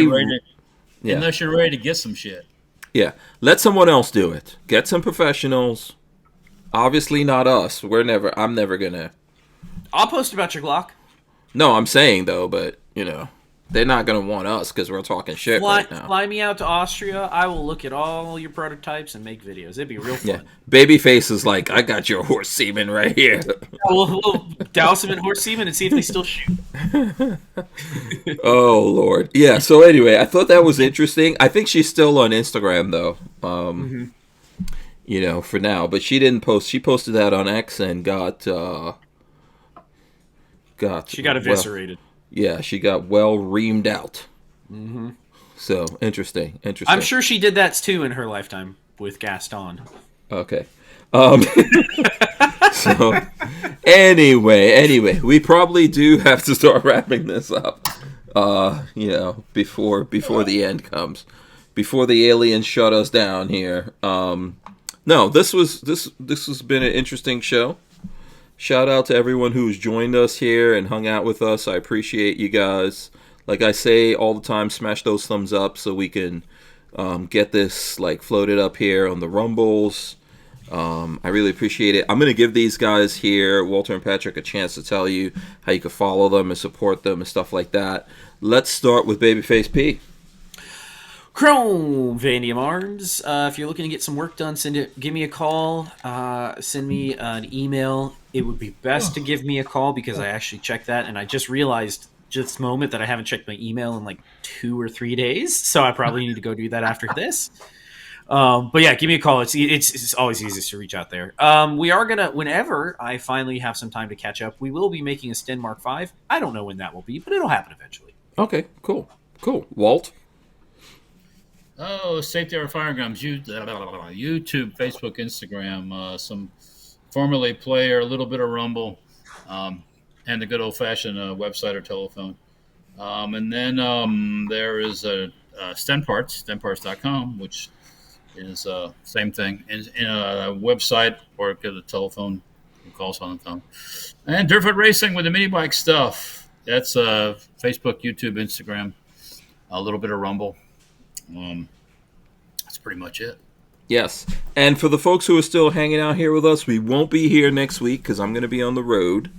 Unless you're ready to get some shit. Yeah. Let someone else do it. Get some professionals. Obviously not us. I'm never gonna. I'll post about your Glock. No, I'm saying though, but they're not gonna want us because we're talking shit right now. Fly me out to Austria. I will look at all your prototypes and make videos. It'd be real fun. Yeah. Babyface is like, I got your horse semen right here. We'll douse them in horse semen and see if they still shoot. Oh Lord. Yeah. So anyway, I thought that was interesting. I think she's still on Instagram though. For now, but she didn't post. She posted that on X and got. She got eviscerated. Yeah, she got well reamed out. Mm-hmm. So interesting. I'm sure she did that too in her lifetime with Gaston. Okay. So Anyway, we probably do have to start wrapping this up. Before the end comes, before the aliens shut us down here. No, this has been an interesting show. Shout out to everyone who's joined us here and hung out with us. I appreciate you guys. Like I say all the time, smash those thumbs up so we can get this floated up here on the Rumbles. I really appreciate it. I'm going to give these guys here, Walter and Patrick, a chance to tell you how you can follow them and support them and stuff like that. Let's start with Babyface P. Chrome Vanium Arms. If you're looking to get some work done, give me a call. Send me an email. It would be best to give me a call because I actually checked that, and I just realized this moment that I haven't checked my email in 2 or 3 days, so I probably need to go do that after this. But yeah, give me a call. It's always easiest to reach out there. We are gonna, whenever I finally have some time to catch up, we will be making a Sten Mark V. I don't know when that will be, but it'll happen eventually. Okay, cool. Walt? Oh, Safety Our Firearms, YouTube, Facebook, Instagram, some formerly Player, a little bit of Rumble, and the good old-fashioned website or telephone. And then there is stenparts.com, which is same thing, in a website or get a telephone, calls on the phone. And Dirtfoot Racing with the mini bike stuff. That's Facebook, YouTube, Instagram, a little bit of Rumble. That's pretty much it. Yes. And for the folks who are still hanging out here with us, we won't be here next week because I'm going to be on the road.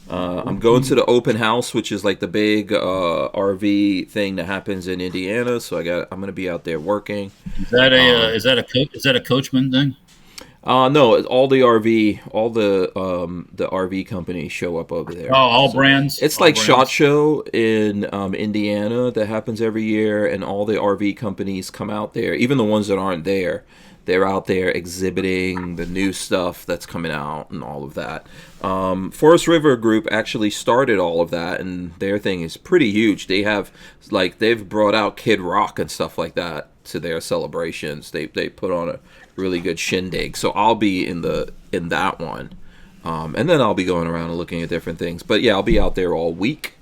I'm going to the open house, which is the big RV thing that happens in Indiana. So I'm going to be out there working. Is that a Coachman thing? No, all the RV companies show up over there. Oh, all brands. It's like SHOT Show in Indiana that happens every year, and all the RV companies come out there. Even the ones that aren't there, they're out there exhibiting the new stuff that's coming out and all of that. Forest River Group actually started all of that, and their thing is pretty huge. They have they've brought out Kid Rock and stuff like that to their celebrations. They put on a really good shindig. So I'll be in that one, and then I'll be going around and looking at different things. But yeah, I'll be out there all week,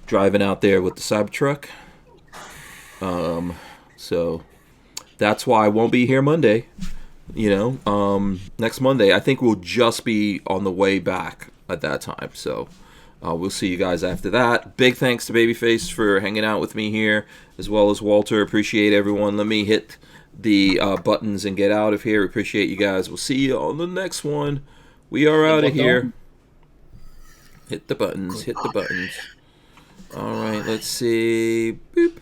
driving out there with the Cybertruck. So that's why I won't be here Monday. Next Monday, I think we'll just be on the way back at that time. So we'll see you guys after that. Big thanks to Babyface for hanging out with me here, as well as Walter. Appreciate everyone. Let me hit the buttons and get out of here. Appreciate you guys. We'll see you on the next one. We are out of here. Hit the buttons. All right, let's see. Boop.